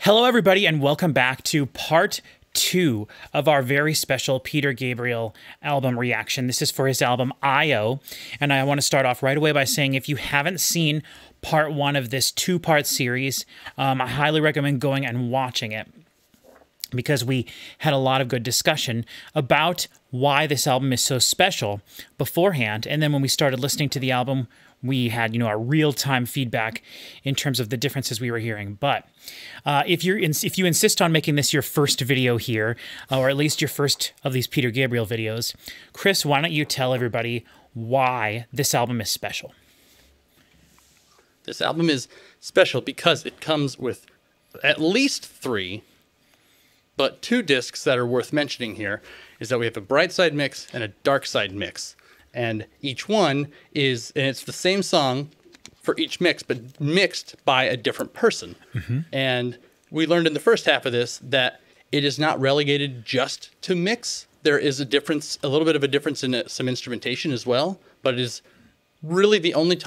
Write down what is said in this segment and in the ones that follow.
Hello, everybody, and welcome back to part 2 of our very special Peter Gabriel album reaction. This is for his album I.O., and I want to start off right away by saying if you haven't seen part 1 of this 2-part series, I highly recommend going and watching it, because we had a lot of good discussion about why this album is so special beforehand, and then when we started listening to the album, we had, our real-time feedback in terms of the differences we were hearing. But if you insist on making this your first video here, or at least your first of these Peter Gabriel videos, Chris, why don't you tell everybody why this album is special? This album is special because it comes with at least 3, but 2 discs that are worth mentioning here is that we have a bright side mix and a dark side mix. And each one is, and it's the same song for each mix, but mixed by a different person. And we learned in the first half of this that it is not relegated just to mix. There is a difference, a little bit of a difference in some instrumentation as well, but it is really the only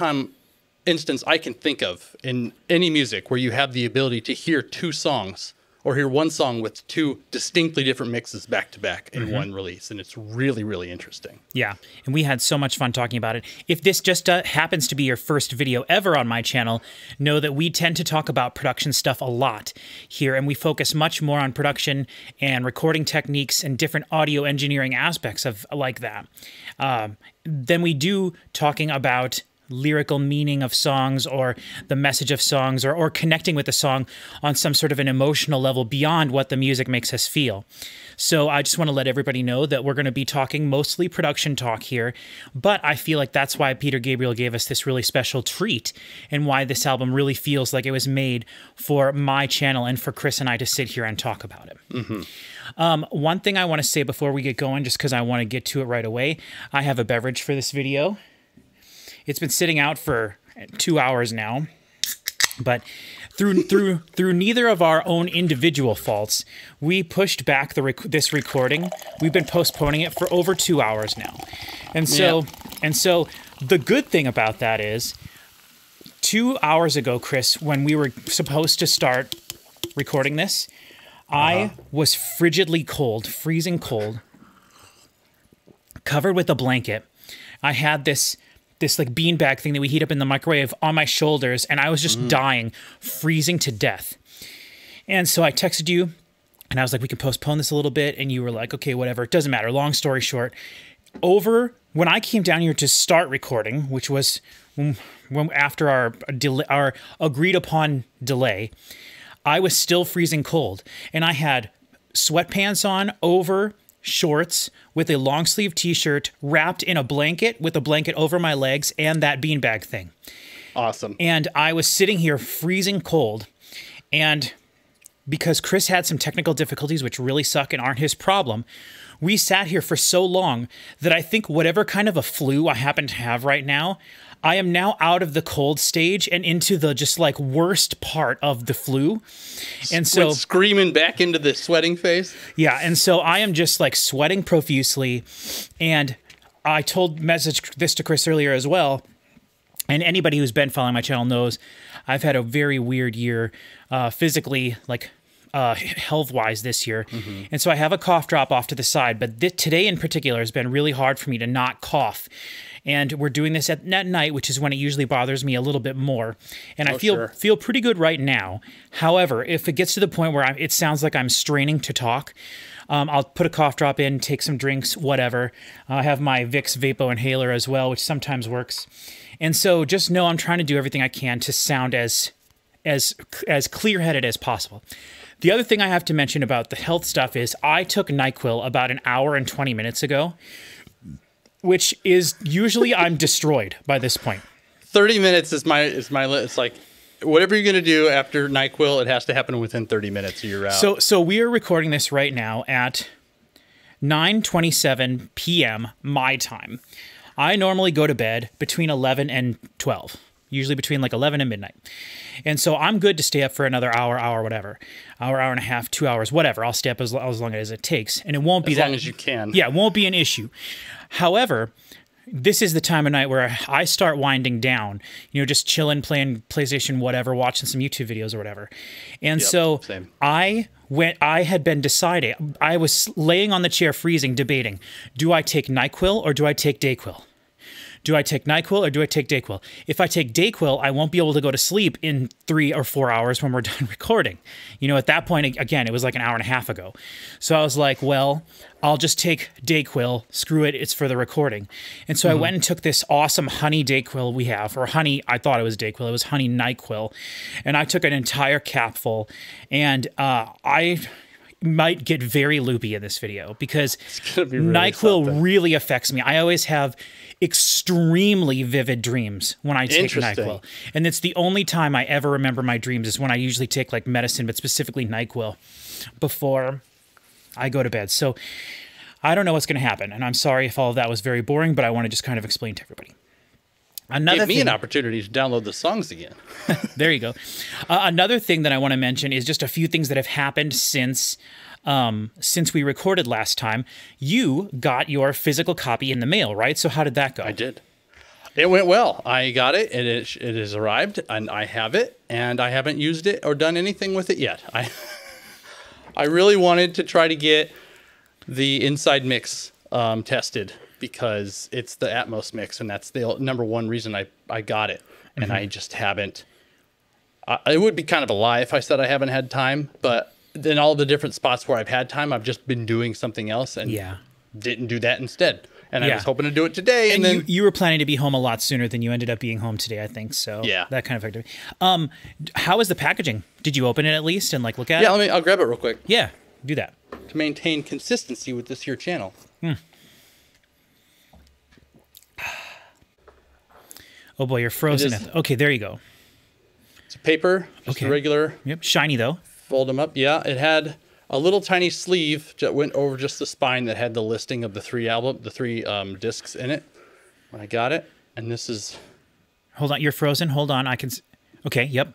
instance I can think of in any music where you have the ability to hear 2 songs or hear one song with 2 distinctly different mixes back to back in one release. And it's really, really interesting. Yeah, and we had so much fun talking about it. If this just happens to be your first video ever on my channel, know that we tend to talk about production stuff a lot here, and we focus much more on production and recording techniques and different audio engineering aspects of like that than we do talking about lyrical meaning of songs or the message of songs or connecting with the song on some sort of an emotional level beyond what the music makes us feel. So I just want to let everybody know that we're going to be talking mostly production talk here, but I feel like that's why Peter Gabriel gave us this really special treat and why this album really feels like it was made for my channel and for Chris and I to sit here and talk about it. One thing I want to say before we get going, just because I want to get to it right away, I have a beverage for this video. It's been sitting out for 2 hours now, but through neither of our own individual faults, we pushed back this recording. We've been postponing it for over 2 hours now, and so the good thing about that is 2 hours ago, Chris, when we were supposed to start recording this, I was frigidly cold, freezing cold, covered with a blanket. I had this like beanbag thing that we heat up in the microwave on my shoulders, and I was just dying, freezing to death. And so I texted you, and I was like, we can postpone this a little bit, and you were like, okay, whatever, it doesn't matter. Long story short, when I came down here to start recording, which was after our agreed upon delay, I was still freezing cold, and I had sweatpants on over shorts with a long sleeve t-shirt wrapped in a blanket with a blanket over my legs and that beanbag thing. Awesome. And I was sitting here freezing cold, and because Chris had some technical difficulties which really suck and aren't his problem, we sat here for so long that I think whatever kind of a flu I happen to have right now, I am now out of the cold stage and into the just like worst part of the flu. And so screaming back into the sweating phase. Yeah. And so I am just like sweating profusely. And I messaged this to Chris earlier as well. And anybody who's been following my channel knows I've had a very weird year physically, like health-wise this year. And so I have a cough drop off to the side, but today in particular has been really hard for me to not cough. And we're doing this at night, which is when it usually bothers me a little bit more. And I feel pretty good right now. However, if it gets to the point where it sounds like I'm straining to talk, I'll put a cough drop in, take some drinks, whatever. I have my Vicks Vapo inhaler as well, which sometimes works. And so just know I'm trying to do everything I can to sound as clear-headed as possible. The other thing I have to mention about the health stuff is I took NyQuil about an hour and 20 minutes ago, which is usually I'm destroyed by this point. 30 minutes is my it's like whatever you're going to do after NyQuil, it has to happen within 30 minutes or you're out. So we are recording this right now at 9:27 p.m. my time. I normally go to bed between 11 and 12, usually between like 11 and midnight. And so I'm good to stay up for another hour, whatever. Hour and a half, 2 hours, whatever. I'll stay up as long as it takes. And it won't be as long as you can. Yeah, it won't be an issue. However, this is the time of night where I start winding down, you know, just chilling, playing PlayStation, whatever, watching some YouTube videos or whatever. And so same. I had been deciding, I was laying on the chair freezing, debating, do I take NyQuil or do I take DayQuil? Do I take NyQuil or do I take DayQuil? If I take DayQuil, I won't be able to go to sleep in 3 or 4 hours when we're done recording. You know, at that point, again, it was like an hour and a half ago. So I was like, well, I'll just take DayQuil. Screw it. It's for the recording. And so I went and took this awesome honey DayQuil we have, or honey, I thought it was DayQuil. It was honey NyQuil. And I took an entire capful, and I might get very loopy in this video because NyQuil really affects me. I always have extremely vivid dreams when I take NyQuil. And it's the only time I ever remember my dreams is when I usually take like medicine, but specifically NyQuil before I go to bed. So I don't know what's going to happen. And I'm sorry if all of that was very boring, but I want to just kind of explain to everybody. Give me an opportunity to download the songs again. There you go. Another thing that I want to mention is just a few things that have happened since we recorded last time. You got your physical copy in the mail, right? So how did that go? I did. It went well. I got it, and it has arrived, and I have it, and I haven't used it or done anything with it yet. I really wanted to try to get the inside mix tested, because it's the Atmos mix, and that's the #1 reason I got it. And I just haven't. It would be kind of a lie if I said I haven't had time, but then all the different spots where I've had time, I've just been doing something else and didn't do that instead. And I was hoping to do it today. And then you were planning to be home a lot sooner than you ended up being home today, I think. So that kind of affected me. How is the packaging? Did you open it at least and like look at it? Yeah, I'll grab it real quick. Yeah, do that. To maintain consistency with this here channel. Oh boy, you're frozen. Okay, there you go. It's a paper, just a regular. Yep, shiny though. Fold them up. Yeah, it had a little tiny sleeve that went over just the spine that had the listing of the three discs in it when I got it. And this is. Hold on, you're frozen. Hold on, I can. Okay, yep.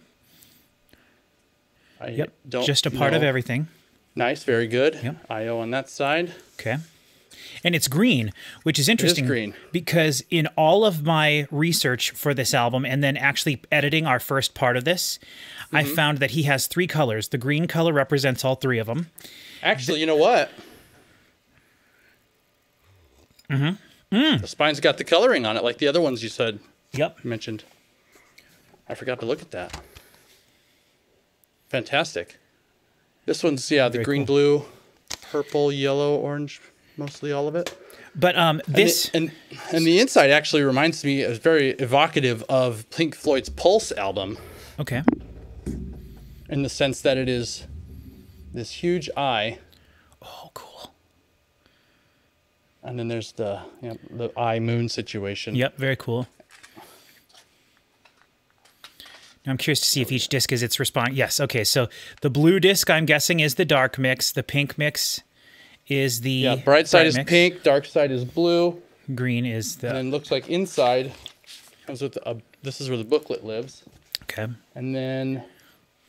Just a part of everything. Nice, very good. Yep. I/O on that side. Okay. And it's green, which is interesting. It is green. Because in all of my research for this album and then actually editing our first part of this, I found that he has 3 colors. The green color represents all 3 of them. Actually, you know what? The spine's got the coloring on it like the other ones you said. Yep. You mentioned. I forgot to look at that. Fantastic. This one's, the very green, blue, purple, yellow, orange. Mostly all of it. But this and the inside actually reminds me, is very evocative of Pink Floyd's Pulse album. Okay. In the sense that it is this huge eye. Oh, cool. And then there's the eye moon situation. Yep, very cool. Now I'm curious to see if each disc is its response. Yes, okay. So the blue disc, I'm guessing, is the dark mix. The pink mix is the bright side is pink, dark side is blue. Green is the. And then looks like inside comes with this is where the booklet lives. Okay. And then,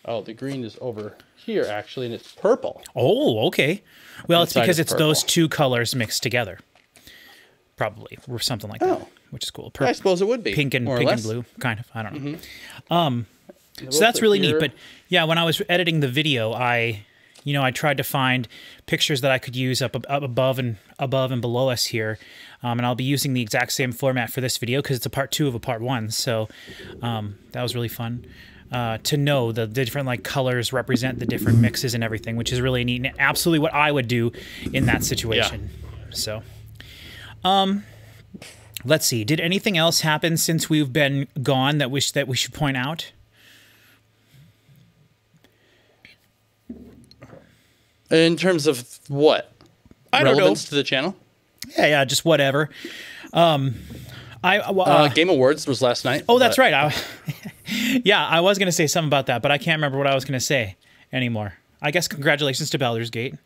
the green is over here actually, and it's purple. Oh, okay. Well, it's because it's purple. those 2 colors mixed together, probably, or something like that, which is cool. I suppose it would be pink and blue, kind of. I don't know. So that's really neat. But yeah, when I was editing the video, I tried to find pictures that I could use up above and below us here. And I'll be using the exact same format for this video because it's a part 2 of a part 1. So that was really fun to know the different like colors represent the different mixes and everything, which is really neat and absolutely what I would do in that situation. Yeah. So let's see. Did anything else happen since we've been gone that we should point out? In terms of what? Relevance to the channel? Yeah, just whatever. Game Awards was last night. Oh, that's right. I was going to say something about that, but I can't remember what I was going to say anymore. I guess congratulations to Baldur's Gate.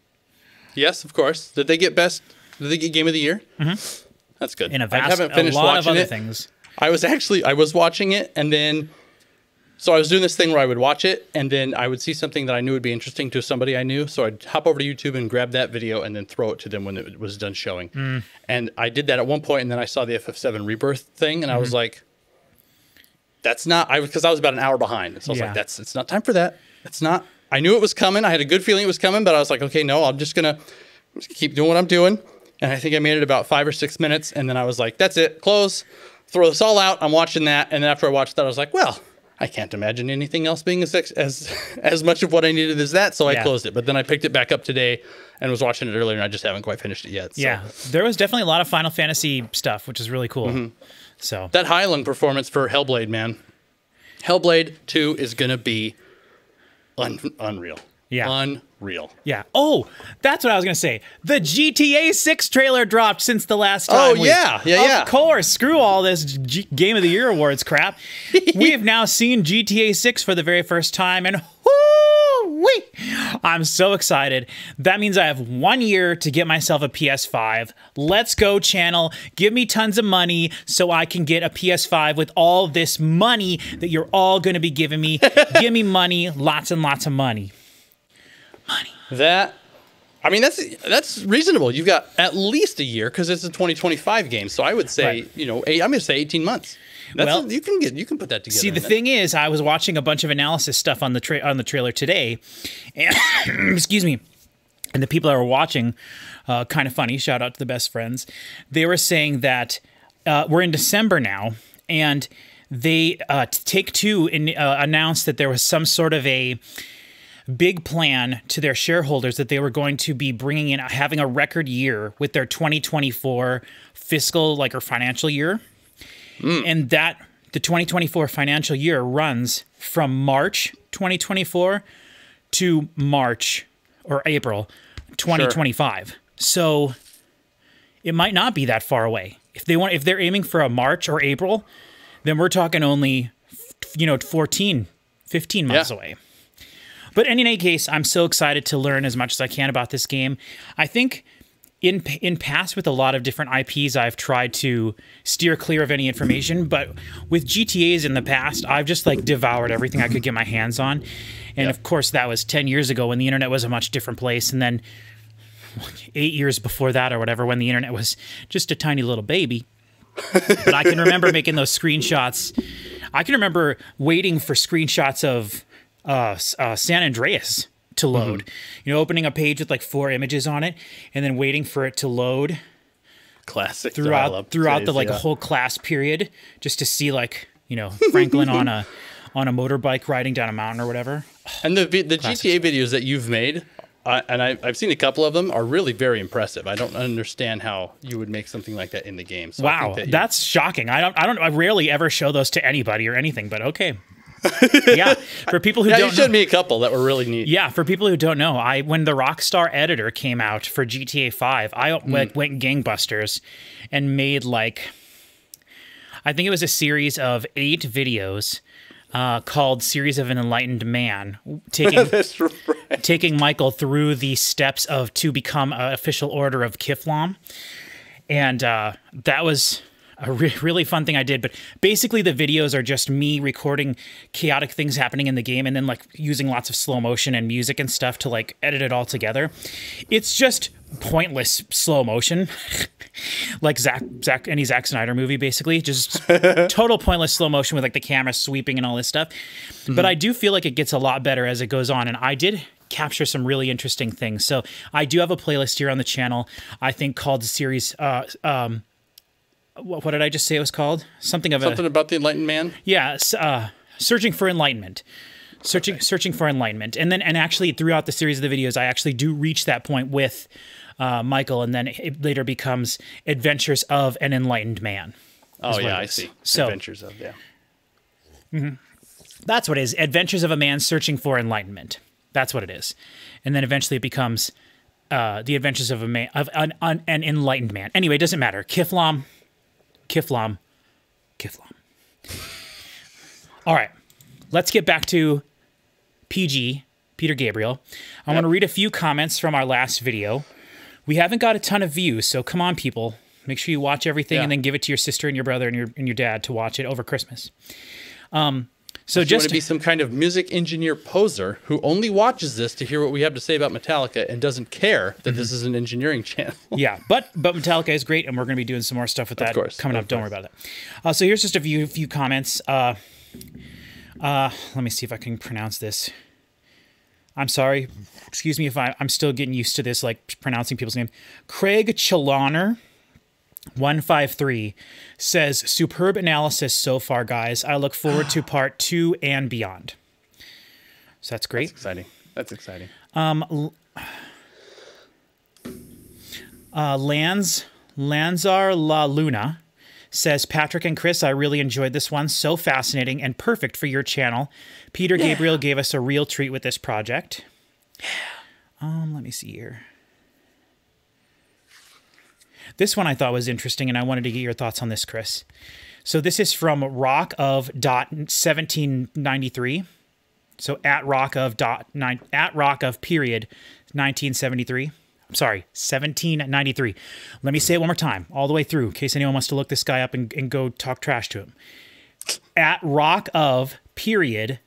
Yes, of course. Did they get Game of the Year? Mm-hmm. That's good. In a lot of other things. I was watching it, and then So I was doing this thing where I would watch it, and then I would see something that I knew would be interesting to somebody I knew. So I'd hop over to YouTube and grab that video and then throw it to them when it was done showing. And I did that at one point, and then I saw the FF7 Rebirth thing, and I was like, that's not, because I was about an hour behind. So I was like, it's not time for that. It's not, I knew it was coming. I had a good feeling it was coming, but I was like, okay, no, I'm just gonna keep doing what I'm doing. And I think I made it about 5 or 6 minutes, and then I was like, that's it, close, throw this all out. I'm watching that, and then after I watched that, I was like, well, I can't imagine anything else being as much of what I needed as that, so I closed it. But then I picked it back up today and was watching it earlier, and I just haven't quite finished it yet. So. Yeah, there was definitely a lot of Final Fantasy stuff, which is really cool. So that Highland performance for Hellblade, man. Hellblade 2 is going to be unreal. Yeah. Unreal. Yeah. Oh, that's what I was going to say. The GTA 6 trailer dropped since the last time. Oh, yeah. Of course. Screw all this Game of the Year awards crap. We have now seen GTA 6 for the very first time, and whoo-wee! I'm so excited. That means I have 1 year to get myself a PS5. Let's go, channel. Give me tons of money so I can get a PS5 with all this money that you're all going to be giving me. Give me money. Lots and lots of money. I mean, that's reasonable. You've got at least a year because it's a 2025 game. So I would say, I'm going to say 18 months. Well, you can put that together. See, the thing is, I was watching a bunch of analysis stuff on the trailer today, and excuse me, and the people that were watching, kind of funny. Shout out to the best friends. They were saying that we're in December now, and they Take-Two announced that there was some sort of a big plan to their shareholders that they were going to be bringing in, having a record year with their 2024 fiscal, or financial year. And that the 2024 financial year runs from March 2024 to March or April 2025. Sure. So it might not be that far away. If they're aiming for a March or April, then we're talking only, 15 months away. But in any case, I'm so excited to learn as much as I can about this game. I think in past with a lot of different IPs, I've tried to steer clear of any information. But with GTAs in the past, I've just devoured everything I could get my hands on. And of course, that was 10 years ago when the internet was a much different place. And then 8 years before that or whatever, when the internet was just a tiny little baby. But I can remember making those screenshots. I can remember waiting for screenshots of San Andreas to load. Opening a page with 4 images on it and then waiting for it to load. Classic throughout the whole class period, just to see Franklin on a motorbike riding down a mountain or whatever. And the GTA videos that you've made, and I've seen a couple of them, are really very impressive. I don't understand how you would make something like that in the game. So wow, that's shocking. I rarely ever show those to anybody or anything, but okay. Yeah, for people who don't know. You showed me a couple that were really neat. Yeah, for people who don't know, when the Rockstar editor came out for GTA 5, I went gangbusters and made I think it was a series of 8 videos called Series of an Enlightened Man, taking Michael through the steps to become an official order of Kiflam. And that was a really fun thing I did. But basically the videos are just me recording chaotic things happening in the game and then using lots of slow motion and music and stuff to edit it all together. It's just pointless slow motion. Like any Zack Snyder movie, basically. Just total pointless slow motion with the camera sweeping and all this stuff. But I do feel like it gets a lot better as it goes on. And I did capture some really interesting things. So I do have a playlist here on the channel, I think called the series... what did I just say it was called? Something about the Enlightened Man? Yeah, Searching for Enlightenment. Searching for Enlightenment. And actually throughout the series of the videos, I actually do reach that point with Michael, and then it later becomes Adventures of an Enlightened Man. Oh, yeah, I see. So, Adventures of, yeah. That's what it is. Adventures of a Man Searching for Enlightenment. That's what it is. And then eventually it becomes The Adventures of an Enlightened Man. Anyway, it doesn't matter. Kiflam. All right, let's get back to PG, Peter Gabriel. I want to read a few comments from our last video. We haven't got a ton of views, so come on, people. Make sure you watch everything and then give it to your sister and your brother and your dad to watch it over Christmas. So you want to be some kind of music engineer poser who only watches this to hear what we have to say about Metallica and doesn't care that this is an engineering channel. Yeah, but Metallica is great, and we're going to be doing some more stuff with that coming up. Don't worry about that. So here's just a few comments. Let me see if I can pronounce this. I'm sorry. Excuse me if I'm still getting used to this, like pronouncing people's name. Craig Chaloner 153 says, superb analysis so far, guys. I look forward to part 2 and beyond. So that's great. That's exciting. That's exciting. Lanzar La Luna says, Patrick and Chris, I really enjoyed this one. So fascinating and perfect for your channel. Peter Gabriel gave us a real treat with this project. Let me see here. This one I thought was interesting, and I wanted to get your thoughts on this, Chris. So this is from Rock of 1793. So at Rock of period 1973. I'm sorry, 1793. Let me say it one more time, all the way through, in case anyone wants to look this guy up and go talk trash to him. At Rock of period,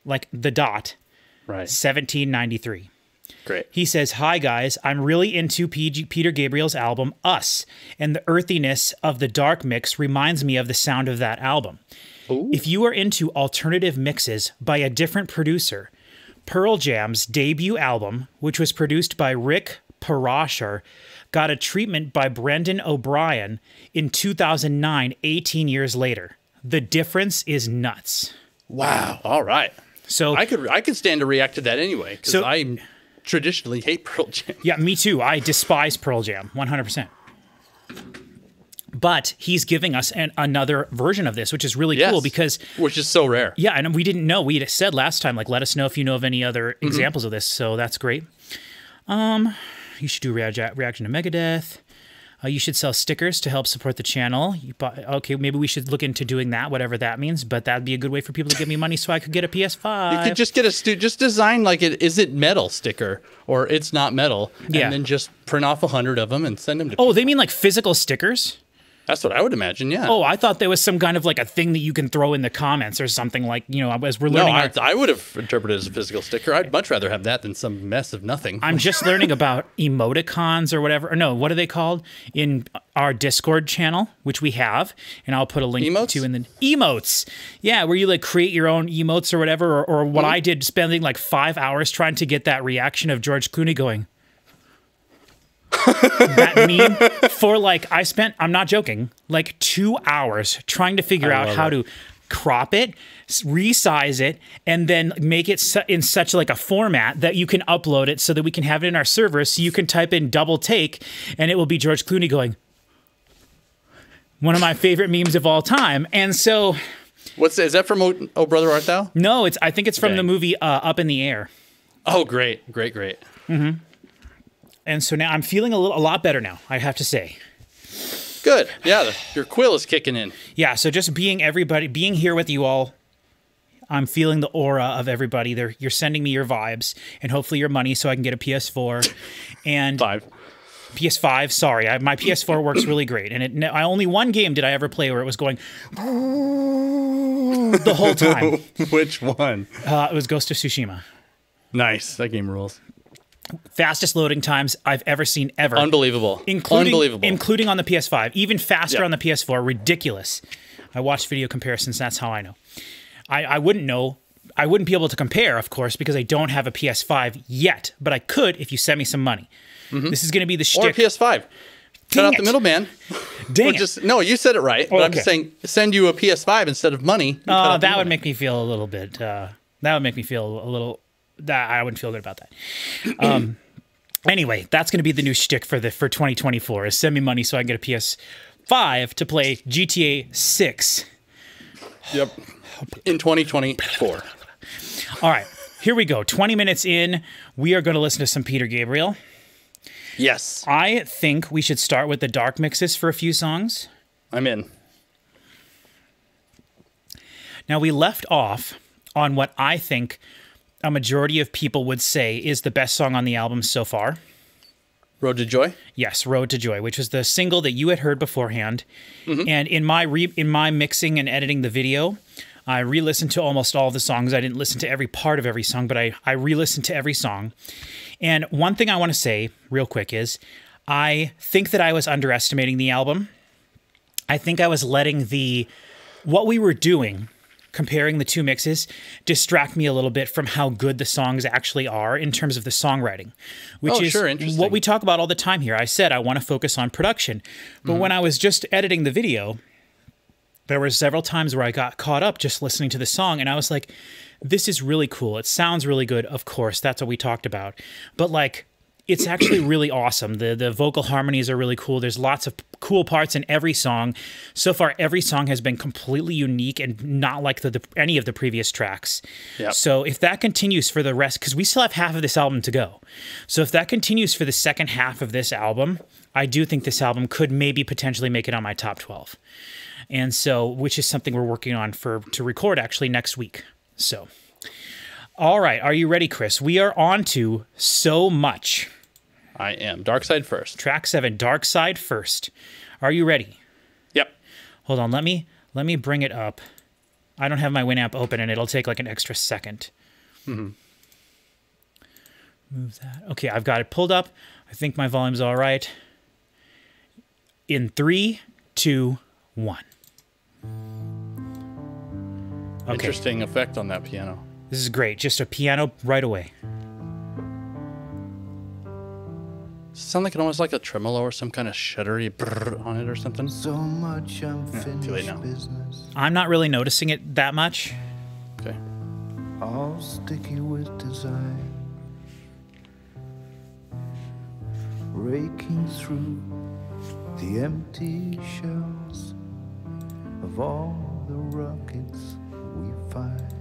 like the dot, right, 1793. Great. He says, hi, guys. I'm really into Peter Gabriel's album, Us, and the earthiness of the dark mix reminds me of the sound of that album. Ooh. If you are into alternative mixes by a different producer, Pearl Jam's debut album, which was produced by Rick Parashar, got a treatment by Brendan O'Brien in 2009, 18 years later. The difference is nuts. Wow. All right. So I could stand to react to that anyway, because I traditionally hate Pearl Jam. Yeah, me too. I despise Pearl Jam, 100%. But he's giving us another version of this, which is really cool because... Which is so rare. Yeah, and we didn't know. We had said last time, like, let us know if you know of any other examples of this, so that's great. You should do reaction to Megadeth. You should sell stickers to help support the channel. Okay, maybe we should look into doing that, whatever that means. But that'd be a good way for people to give me money so I could get a PS5. You could just get just design like is it metal sticker or it's not metal, and then just print off 100 of them and send them to people. They mean like physical stickers? That's what I would imagine, yeah. Oh, I thought there was some kind of like a thing that you can throw in the comments or something, like, you know, as we're learning. No, I would have interpreted it as a physical sticker. I'd much rather have that than some mess of nothing. I'm just learning about emoticons or whatever. Or no, what are they called? In our Discord channel, which we have, and I'll put a link to in the emotes. Yeah, where you like create your own emotes or whatever, or what I did, spending like 5 hours trying to get that reaction of George Clooney going. That meme for like, I'm not joking, like 2 hours trying to figure out how to crop it, resize it, and then make it in such like a format that you can upload it so that we can have it in our server, so you can type in double take and it will be George Clooney going. One of my favorite memes of all time. And so... Is that from Oh Brother Art Thou? No, I think it's from the movie Up in the Air. Oh, great. Mm-hmm. And so now I'm feeling a lot better now, I have to say. Good. Yeah, your quill is kicking in. Yeah, so just being here with you all, I'm feeling the aura of everybody. You're sending me your vibes and hopefully your money so I can get a PS4 and PS5. Sorry, my PS4 works really great, and only one game did I ever play where it was going the whole time. Which one? It was Ghost of Tsushima. Nice. That game rules. Fastest loading times I've ever seen ever. Unbelievable. Including on the PS5. Even faster on the PS4. Ridiculous. I watched video comparisons. That's how I know. I wouldn't know. I wouldn't be able to compare, of course, because I don't have a PS5 yet. But I could if you send me some money. This is going to be the shtick. Or a PS5. Cut out the middleman. Dang it. No, you said it right. But I'm just saying, send you a PS5 instead of money. That would make me feel a little bit... that would make me feel a little... I wouldn't feel good about that. Anyway, that's going to be the new shtick for 2024 is send me money so I can get a PS5 to play GTA 6. Yep. In 2024. All right, here we go. 20 minutes in, we are going to listen to some Peter Gabriel. Yes. I think we should start with the dark mixes for a few songs. I'm in. Now, we left off on what I think a majority of people would say is the best song on the album so far. Road to Joy? Yes, Road to Joy, which was the single that you had heard beforehand. And in my mixing and editing the video, I re-listened to almost all of the songs. I didn't listen to every part of every song, but I re-listened to every song. And one thing I want to say real quick is I think that I was underestimating the album. I think I was letting what we were doing, comparing the two mixes, distract me a little bit from how good the songs actually are in terms of the songwriting, which is what we talk about all the time here. I said I want to focus on production, but when I was just editing the video, there were several times where I got caught up just listening to the song, and I was like, this is really cool. It sounds really good. Of course, that's what we talked about. But like, it's actually really awesome. The vocal harmonies are really cool. There's lots of cool parts in every song. So far, every song has been completely unique and not like any of the previous tracks. Yep. So if that continues for the rest, because we still have half of this album to go. So if that continues for the second half of this album, I do think this album could maybe potentially make it on my top 12. And so, which is something we're working on to record actually next week. So, all right. Are you ready, Chris? We are on to So Much. I am. Dark Side first. Track 7, Dark Side first. Are you ready? Yep. Hold on. Let me bring it up. I don't have my Winamp open, and it'll take like an extra second. Move that. Okay, I've got it pulled up. I think my volume's all right. In 3, 2, 1. Okay. Interesting effect on that piano. This is great. Just a piano right away. Sound like it almost like a tremolo or some kind of shuddery brrr on it or something. So much unfinished business. I'm not really noticing it that much. Okay. All sticky with desire, raking through the empty shells of all the rockets we find.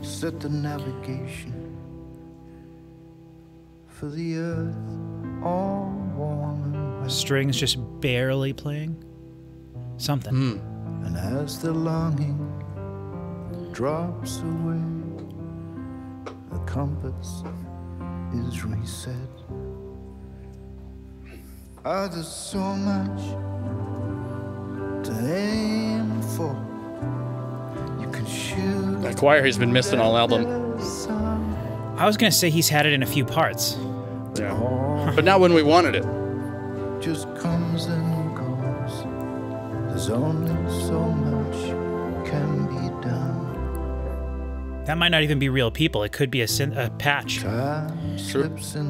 Set the navigation for the earth, all warm and wet. Strings just barely playing. Something. And as the longing drops away, the compass is reset. There's so much to aim for. You can shoot. That choir he's been missing all album. I was going to say he's had it in a few parts. Yeah. But not when we wanted it. Just comes and goes. There's only so much can be done. That might not even be real people. It could be a patch.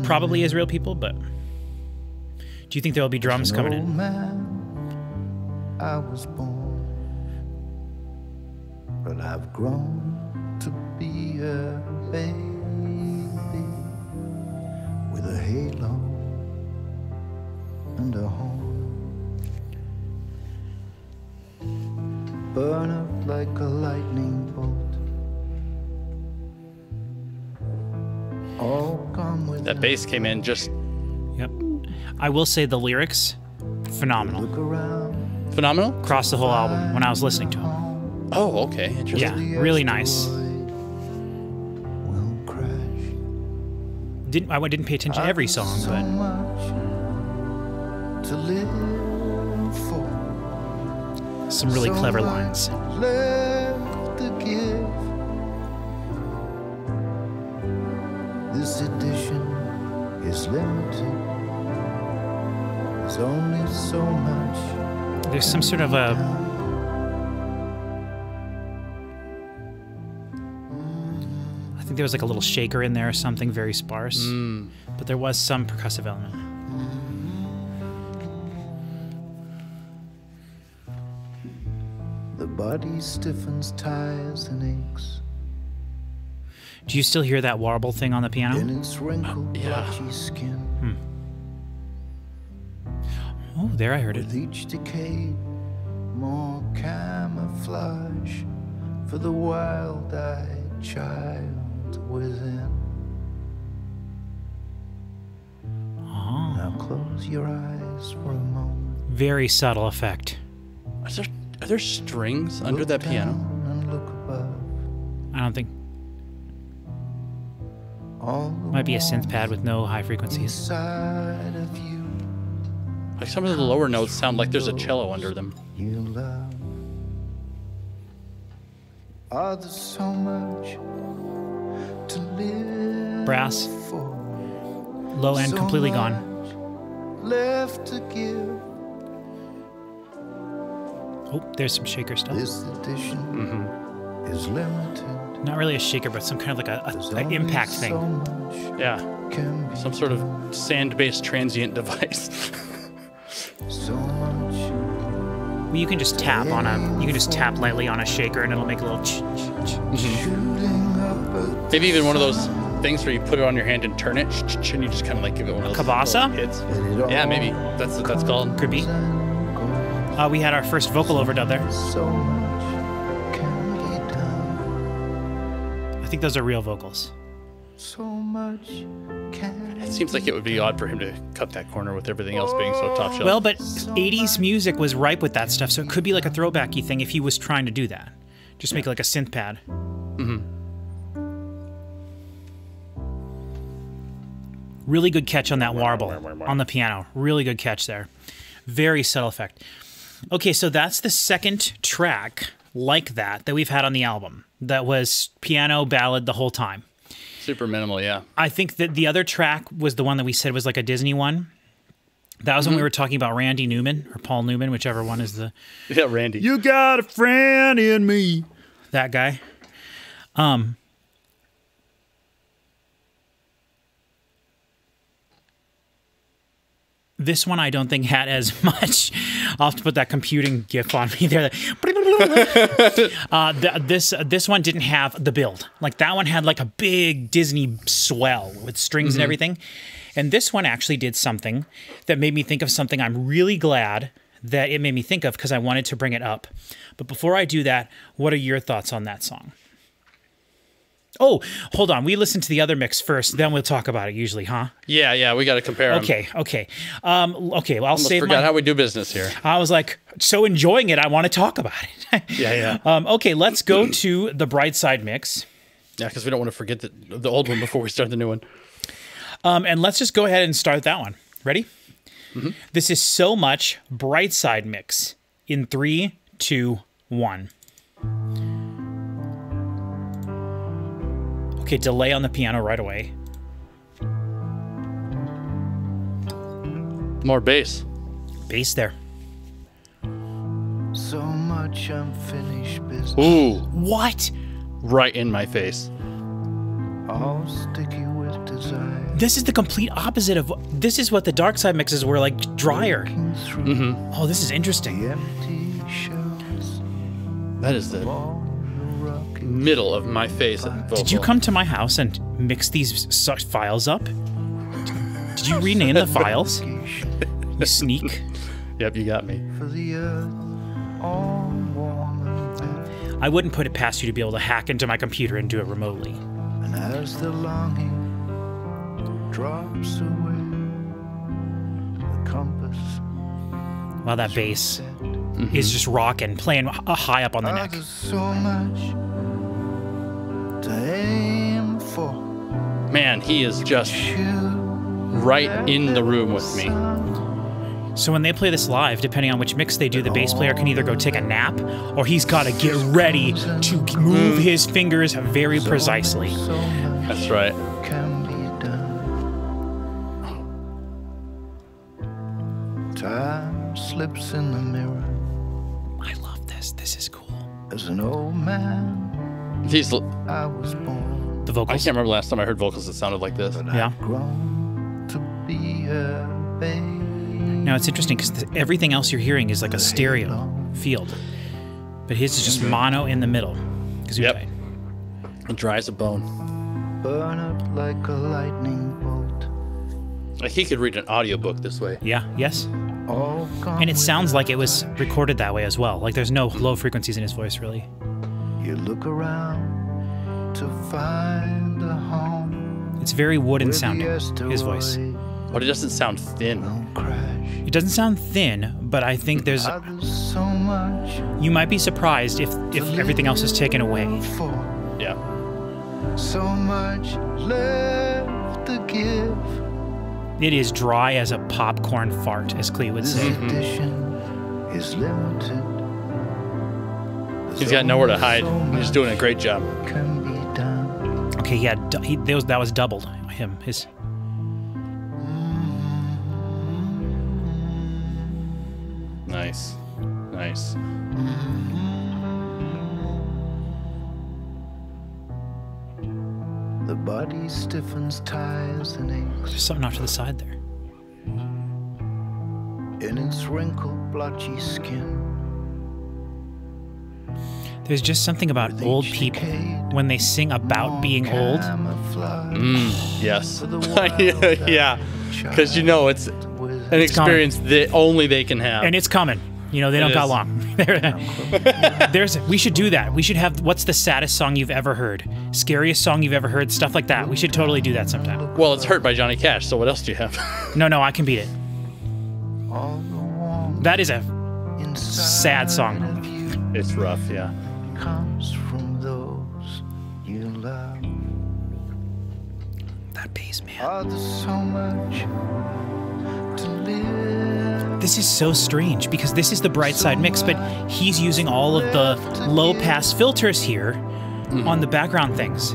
Probably is real people, but do you think there will be drums coming in? Man, I was born, but I've grown to be a baby with a halo and a horn. Burn up like a lightning bolt. All come with that bass came in just... Yep. I will say the lyrics, phenomenal. look around. Phenomenal? Across the whole album when I was listening to them. Oh, okay. Interesting. Yeah, really nice. Will crash. I didn't pay attention to every song, So but much to live for. some really So clever much lines. Left to give. This edition is limited. There's only so much. There's some sort of a... I think there was like a little shaker in there or something, very sparse. But there was some percussive element. The body stiffens, tires and aches. Do you still hear that warble thing on the piano? In its wrinkled, Yeah. blotchy skin. Oh, there I heard it. With each decade, more camouflage for the wild-eyed child within. Oh, Now close your eyes for a moment. very subtle effect. Are there strings under that piano? Down and look above. I don't think... All the Might be a synth warmth pad with no high frequencies. inside of you. Like some of the lower notes sound like there's a cello under them. You love. Oh, there's so much to live Brass. for. Low end So completely gone. much left to give. Oh, there's some shaker stuff. This edition is limited. Not really a shaker, but some kind of like There's a only impact so thing. much Yeah, can be some sort of sand-based transient device. so much. Well, you can just tap on a. You can just tap lightly on a shaker, and it'll make a little. Shooting up a Maybe even one of those things where you put it on your hand and turn it, and you just kind of like give it one of those Kabasa? little hits. Yeah, maybe that's what that's called. Could be. We had our first vocal overdub there. so much can be done. I think those are real vocals. So much can It seems like it would be odd for him to cut that corner with everything else being so top shelf. Well, but 80s music was ripe with that stuff, so it could be like a throwbacky thing if he was trying to do that. Just make it like a synth pad. Really good catch on that warble on the piano. Really good catch there. Very subtle effect. Okay, so that's the second track like that we've had on the album. That was piano ballad the whole time. Super minimal, yeah. I think that the other track was the one that we said was like a Disney one. That was when we were talking about Randy Newman or Paul Newman, whichever one is the... Yeah, Randy. You got a friend in me. That guy. This one I don't think had as much. I'll have to put that computing gif on me there. This one didn't have the build. Like that one had like a big Disney swell with strings and everything. And this one actually did something that made me think of something I'm really glad that it made me think of because I wanted to bring it up. But before I do that, what are your thoughts on that song? Oh, hold on. We listen to the other mix first, then we'll talk about it usually, huh? Yeah, we got to compare 'em. Okay. Well, I'll Almost save forgot my... how we do business here. I was like, so enjoying it, I want to talk about it. Yeah. Okay, let's go to the Bright Side mix. Yeah, because we don't want to forget the old one before we start the new one. And let's just go ahead and start that one. Ready? This is So Much Bright Side mix in 3, 2, 1. Okay, delay on the piano right away. More bass. Bass there. so much unfinished business. Ooh, What? right in my face. All sticky with desire. This is the complete opposite of... This is what the Dark Side mixes were like, drier. Looking through Oh, this is interesting. the empty shells. That is the All the rocket middle of my face. Did you come to my house and mix these files up? Did you rename the files? You sneak. Yep, you got me. for the earth, all warm and wet. I wouldn't put it past you to be able to hack into my computer and do it remotely. And as the longing drops away, the compass Wow, that bass is just rocking, playing high up on the neck. There's so much to aim for. Man, he is just right in the room with me. So when they play this live, depending on which mix they do, the bass player can either go take a nap or he's got to get ready to move his fingers very precisely. So much That's right. can be done. Time slips in the mirror I love this. This is cool. as an old man. These, I was born, The I vocals. can't remember last time I heard vocals that sounded like this. but Yeah. I've grown to be her baby. Now it's interesting because everything else you're hearing is like a stereo field, but his is just mono in the middle. Yep. It dry as a bone. Burn up like a lightning bolt. Like he could read an audiobook this way. Yeah. Yes. All gone And it with sounds like it was recorded that way as well. Like there's no low frequencies in his voice, really. you look around to find a home. It's very wooden where the sounding, his voice. asteroid But it doesn't sound thin. won't crash. It doesn't sound thin, but I think there's... There's so much You might be surprised if everything else is taken away. for, Yeah. so much left to give. It is dry as a popcorn fart, as Clea would This say. edition is limited. He's got nowhere to hide. He's doing a great job. Can be done. Okay, yeah, that was doubled. His. Nice. Nice. The body stiffens, tires and aches There's something off to the side there. in its wrinkled, blotchy skin. There's just something about old people when they sing about being old. Yes. Yeah. Because you know it's an experience that only they can have. And it's coming. You know, they don't got is. long. We should do that. We should have what's the saddest song you've ever heard? Scariest song you've ever heard? Stuff like that. We should totally do that sometime. Well, it's Hurt by Johnny Cash, so what else do you have? No, I can beat it. All the warmth That is a inside sad song. of you It's rough, yeah. comes from those you love. That bass, man. Oh, there's so much to live. This is so strange because this is the bright side mix, but he's using all of the low pass filters here on the background things.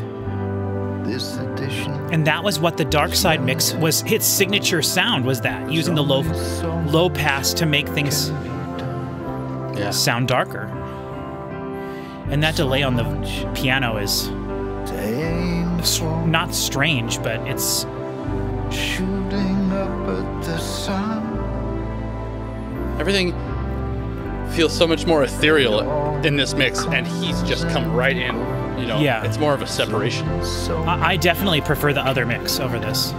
This edition And that was what the dark side mix was. Its signature sound was that, using the low pass to make things Yeah. sound darker. And that delay on the piano is to aim for, not strange, but it's shooting up at the sun. Everything feels so much more ethereal in this mix, and he's just come right in. You know, Yeah. it's more of a separation. So I definitely prefer the other mix over this.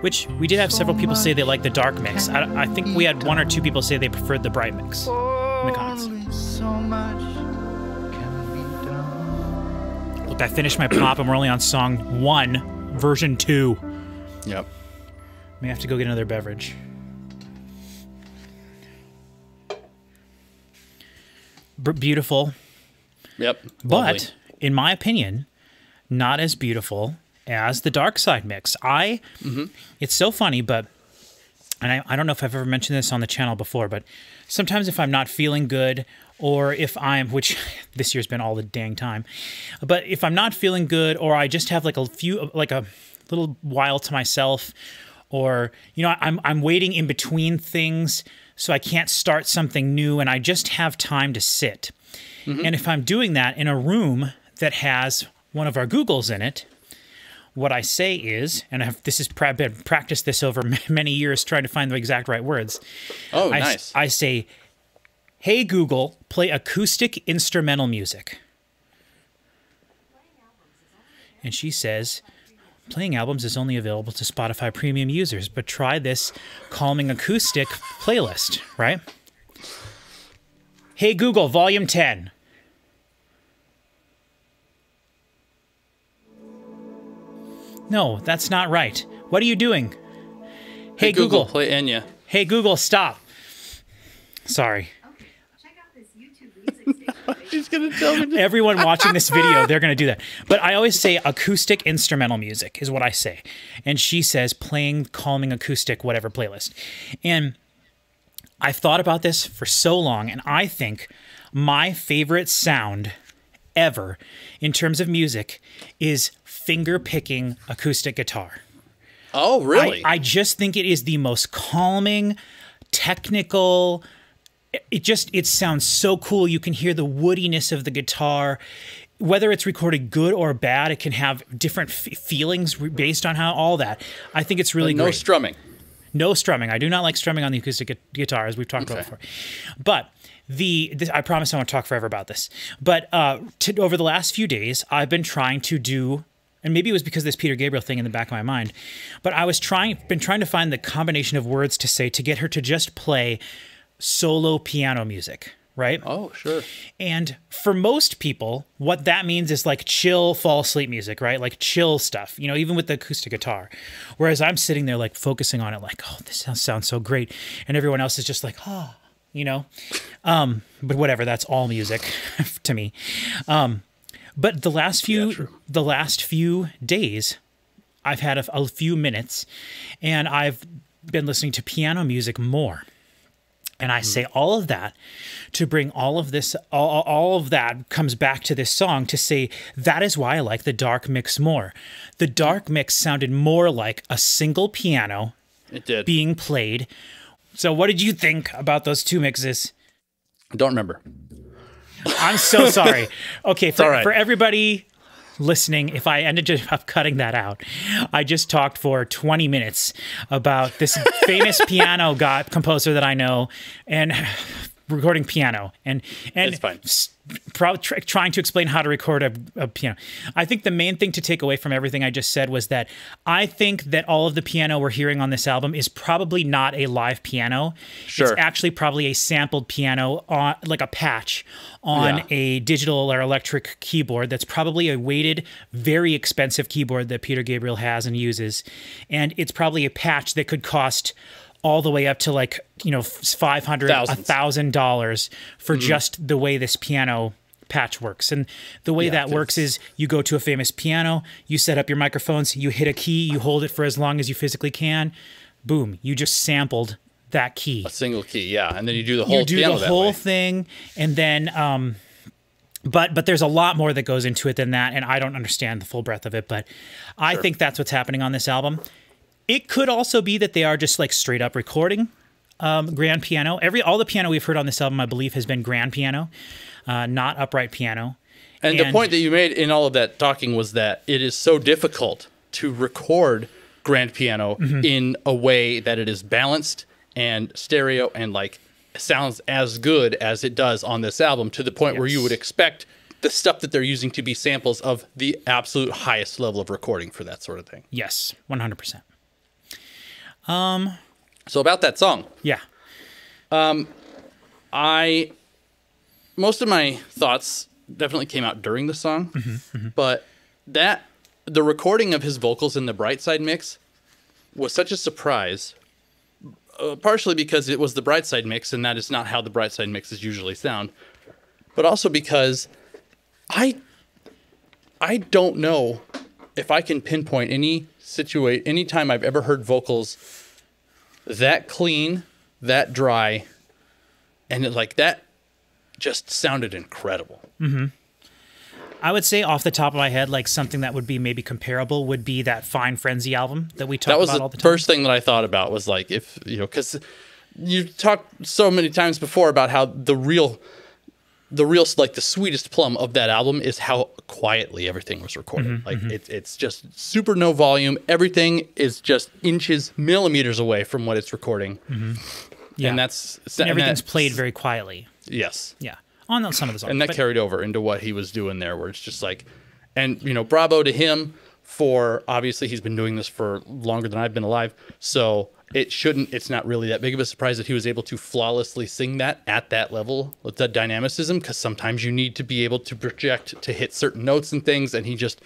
Which we did have several people say they like the dark mix. I think we had one or two people say they preferred the bright mix in the comments. only so much can be done. Look, I finished my pop and we're only on song 1, version 2. Yep. May have to go get another beverage. Beautiful, Yep. but Lovely. in my opinion, not as beautiful as the dark side mix. It's so funny, but and I don't know if I've ever mentioned this on the channel before, but sometimes if I'm not feeling good, or if I'm, which this year's been all the dang time, but if I'm not feeling good, or I just have like a little while to myself, or I'm waiting in between things, so I can't start something new, and I just have time to sit. And if I'm doing that in a room that has one of our Googles in it, what I say is, and this has been practiced this over many years trying to find the exact right words. Oh, nice. I say, "Hey Google, play acoustic instrumental music." And she says, "Playing albums is only available to Spotify premium users, but try this calming acoustic playlist," right? "Hey Google, volume 10. No, that's not right. What are you doing? Hey Google. Play Enya. Hey Google, stop. Sorry. Okay, check out this YouTube music station. She's gonna tell me. Everyone watching this video, they're going to do that. But I always say acoustic instrumental music is what I say. And she says playing calming acoustic whatever playlist. And I've thought about this for so long, and I think my favorite sound ever in terms of music is finger-picking acoustic guitar. Oh, really? I just think it is the most calming, technical. It sounds so cool. You can hear the woodiness of the guitar. Whether it's recorded good or bad, it can have different feelings based on how all that. I think it's really no great. strumming. No strumming. I do not like strumming on the acoustic guitar, as we've talked about before. But I promise I won't talk forever about this. But over the last few days, I've been trying to do, and maybe it was because of this Peter Gabriel thing in the back of my mind, but I was been trying to find the combination of words to say to get her to just play solo piano music, right? Oh, sure. And for most people, what that means is like chill, fall asleep music, right? Like chill stuff, even with the acoustic guitar. Whereas I'm sitting there like focusing on it like, oh, this sounds so great. And everyone else is just like, oh, but whatever, that's all music to me. But the last few days, I've had a few minutes, and I've been listening to piano music more. And I say all of that to bring all of this, all of that comes back to this song to say that is why I like the dark mix more. The dark mix sounded more like a single piano being played. So what did you think about those two mixes? I don't remember. I'm so sorry. Okay, right. For everybody listening, if I ended up cutting that out, I just talked for 20 minutes about this famous piano composer that I know and recording piano and It's fine. Trying to explain how to record a piano. I think the main thing to take away from everything I just said was that I think that all of the piano we're hearing on this album is probably not a live piano. Sure. It's actually probably a sampled piano on like a patch on a digital or electric keyboard that's probably a weighted, very expensive keyboard that Peter Gabriel has and uses. And it's probably a patch that could cost all the way up to like, $500, $1,000 for just the way this piano patch works. And the way that works is you go to a famous piano, you set up your microphones, you hit a key, you hold it for as long as you physically can. Boom, you just sampled that key. A single key, yeah. And then you do the whole you do piano the whole thing, and then but there's a lot more that goes into it than that, and I don't understand the full breadth of it, but I think that's what's happening on this album. It could also be that they are just like straight up recording grand piano. All the piano we've heard on this album, I believe, has been grand piano, not upright piano. And the point that you made in all of that talking was that it is so difficult to record grand piano in a way that it is balanced and stereo and like sounds as good as it does on this album, to the point where you would expect the stuff that they're using to be samples of the absolute highest level of recording for that sort of thing. Yes, 100%. So about that song. Yeah. Most of my thoughts definitely came out during the song, but the recording of his vocals in the Bright Side mix was such a surprise, partially because it was the Bright Side mix, and that is not how the Bright Side mixes usually sound, but also because I don't know if I can pinpoint any time I've ever heard vocals that clean, that dry, and that just sounded incredible. I would say off the top of my head, like something that would be maybe comparable would be that Fine Frenzy album that we talk about all the time. That was the first thing that I thought about, was like, if, because you talked so many times before about how the real like the sweetest plum of that album is how quietly everything was recorded. It's just super no volume. Everything is just inches, millimeters away from what it's recording. Yeah. And everything's played very quietly. Yes. Yeah. On some of the songs. And that carried over into what he was doing there, where it's just like, and bravo to him for, obviously he's been doing this for longer than I've been alive. So it's not really that big of a surprise that he was able to flawlessly sing that at that level with that dynamicism, because sometimes you need to be able to project to hit certain notes and things, and he just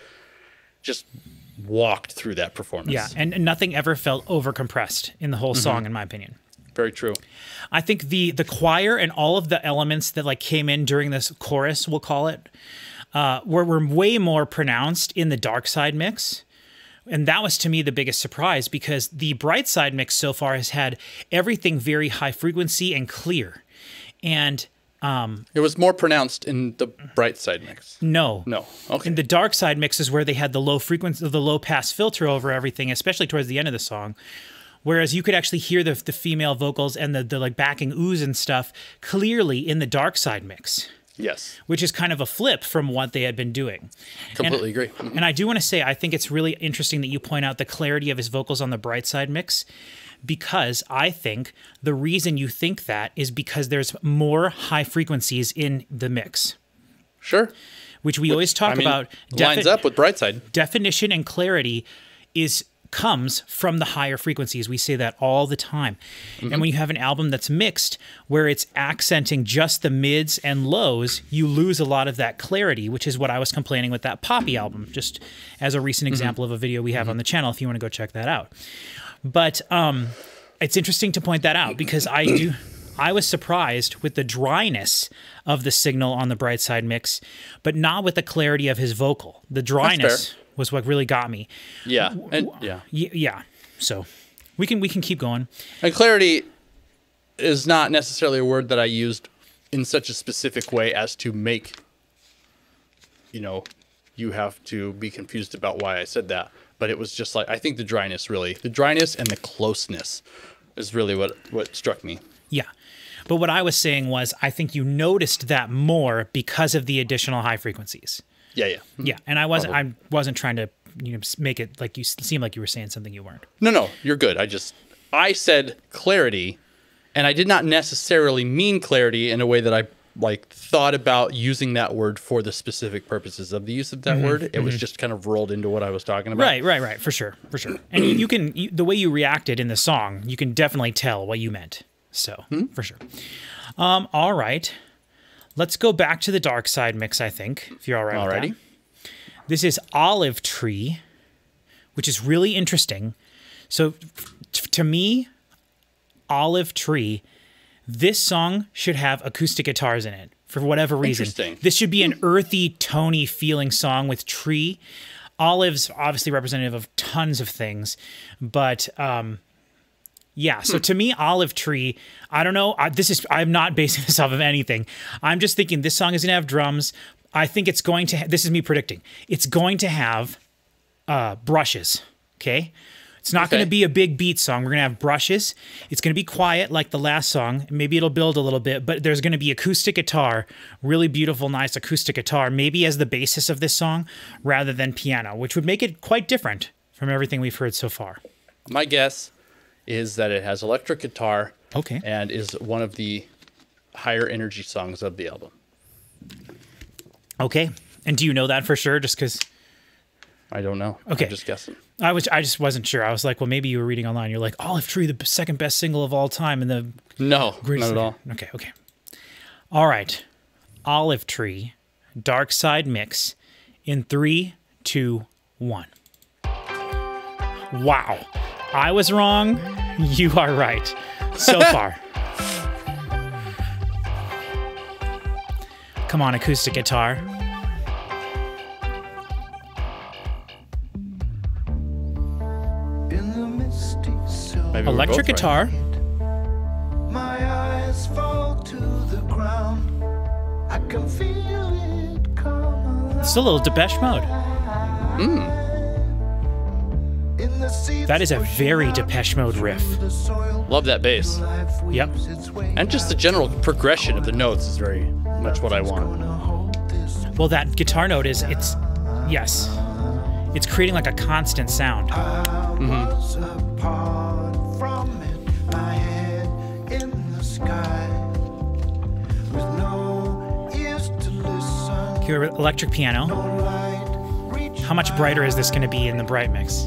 walked through that performance. Yeah, and nothing ever felt over-compressed in the whole song, in my opinion. Very true. I think the choir and all of the elements that like came in during this chorus, we'll call it, were way more pronounced in the Dark Side mix. And that was, to me, the biggest surprise, because the Bright Side mix so far has had everything very high frequency and clear. And it was more pronounced in the Bright Side mix. No. Okay. In the Dark Side mix is where they had the low frequency, the low pass filter over everything, especially towards the end of the song. Whereas you could actually hear the female vocals and the like backing ooze and stuff clearly in the Dark Side mix. Yes. Which is kind of a flip from what they had been doing. Completely agree. And I do want to say, I think it's really interesting that you point out the clarity of his vocals on the Bright Side mix, because I think the reason you think that is because there's more high frequencies in the mix. Sure. Which we always talk about. Lines up with Bright Side. Definition and clarity comes from the higher frequencies. We say that all the time. And when you have an album that's mixed, where it's accenting just the mids and lows, you lose a lot of that clarity, which is what I was complaining with that Poppy album, just as a recent example of a video we have on the channel, if you want to go check that out. But it's interesting to point that out, because I was surprised with the dryness of the signal on the Bright Side mix, but not with the clarity of his vocal. The dryness was what really got me. Yeah, and Yeah. So we can keep going. And clarity is not necessarily a word that I used in such a specific way as to make, you have to be confused about why I said that. But it was just like, I think the dryness and the closeness is really what struck me. Yeah. But what I was saying was, I think you noticed that more because of the additional high frequencies. Yeah. Yeah. And I wasn't trying to, make it like you seem like you were saying something you weren't. No, you're good. I said clarity, and I did not necessarily mean clarity in a way that I thought about using that word for the specific purposes of the use of that word. It was just kind of rolled into what I was talking about. Right. For sure. And you can, the way you reacted in the song, you can definitely tell what you meant. So, for sure. All right. Let's go back to the dark side mix, I think, if you're all right with that. This is Olive Tree, which is really interesting. So, to me, Olive Tree, this song should have acoustic guitars in it for whatever reason. Interesting. This should be an earthy, tony feeling song with tree. Olive's obviously representative of tons of things, but yeah. So to me, Olive Tree, I don't know. I'm not basing this off of anything. I'm just thinking this song is gonna have drums. I think it's going to. This is me predicting. It's going to have brushes. Okay. It's not going to be a big beat song. We're going to have brushes. It's going to be quiet like the last song. Maybe it'll build a little bit, but there's going to be acoustic guitar, really beautiful, nice acoustic guitar, maybe as the basis of this song rather than piano, which would make it quite different from everything we've heard so far. My guess is that it has electric guitar. Okay. And is one of the higher energy songs of the album. Okay. And do you know that for sure? Just because... I don't know. Okay. I'm just guessing. I just wasn't sure. I was like, well, maybe you were reading online. You're like, Olive Tree, the second best single of all time, and the not at all. Okay. All right, Olive Tree, Dark Side mix, in 3, 2, 1. Wow, I was wrong. You are right. So far. Come on, acoustic guitar. Maybe electric guitar. My eyes fall to the ground. I can feel it come. It's a little Depeche Mode. That is a very Depeche Mode riff. Love that bass. Yep. And just the general progression of the notes is very much what I want. Well, that guitar note is, yes. It's creating like a constant sound. Here, electric piano. How much brighter is this going to be in the bright mix?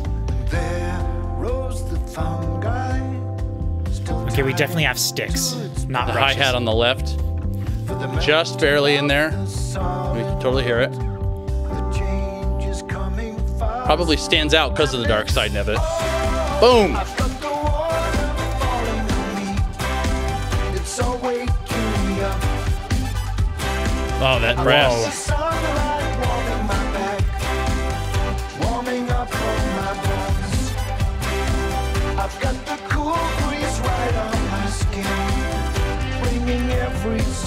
Okay, we definitely have sticks, not The brushes. hi-hat on the left, just barely in there. We can totally hear it. Probably stands out because of the dark side of it. Boom! Oh, that brass.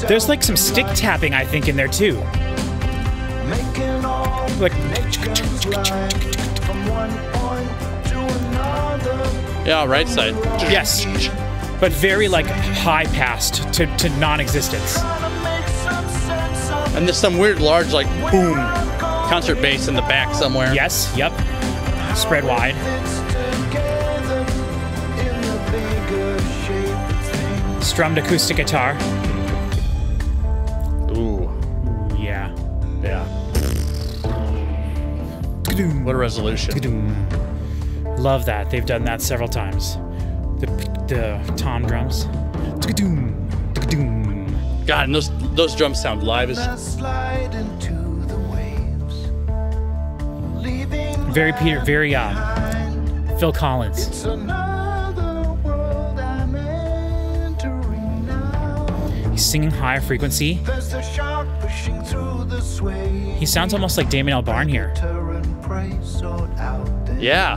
There's like some stick tapping, I think, in there too. Like, Yeah, right side. yes, but very like high passed to non-existence. And there's some weird large like boom concert bass in the back somewhere. Yes, yep. Spread wide. Strummed acoustic guitar. Ooh, Yeah. yeah. What a resolution. Love that. They've done that several times. The tom drums. God, and those drums sound live as Very Phil Collins. He's singing high frequency. He sounds almost like Damon Albarn here. pray sort out this Yeah,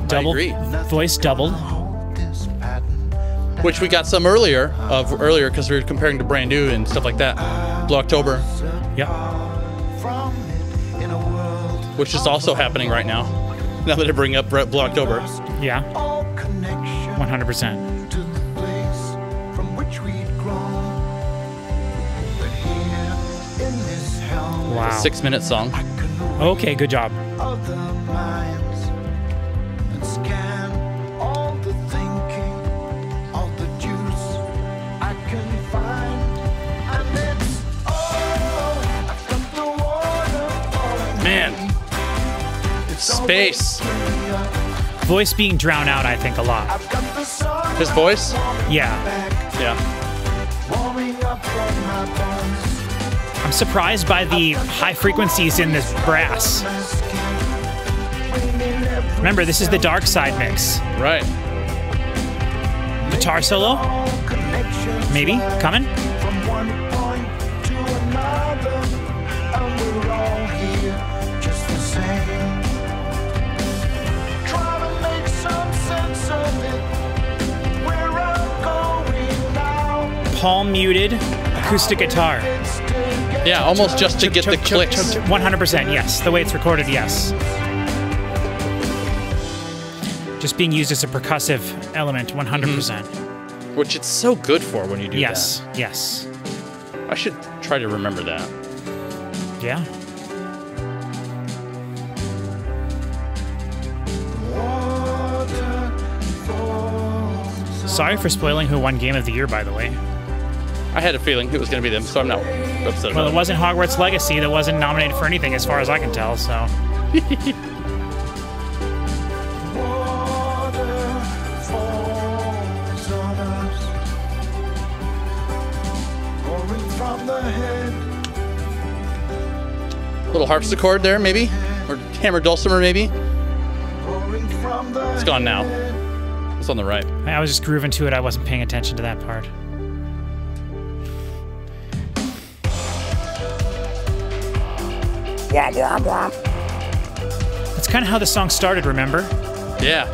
Double I agree. voice doubled. hold this pattern. Which we got some earlier because we were comparing to Brand New and stuff like that. Blue October, Yep. From it in a world which is also happening right now. Now that I bring up Blue October. Yeah. all connection 100%. to the place from which we'd grown. But here in this hell Wow. 6-minute song. I can Okay, good job. other minds and scan all the thinking, all the juice I can find. And it's I've got the water falling. Man, space. Voice being drowned out, I think, a lot. I've got the sun His voice? Yeah. back, Yeah. warming up on my bones. I'm surprised by the high frequencies in this brass. My skin, bringing every Remember, this is the dark side mix. Right. Guitar solo? connections Maybe? Coming? from one point to another, and we're all here just the same. Try to make some sense of it. Where I'm going now. Palm muted, acoustic guitar. Yeah, almost just to get the clicks. 100%, yes. The way it's recorded, yes. Just being used as a percussive element, 100%. Which it's so good for when you do Yes, yes. that. I should try to remember that. Yeah. Sorry for spoiling who won Game of the Year, by the way. I had a feeling it was going to be them, so I'm not upset Well, about it wasn't Hogwarts Legacy that wasn't nominated for anything as far as I can tell, so. Little harpsichord there, maybe? Or hammer dulcimer, maybe? It's gone now. It's on the right. I was just grooving to it. I wasn't paying attention to that part. That's kind of how the song started, remember? Yeah.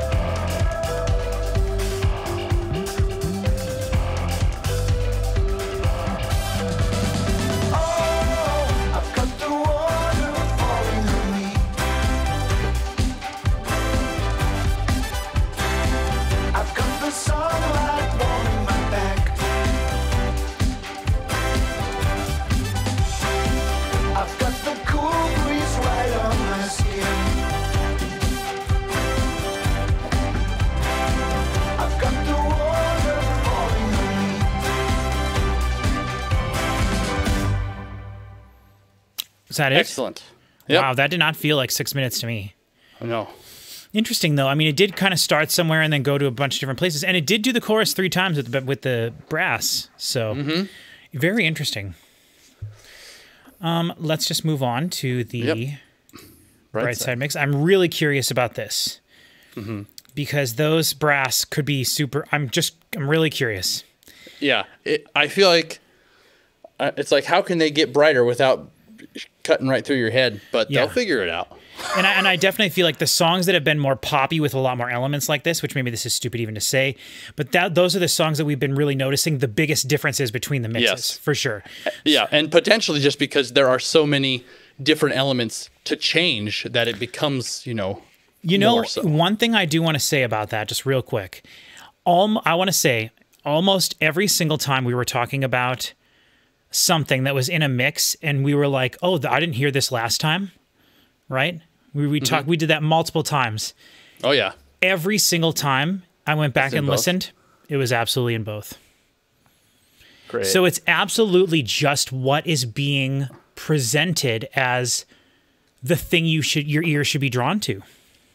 Is that it? Excellent. Yep. Wow, that did not feel like 6 minutes to me. I know. Interesting, though. I mean, it did kind of start somewhere and then go to a bunch of different places. And it did do the chorus 3 times with the brass. So, very interesting. Let's just move on to the Bright Side mix. I'm really curious about this. Because those brass could be super... I'm really curious. Yeah. I feel like... it's like, how can they get brighter without cutting right through your head? But they'll figure it out. And I definitely feel like the songs that have been more poppy with a lot more elements like this, which maybe this is stupid even to say, but those are the songs that we've been really noticing the biggest differences between the mixes, for sure. Yeah, and potentially just because there are so many different elements to change that it becomes, more so. One thing I do want to say about that, just real quick, I want to say almost every single time we were talking about something that was in a mix and we were like, oh, I didn't hear this last time, right? We did that multiple times. Oh, yeah. Every single time I went back and listened, it was absolutely in both. Great. So it's absolutely just what is being presented as the thing your ear should be drawn to.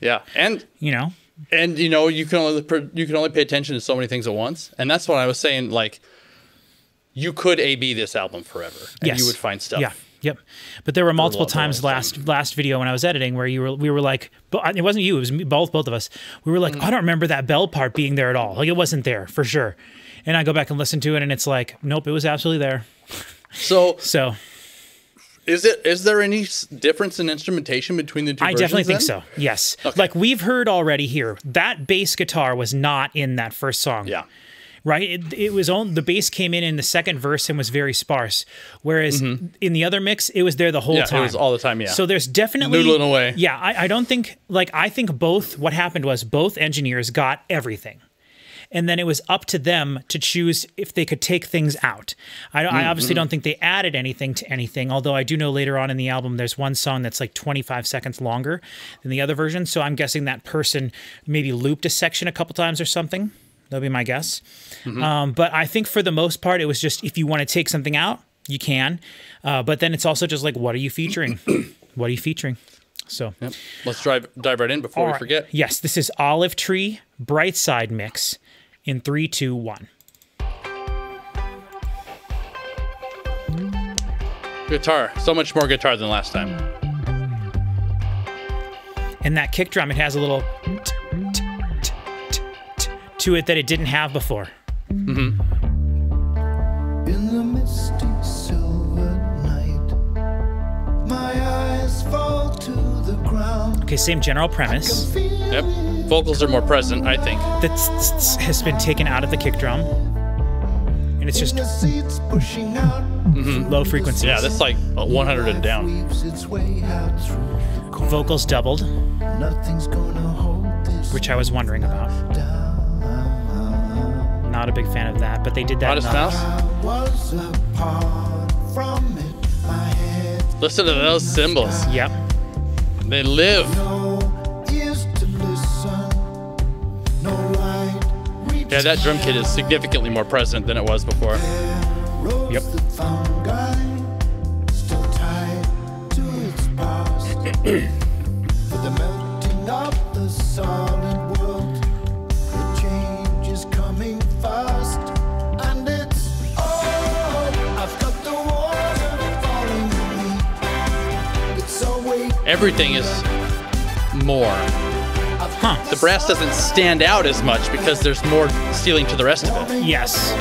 Yeah, and you can only pay attention to so many things at once, and that's what I was saying. Like, you could A/B this album forever, and you would find stuff. Yeah. Yep. But there were multiple times last video when I was editing where we were like, but it wasn't you, it was me, both of us. We were like, I don't remember that bell part being there at all. Like, it wasn't there for sure. And I go back and listen to it and it's like, nope, it was absolutely there. So Is there any difference in instrumentation between the two I versions? definitely think then? so. Yes. Okay. Like we've heard already here, that bass guitar was not in that first song. Yeah. Right? It was on the bass came in the second verse and was very sparse. Whereas in the other mix, it was there the whole time. It was all the time, yeah. So there's definitely Noodling away. Yeah, I don't think I think what happened was both engineers got everything. And then it was up to them to choose if they could take things out. I obviously don't think they added anything to anything, although I do know later on in the album there's one song that's like 25 seconds longer than the other version. So I'm guessing that person maybe looped a section a couple times or something. That'll be my guess. But I think for the most part, it was just if you want to take something out, you can. But then it's also just like, what are you featuring? What are you featuring? So Let's dive right in before we forget. Yes, this is Olive Tree Brightside Mix in 3, 2, 1. Guitar. So much more guitar than last time. And that kick drum, it has a little to it that it didn't have before. In the misty silver night, my eyes fall to the ground. Okay, same general premise. Yep. Vocals are more present, I think. That has been taken out of the kick drum. And it's just The seats pushing out. low frequencies. Yeah, that's like 100 and down. Weaves its way out through the corner. Vocals doubled, Nothing's gonna hold this which I was wondering about. down. Not a big fan of that, but they did that. Modest in the- Mouse. I was apart from it. My head Listen to those cymbals. Yep. They live. no ears to listen. No light. Yeah, that drum kit is significantly more present than it was before. Yep. The fungi still tied to its past. For the melting of the solid world, the change is coming fast, and it's I've got the water falling on me. It's awake. Everything is more. Huh. The brass doesn't stand out as much because there's more ceiling to the rest of it. Yes.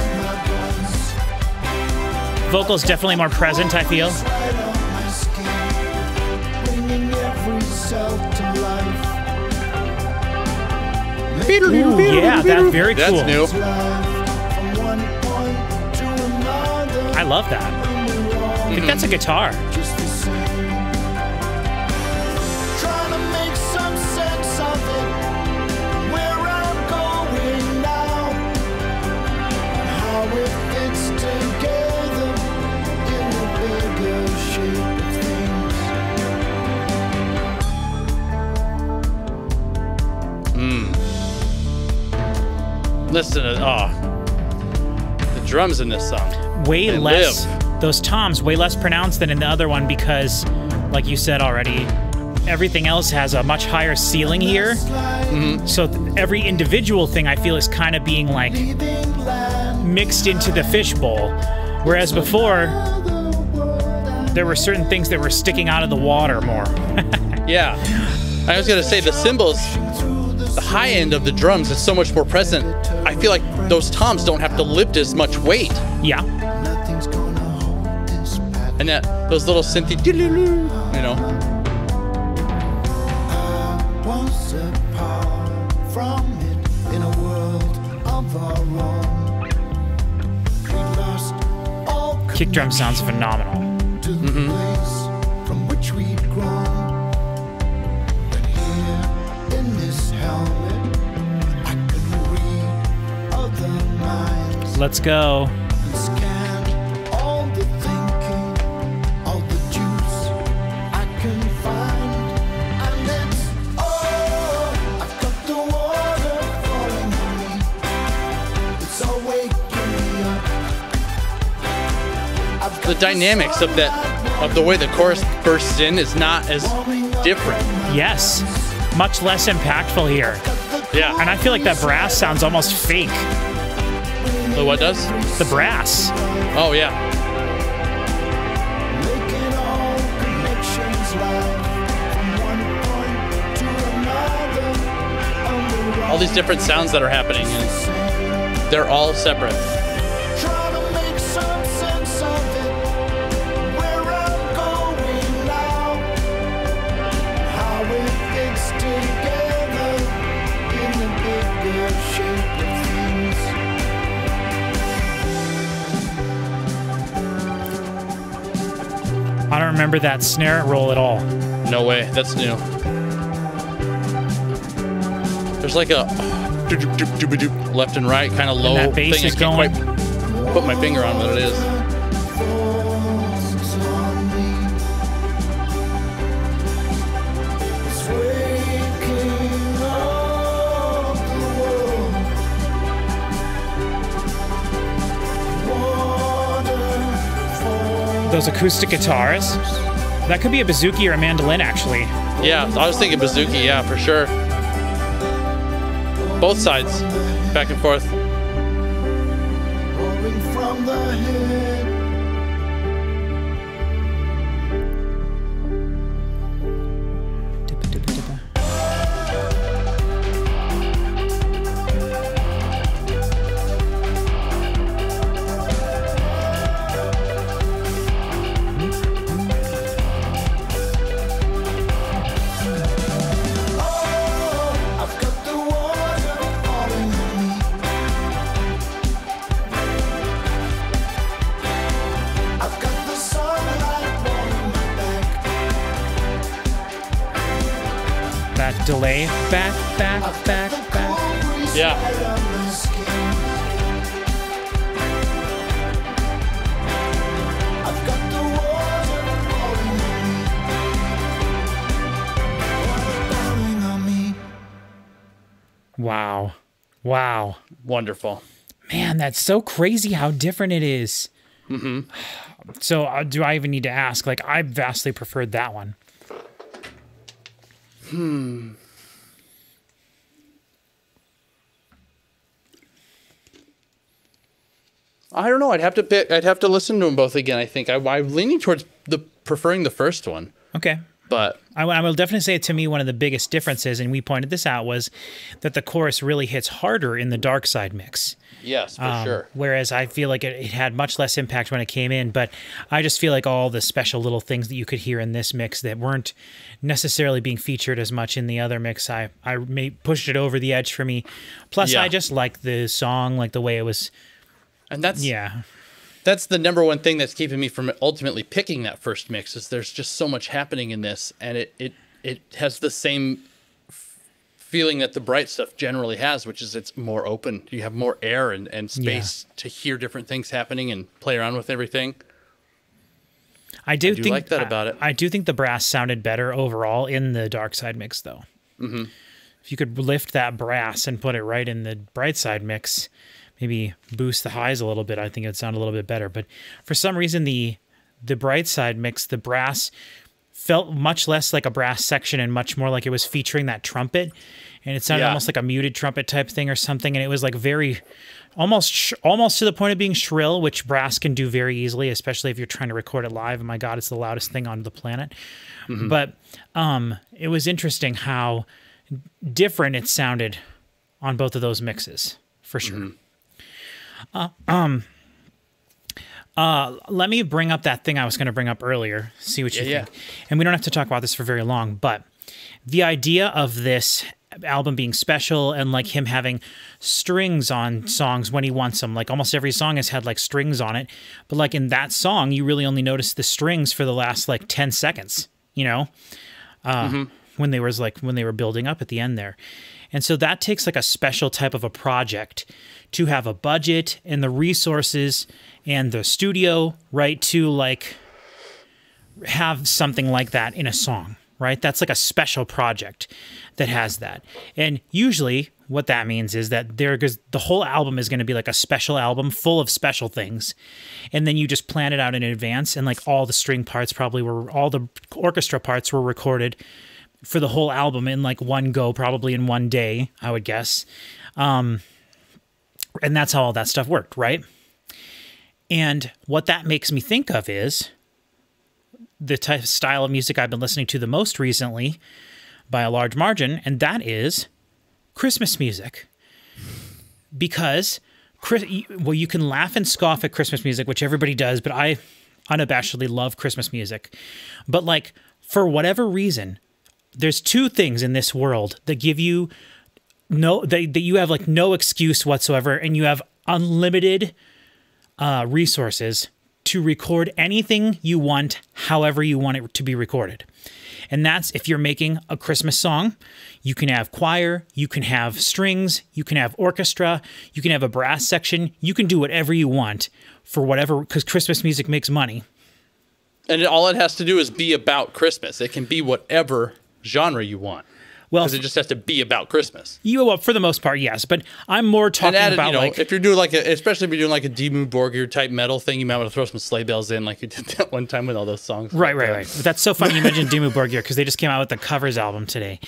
Vocals definitely more present, I feel. Right on my skin, bringing every cell to life. Ooh, yeah, that's very cool. That's new. From one point to another, I love that. I think that's a guitar. just the same. Trying to make some sense of it, where I'm going now, and how it fits together in the bigger shape of things. Listen to the drums in this song. Way They less, live. those toms, way less pronounced than in the other one because, like you said already, everything else has a much higher ceiling here. So every individual thing I feel is kind of being like mixed into the fishbowl. Whereas before, there were certain things that were sticking out of the water more. Yeah. I was going to say the cymbals, the high end of the drums is so much more present. I feel like those toms don't have to lift as much weight. Yeah. Nothing's gonna hold this back. And that those little synthy, you know. Was apart from it in a world of our own. We lost all Kick drum sounds phenomenal. to the place from which we'd grown. But here in this helmet, I could read other minds Let's go. and scan all the thinking, all the juice I can find. And it's I've got the water falling on me. It's all waking me up. I've got The dynamics of the way the chorus bursts in is not as different. Yes. Much less impactful here. Yeah. And I feel like that brass sounds almost fake. So what does? The brass. Oh yeah. making all connections live from one point to another. And we're All these different sounds that are happening, and they're all separate. trying to make some sense of it. Where I'm going remember that snare roll at all. No way. That's new. There's like a left and right kind of low that bass thing. is I can't going. quite put my finger on what it is. Those acoustic guitars. That could be a bouzouki or a mandolin, actually. Yeah, I was thinking bouzouki, yeah, for sure. Both sides, back and forth. Rolling from the head. I've got the water falling on me. I've got the sunlight warming my back. That delay. Back, back, back, back. Cool breeze Yeah. right on my skin. I've got the water falling on me. Wow. Wow. Wonderful. Man, that's so crazy how different it is. So do I even need to ask? Like, I vastly preferred that one. I don't know. I'd have to pick. I'd have to listen to them both again. I think I'm leaning towards preferring the first one, Okay. but I will definitely say, to me, one of the biggest differences, and we pointed this out, was that the chorus really hits harder in the dark side mix. yes, for sure. Whereas I feel like it had much less impact when it came in, but I just feel like all the special little things that you could hear in this mix that weren't necessarily being featured as much in the other mix, I pushed it over the edge for me. Plus, Yeah. I just like the song, like the way it was. And that's Yeah. that's the number one thing that's keeping me from ultimately picking that first mix. Is there's just so much happening in this, and it has the same feeling that the bright stuff generally has, which is it's more open. You have more air and space to hear different things happening and play around with everything. I do do think like that about it. I do think the brass sounded better overall in the dark side mix, though. Mm-hmm. If you could lift that brass and put it right in the bright side mix, maybe boost the highs a little bit, I think it would sound a little bit better. But for some reason, the bright side mix, the brass felt much less like a brass section and much more like it was featuring that trumpet. And it sounded Yeah. almost like a muted trumpet type thing or something. And it was like very, almost to the point of being shrill, which brass can do very easily, especially if you're trying to record it live. And my God, it's the loudest thing on the planet. But it was interesting how different it sounded on both of those mixes, for sure. Let me bring up that thing I was going to bring up earlier, see what you Yeah, think. And we don't have to talk about this for very long, but the idea of this album being special and like him having strings on songs when he wants them, like almost every song has had like strings on it, but like in that song, you really only notice the strings for the last like 10 seconds, you know, when they were building up at the end there. And so that takes like a special type of a project to have a budget and the resources and the studio, right, to like have something like that in a song, right? That's like a special project that has that. And usually what that means is that the whole album is going to be like a special album full of special things. And then you just plan it out in advance, and like all the string parts all the orchestra parts were recorded for the whole album in like one go, probably in one day, I would guess. And that's how all that stuff worked, right? And what that makes me think of is the type of style of music I've been listening to the most recently by a large margin, and that is Christmas music. Because, you can laugh and scoff at Christmas music, which everybody does, but I unabashedly love Christmas music. But like, for whatever reason, there's two things in this world that give you that you have like no excuse whatsoever, and you have unlimited resources to record anything you want, however you want it to be recorded. And that's if you're making a Christmas song, you can have choir, you can have strings, you can have orchestra, you can have a brass section, you can do whatever you want for whatever, because Christmas music makes money. And all it has to do is be about Christmas. It can be whatever genre you want. Well, Because it just has to be about Christmas. well, for the most part, yes. But I'm more talking about you know, like, if you're doing like especially if you're doing like a Dimmu Borgir type metal thing, you might want to throw some sleigh bells in, like you did that one time with all those songs. right. That's so funny you mentioned Dimmu Borgir because they just came out with the covers album today,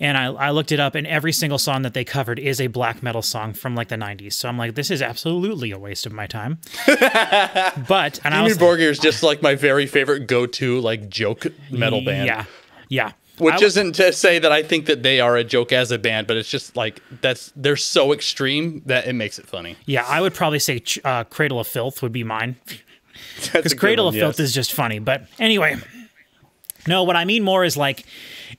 and I looked it up, and every single song that they covered is a black metal song from like the '90s. So I'm like, this is absolutely a waste of my time. But Dimmu Borgir is just like my very favorite go-to like joke metal band. Yeah. Which isn't to say that I think that they are a joke as a band, but it's just like they're so extreme that it makes it funny. Yeah, I would probably say Cradle of Filth would be mine. That's Because a good Cradle one, of Filth yes. is just funny. But anyway, no, what I mean more is like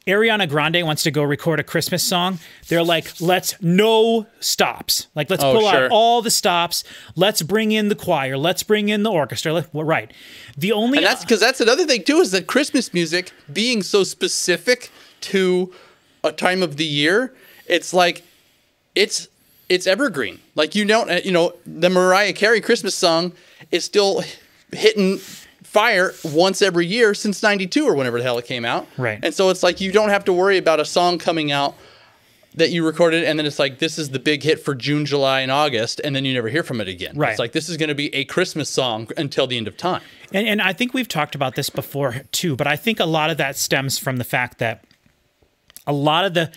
Ariana Grande wants to go record a Christmas song. They're like, no stops. Like, let's pull out all the stops. Let's bring in the choir. Let's bring in the orchestra. Right. The only... And that's because that's another thing, too, is that Christmas music being so specific to a time of the year, it's like, it's evergreen. Like, you don't, the Mariah Carey Christmas song is still hitting fire once every year since 92 or whenever the hell it came out. Right. And so it's like you don't have to worry about a song coming out that you recorded and then it's like this is the big hit for June, July, and August, and then you never hear from it again. Right. It's like this is going to be a Christmas song until the end of time. And I think we've talked about this before too, but I think a lot of that stems from the fact that a lot of the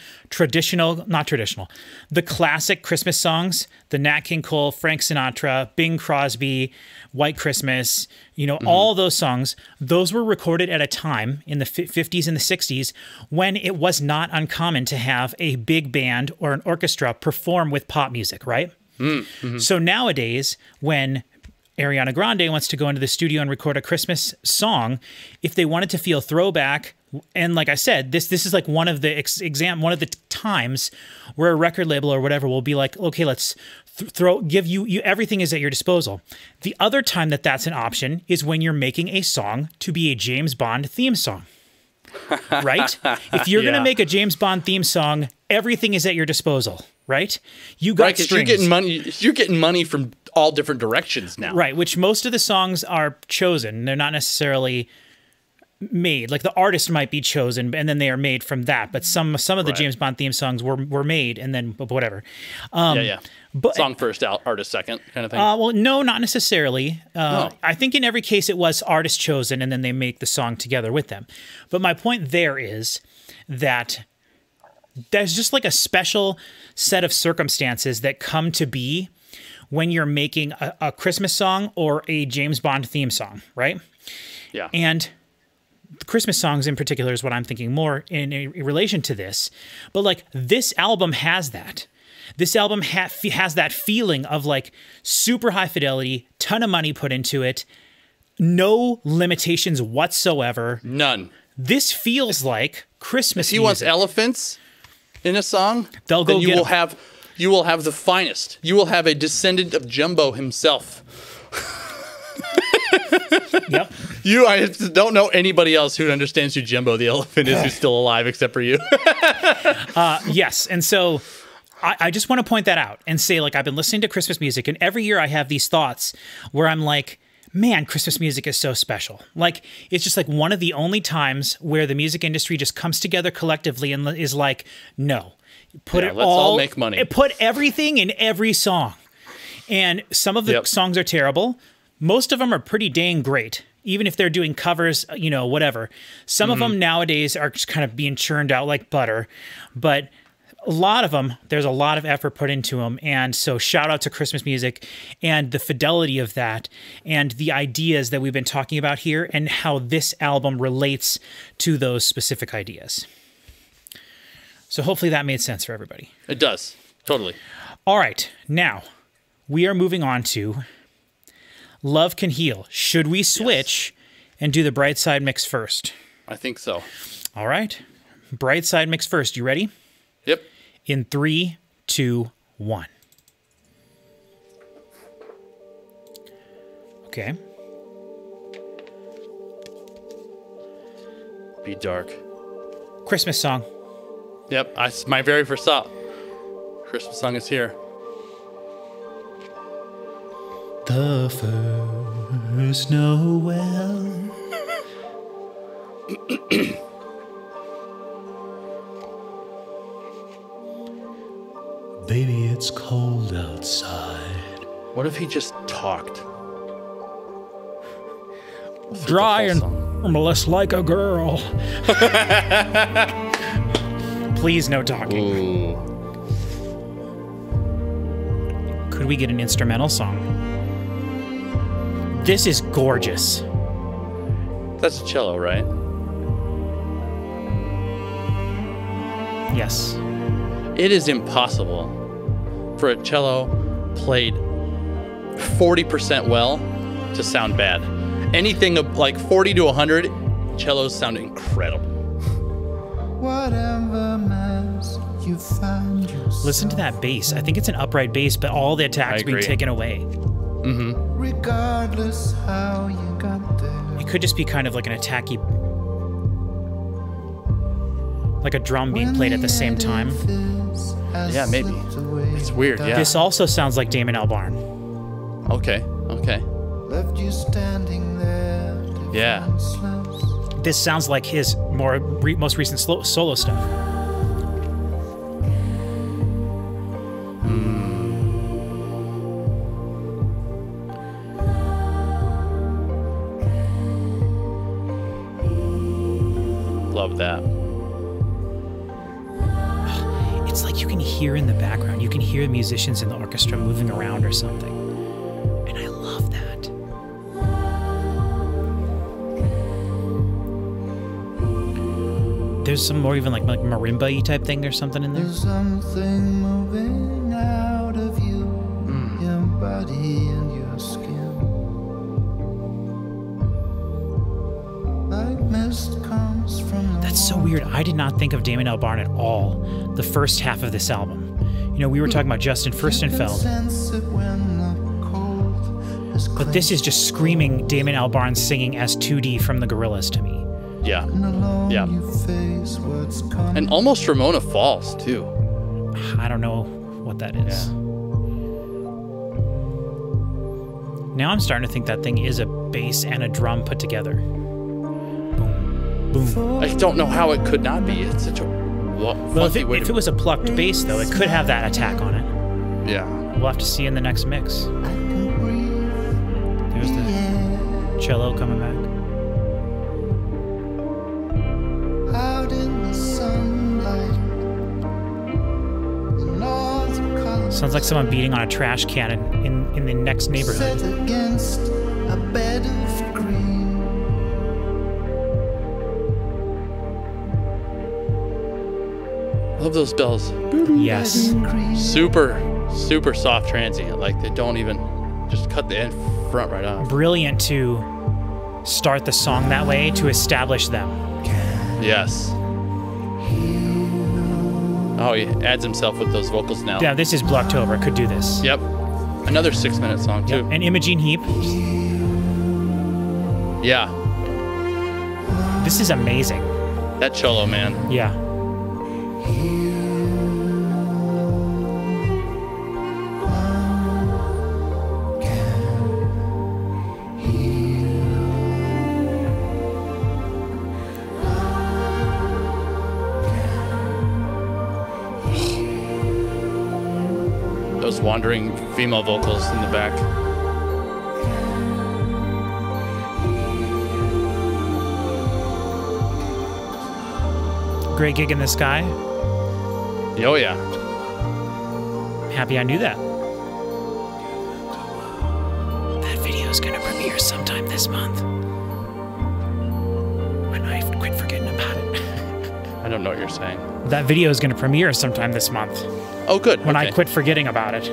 the classic Christmas songs, the Nat King Cole, Frank Sinatra, Bing Crosby, White Christmas, all those songs, those were recorded at a time in the 50s and the 60s when it was not uncommon to have a big band or an orchestra perform with pop music, right? So nowadays, when Ariana Grande wants to go into the studio and record a Christmas song, if they wanted to feel throwback, and like I said, this is like one of the one of the times where a record label or whatever will be like, okay, let's give you everything is at your disposal. The other time that's an option is when you're making a song to be a James Bond theme song. Right? If you're going to make a James Bond theme song, everything is at your disposal, right? You got strings. You're getting money from all different directions now. Right, which most of the songs are chosen. They're not necessarily made. Like the artist might be chosen and then they are made from that, but some of the James Bond theme songs were made and then whatever. But song first, artist second kind of thing. Well, no, not necessarily. I think in every case it was artist chosen and then they make the song together with them. But my point there is that there's just like a special set of circumstances that come to be when you're making a Christmas song or a James Bond theme song, right? Yeah. And the Christmas songs in particular is what I'm thinking more in relation to this. But like this album has that. This album has that feeling of like super high fidelity, ton of money put into it, no limitations whatsoever. None. This feels like Christmas If he music. wants elephants in a song, They'll go then get 'em. you will have the finest. You will have a descendant of Jumbo himself. Yep. I don't know anybody else who understands who Jumbo the elephant is who's still alive except for you. Yes. And so I just want to point that out and say, like, I've been listening to Christmas music, and every year I have these thoughts where I'm like, man, Christmas music is so special. Like, it's just like one of the only times where the music industry just comes together collectively and is like, no, let's all make money. Put everything in every song. And some of the songs are terrible. Most of them are pretty dang great, even if they're doing covers, whatever. Some of them nowadays are just kind of being churned out like butter, but a lot of them, there's a lot of effort put into them. And so shout out to Christmas music and the fidelity of that and the ideas that we've been talking about here and how this album relates to those specific ideas. So hopefully that made sense for everybody. It does. Totally. All right. Now we are moving on to Love Can Heal. Should we switch and do the Bright Side mix first? I think so. All right. Bright Side mix first. You ready? Yep. In 3, 2, 1. Okay. be dark. Christmas song. Yep, it's my very first thought. Christmas song is here. The first Noel. Baby, it's cold outside. What if he just talked? Dry and harmless like a girl. Please, no talking. Ooh. Could we get an instrumental song? This is gorgeous. That's a cello, right? Yes. It is impossible for a cello played 40% well to sound bad. Anything like 40 to 100, cellos sound incredible. Whatever mess you find yourself, Listen to that bass. I think it's an upright bass, but all the attacks I being agree. taken away. regardless how you got there. It could just be kind of like an attacky, like a drum being played at the same time. Yeah, maybe. It's weird, yeah. This also sounds like Damon Albarn. Okay, okay. Left you standing there. Yeah. defenseless. This sounds like his most recent solo stuff. Love that. It's like you can hear in the background, you can hear the musicians in the orchestra moving around or something. And I love that. There's some more even like marimba-y type thing or something in there. There's something moving out of you, your body and your skin. Like mist comes from the That's so weird. I did not think of Damon Albarn at all the first half of this album. You know, we were talking about Justin Furstenfeld, sense it when the cold is but this is just screaming Damon Albarn singing S2D from the Gorillaz to me. Yeah. alone. Yeah. You face what's coming. And almost Ramona Falls, too. I don't know what that is. Yeah. Now I'm starting to think that thing is a bass and a drum put together. Boom. Boom. I don't know how it could not be. It's such a Well, if funky way it to... was a plucked bass, though, it could have that attack on it. Yeah. We'll have to see in the next mix. I can breathe There's the the cello coming back. air out in the sunlight. The north colors Sounds like someone beating on a trash can in the next neighborhood. set against a bed of green. Love those bells. Yes. Super, super soft transient. Like, they don't even... Just cut the end front right off. Brilliant to start the song that way to establish them. Yes. Oh, he adds himself with those vocals now. Yeah, this is Blocktober. Could do this. Yep. Another 6-minute song, too. And Imogene Heap. Yeah. This is amazing. That cello, man. Yeah. Those wandering female vocals in the back. Great Gig in the Sky. Oh, yeah. Happy I knew that. That video is going to premiere sometime this month. When I quit forgetting about it. I don't know what you're saying. That video is going to premiere sometime this month. Oh, good. When I Okay. quit forgetting about it.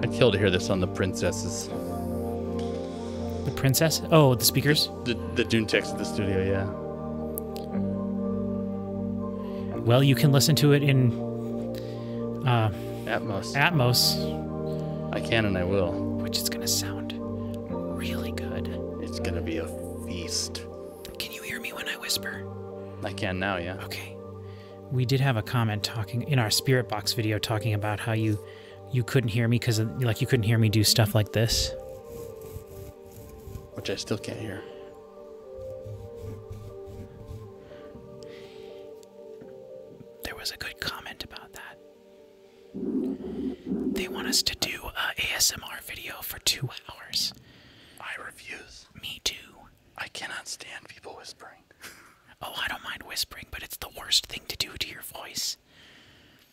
I'd kill to hear this on the Princesses. The princess? Oh, the speakers? The Dune text of the studio, yeah. Well, you can listen to it in Atmos. Atmos, I can and I will. which is going to sound really good. It's gonna be a feast. Can you hear me when I whisper? I can now, yeah. Okay. We did have a comment talking in our Spirit Box video talking about how you couldn't hear me because like you couldn't hear me do stuff like this. Which I still can't hear. There was a good comment about that. They want us to do a ASMR video for 2 hours. I refuse. Me too. I cannot stand people whispering. Oh, I don't mind whispering, but it's the worst thing to do to your voice.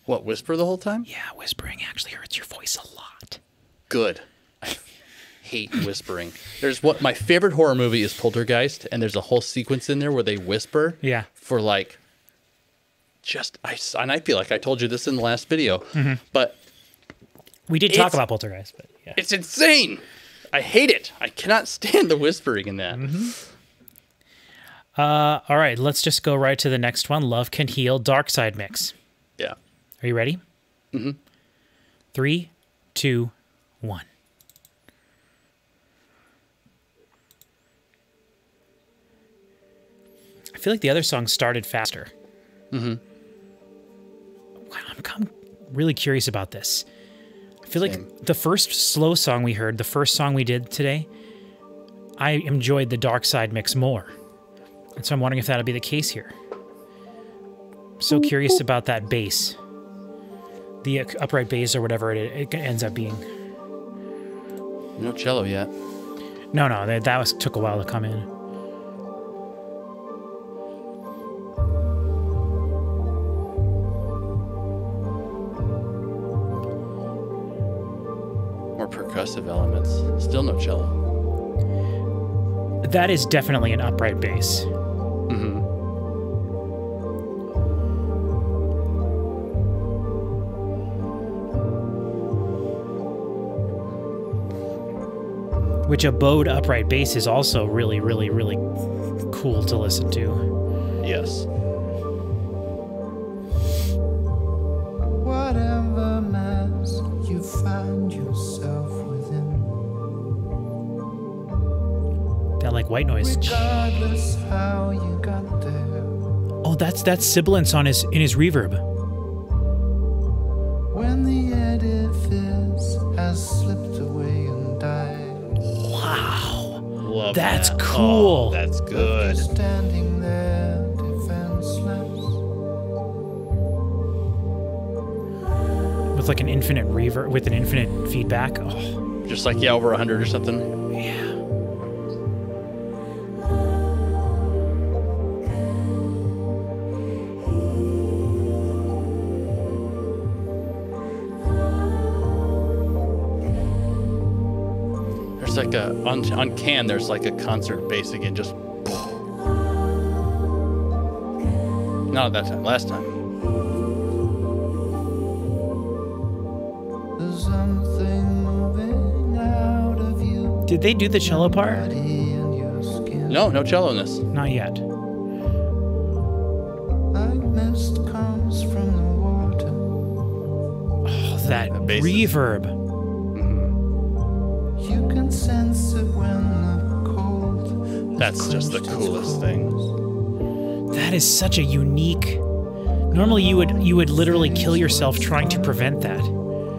What, whisper the whole time? Yeah, whispering actually hurts your voice a lot. Good. I hate whispering. There's what my favorite horror movie is Poltergeist, and there's a whole sequence in there where they whisper. Yeah. For like, and I feel like I told you this in the last video, but We did talk about Poltergeist, but yeah. it's insane. I hate it. I cannot stand the whispering in that. All right, let's just go right to the next one. Love Can Heal, Dark Side Mix. Yeah. Are you ready? 3, 2, 1. I feel like the other song started faster. Wow, I'm really curious about this. I feel like the first slow song we heard, the first song we did today, I enjoyed the Dark Side Mix more. And so I'm wondering if that'll be the case here. So curious about that bass. The upright bass or whatever it ends up being. No cello yet. No, that took a while to come in. More percussive elements. Still no cello. That is definitely an upright bass. Which a bowed upright bass is also really, really, really cool to listen to. Yes. Whatever mess you find yourself within, That like white noise. regardless how you got there, Oh, that's sibilance on in his reverb. when the edifice has slipped away and died, Wow. Love That's that. cool. Oh, that's good. standing there defenseless. With like an infinite reverb, with an infinite feedback. Oh, Just like, yeah, over 100 or something. yeah. There's like on Can, there's like a concert bass again, just. Not that time, last time. There's something moving out of you, Did they do the cello part? body and your skin. No cello in this. Not yet. Like mist comes from the water. Oh, that The bass is- reverb. You can sense it when the cold. That's just the coolest thing. That is such a unique. Normally, you would literally kill yourself trying to prevent that.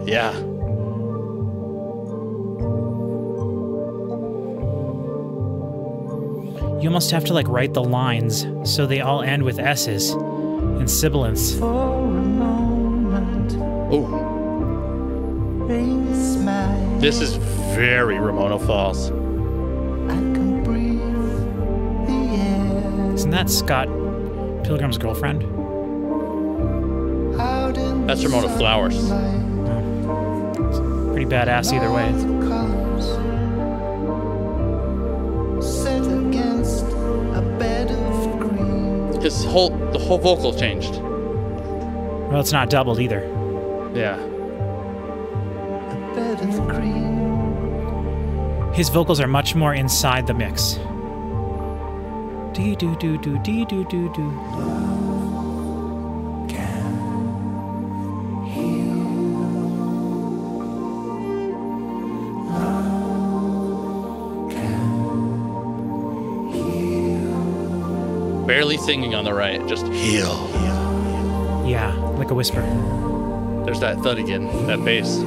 Yeah. You almost have to like write the lines so they all end with S's and sibilants. For a moment, Oh, rain smile. this is very Ramona Falls. I can breathe the air. Isn't that Scott Pilgrim's Girlfriend? Out in That's the Ramona Flowers. sunlight, Pretty badass either all way. the colors set against a bed of green. The whole vocal changed. Well, it's not doubled either. Yeah. A bed of green. His vocals are much more inside the mix. Dee doo doo doo dee doo doo doo. Barely singing on the right, just heal. Yeah, like a whisper. There's that thud again, that bass.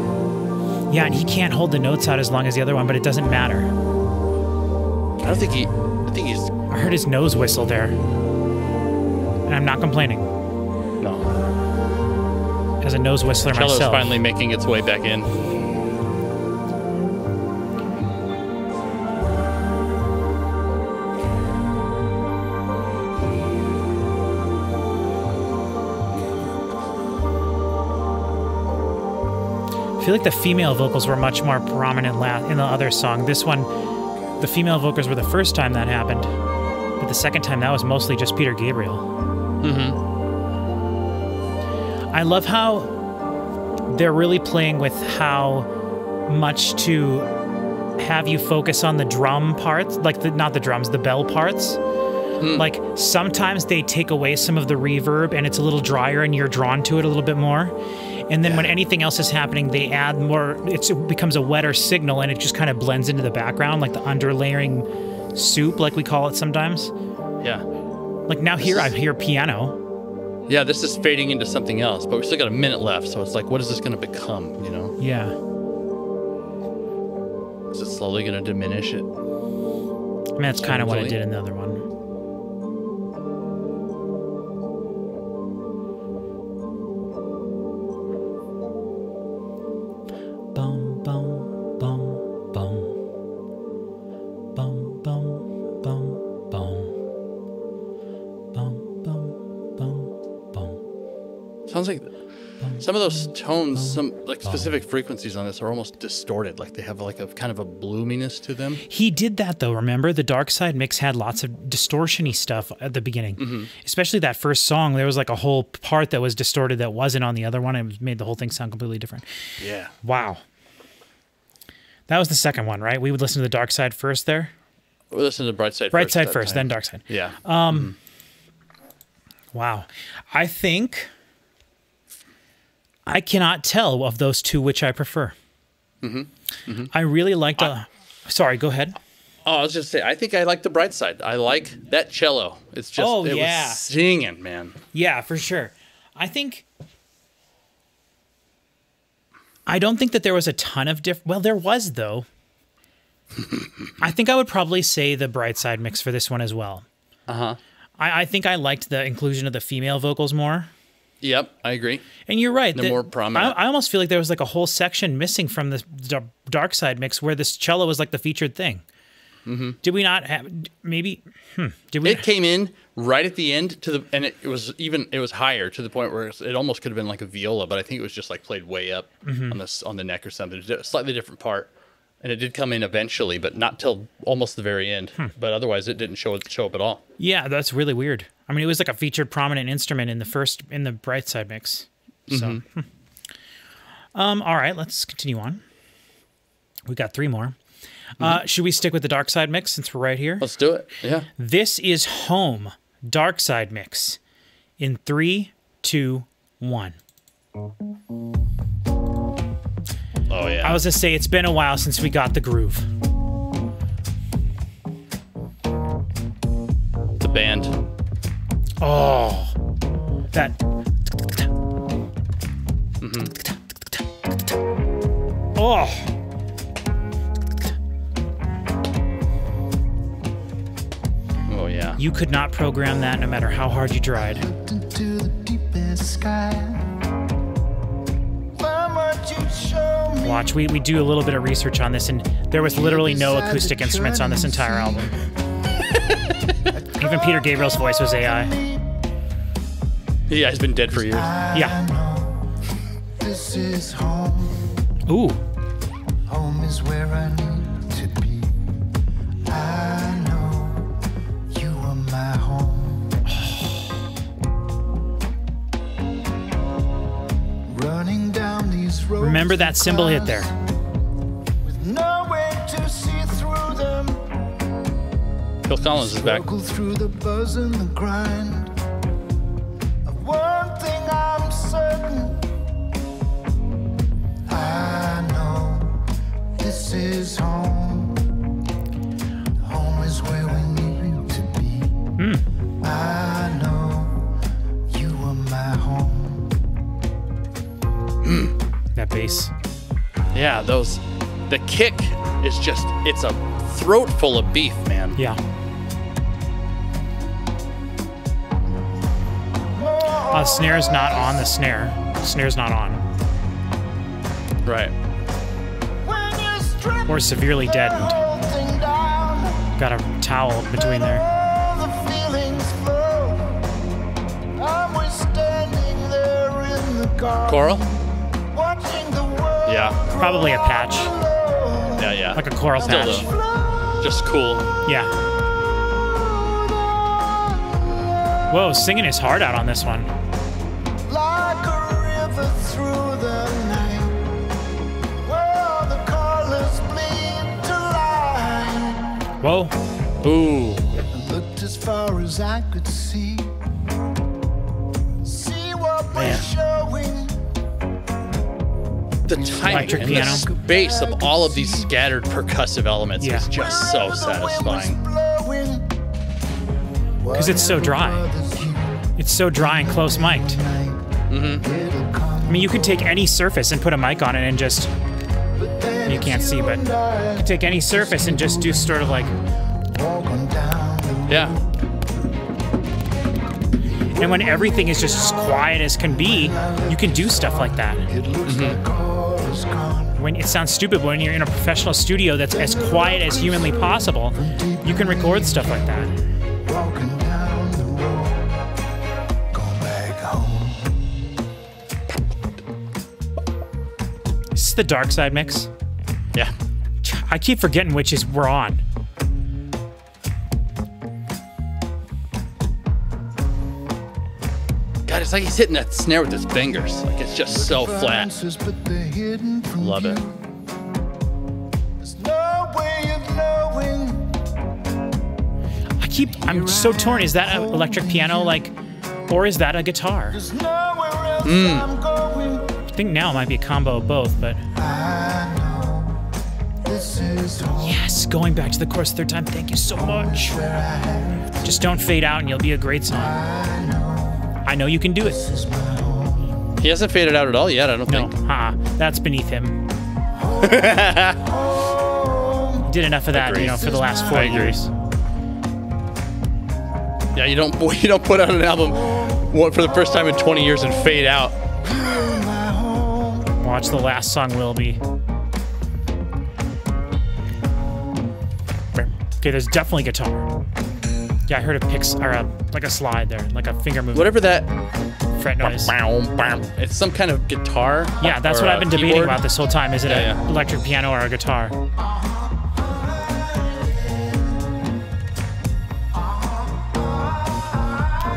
Yeah, and he can't hold the notes out as long as the other one, but it doesn't matter. I think he's... I heard his nose whistle there. And I'm not complaining. No. As a nose whistler Cello's myself. finally making its way back in. I feel like the female vocals were much more prominent in the other song. This one, the female vocals were the first time that happened, but the second time that was mostly just Peter Gabriel. Mm-hmm. I love how they're really playing with how much to have you focus on the drum parts, like not the drums, the bell parts. Like sometimes they take away some of the reverb and it's a little drier and you're drawn to it a little bit more. And then when anything else is happening, they add more, it becomes a wetter signal and it just kind of blends into the background, like the underlaying soup, like we call it sometimes. Yeah. Like now here I hear piano. Yeah, this is fading into something else, but we still got a minute left, so it's like, what is this going to become, you know? Yeah. Is it slowly going to diminish it? I mean, that's kind of what it did in the other one. Bum, bum, bum, bum. Bum, bum, bum, bum. Bum, bum, bum, bum. Sounds like some of those tones, some like specific frequencies on this are almost distorted. Like they have like a kind of a bloominess to them. He did that though, remember? The Dark Side mix had lots of distortion-y stuff at the beginning. Especially that first song, there was like a whole part that was distorted that wasn't on the other one and it made the whole thing sound completely different. Yeah. Wow. That was the second one, right? We would listen to the Dark Side first there? We listen to the Bright Side Bright first. Side first, then Dark Side. Yeah. Wow. I think I cannot tell of those two which I prefer. I really liked... sorry, go ahead. Oh, I was just saying, I think I like the Bright Side. I like that cello. It's just, it was singing, man. Yeah, for sure. I don't think that there was a ton of well, there was, though. I think I would probably say the Bright Side mix for this one as well. Uh-huh. I think I liked the inclusion of the female vocals more. Yep, I agree. And you're right. They're more prominent. I almost feel like there was like a whole section missing from the Dark Side mix where this cello was like the featured thing. Did we not have, maybe, did we? It came in right at the end and it was higher to the point where it almost could have been like a viola, but I think it was just like played way up on the neck or something. A slightly different part. And it did come in eventually, but not till almost the very end. But otherwise, it didn't show up at all. Yeah, that's really weird. I mean, it was like a featured prominent instrument in the Bright Side mix. So, all right, let's continue on. We got three more. Should we stick with the Dark Side mix since we're right here? Let's do it. Yeah. This is Home Dark Side mix in 3, 2, 1. Oh, yeah. I was going to say, it's been a while since we got the groove. The band. Oh, that. Oh. Oh, yeah. You could not program that no matter how hard you tried. Into the deepest sky. Watch, we do a little bit of research on this, and there was literally no acoustic instruments on this entire album. Even Peter Gabriel's voice was AI. Yeah, he's been dead for years. Yeah. This is home. Ooh. Home is where I need to be. I know you are my home. Running down these roads. Remember that cymbal hit there. With no way to see through Phil Collins is back. Struggle through the buzz and the grind. Of one thing I'm certain, I know this is home. Home is where we need to be. I know you are my home. That bass. Yeah, those. The kick is just, it's a throat full of beef, man. Yeah. Snare's not on the snare. Snare's not on. Right. When you strip Or severely deadened. everything down, Got a towel between there. all the feelings flow. I'm standing there in the garden, Coral? watching the world Yeah. Probably a patch. Yeah, yeah. Like a coral Still patch. though, just cool. Yeah. Whoa, singing his heart out on this one. like a river through the night, where the colors bleed to light. Whoa. Ooh. I looked as far as I could see. See what we're Man. showing. The timing Electric and piano. the bass of all of these scattered percussive elements Yeah. is just so satisfying. Because it's so dry. It's so dry and close mic'd. I mean, you could take any surface and put a mic on it and just... You can't see, but... You could take any surface and just do sort of like... Yeah. And when everything is just as quiet as can be, you can do stuff like that. When it sounds stupid, but when you're in a professional studio that's as quiet as humanly possible, you can record stuff like that. Walking down the road, going back home. Is this the dark side mix? Yeah. I keep forgetting which is we're on. God, it's like he's hitting that snare with his fingers. Like it's just so flat. Answers, but they're hidden from Love it. you. There's no way of knowing. I'm so torn. Is that an electric piano, like, or is that a guitar? There's nowhere else I'm going. I think now it might be a combo of both, but I know this is home. yes, going back to the chorus third time. Thank you so much. Where I have Just don't fade out and you'll be a great song. I know you can do it. this is my home. He hasn't faded out at all yet, I don't No, think. that's beneath him. He did enough of that, Agreed. you know, for the last 4 I agree. years. Yeah, you don't put out an album for the first time in 20 years and fade out. Watch the last song will be. Okay, there's definitely guitar. Yeah, I heard a like a slide there, like a finger movement. Whatever that. Fret noise. It's some kind of guitar. Yeah, that's or what a I've been debating keyboard. about this whole time. Is it Yeah, an yeah. electric piano or a guitar?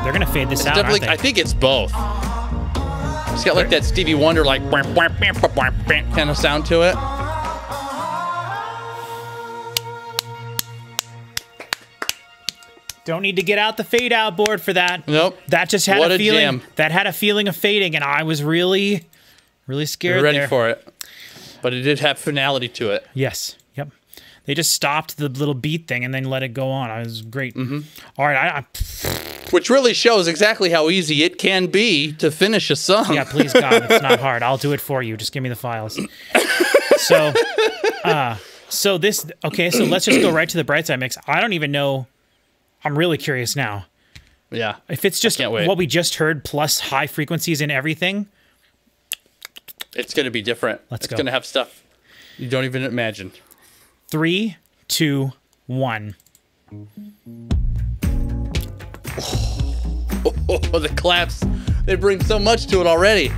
They're gonna fade this out, aren't Definitely, they? I think it's both. It's got like that Stevie Wonder like kind of sound to it. Don't need to get out the fade out board for that. Nope. That just had What a a feeling. jam. That had a feeling of fading, and I was really scared. You're ready there. for it. But it did have finality to it. Yes. Yep. They just stopped the little beat thing and then let it go on. I was great. Mm-hmm. All right. Which really shows exactly how easy it can be to finish a song. Yeah, please God, it's not hard. I'll do it for you. Just give me the files. So this. Okay. So let's just go right to the bright side mix. I don't even know. I'm really curious now. Yeah. If it's just can't wait. what we just heard plus high frequencies and everything. It's going to be different. Let's it's go. going to have stuff you don't even imagine. 3, 2, 1. Oh, the claps. They bring so much to it already.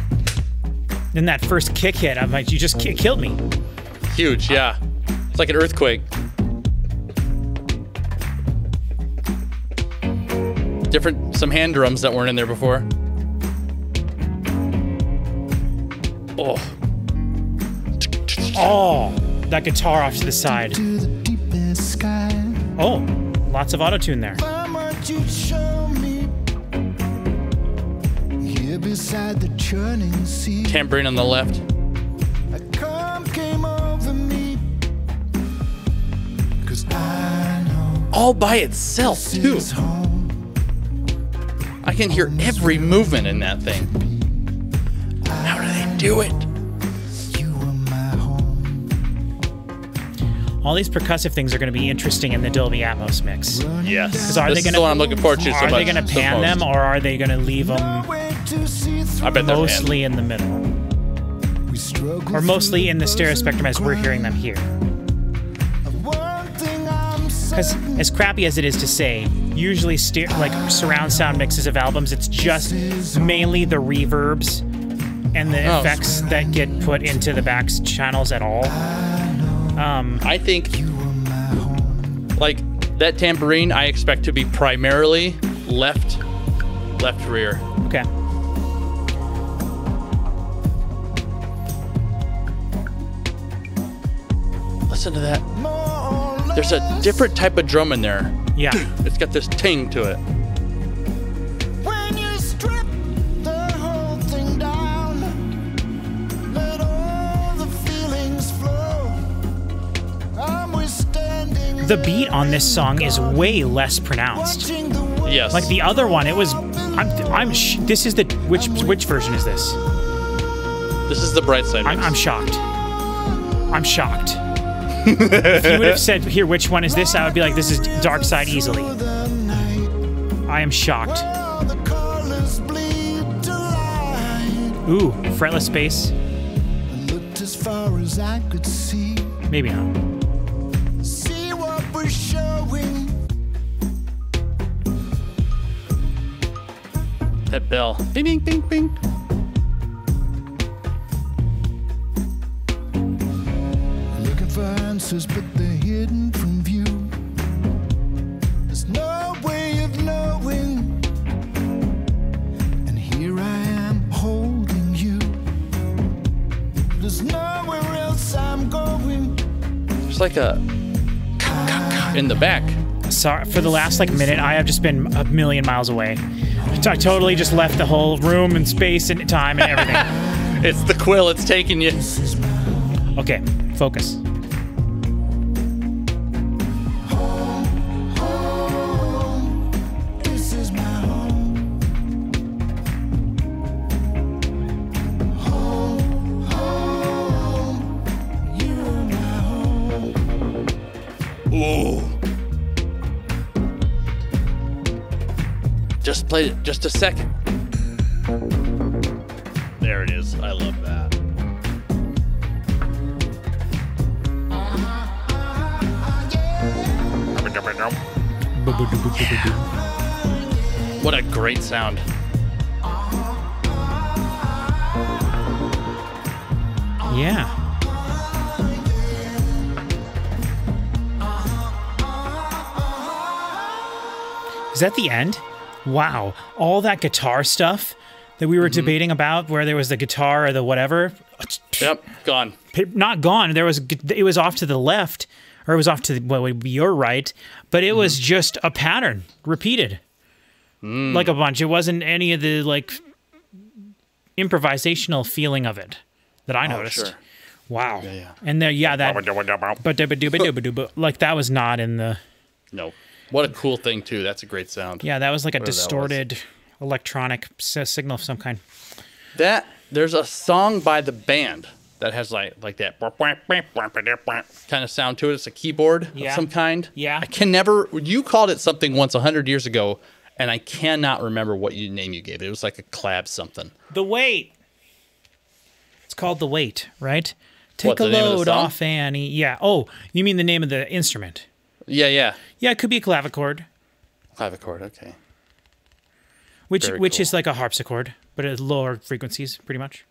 Then that first kick hit, I'm like, you just killed me. Huge, yeah. It's like an earthquake. Some hand drums that weren't in there before. Oh. Oh, that guitar off to the side. To the deepest sky. Oh, Lots of auto-tune there. Find what you'd show me. Here beside the churning sea. Tambourine on the left. A calm came over me. 'Cause I know All by itself, this too. is home. I can hear every movement in that thing. How do they do it? You were my home. All these percussive things are going to be interesting in the Dolby Atmos mix. Yes. Because are This they is going the one I'm looking forward to so Are much. they going to the pan them, most. or are they going to leave them Nowhere to see through. I bet they're mostly in the middle, We struggle or mostly through in the stereo buzz spectrum and as we're hearing them here? One thing I'm Because certain, as crappy as it is to say, usually like surround sound mixes of albums, it's just mainly the reverbs and the Oh. effects that get put into the back channels at all. I think, like, that tambourine I expect to be primarily left rear. Okay. Listen to that. more or There's a less, different type of drum in there. Yeah. It's got this ting to it. when you strip the whole thing down, let all the feelings flow. I'm withstanding The beat on this song is way less pronounced. watching the world. Yes. Like the other one, it was. This is the which version is this? This is the bright side mix. I'm shocked. I'm shocked. If you would have said here, which one is this? I would be like, this is Dark Side easily. The night, I am shocked. all the colors bleed to light. Ooh, fretless bass. I looked as far as I could see. Maybe not. See what we're showing. That bell. Bing, bing, bing, bing. Looking for answers, but they're hidden from view. There's no way of knowing. And here I am holding you. There's nowhere else I'm going. There's like a in the back. Sorry for the last like minute. I have just been a million miles away. I totally just left the whole room and space and time and everything. It's the quill. It's taking you. Okay, focus. This is my home. Home. You're my home. Ooh. Just played it just a second. There it is. I love that. What a great sound. Yeah. Is that the end? Wow. All that guitar stuff that we were debating about, where there was the guitar or the whatever. Yep, gone. Not gone. It was off to the left, or it was off to what would be your right, but it was just a pattern repeated, like a bunch. It wasn't any of the like improvisational feeling of it that I noticed. Sure. Wow. yeah. And there, yeah, that. But like that was not in the. No. What a cool thing, too. That's a great sound. Yeah, that was like a Whatever that was. distorted electronic signal of some kind. There's a song by the band that has like that kind of sound to it. It's a keyboard of Yeah. some kind. Yeah. I can never. You called it something once 100 years ago, and I cannot remember what name you gave it. It was like a clab something. The Weight. It's called The Weight, right? Take What, a the name of the load song? off, Annie. Yeah. Oh, you mean the name of the instrument? Yeah. Yeah, it could be a clavichord, Clavichord. Okay. which Very cool. is like a harpsichord, but at lower frequencies, pretty much.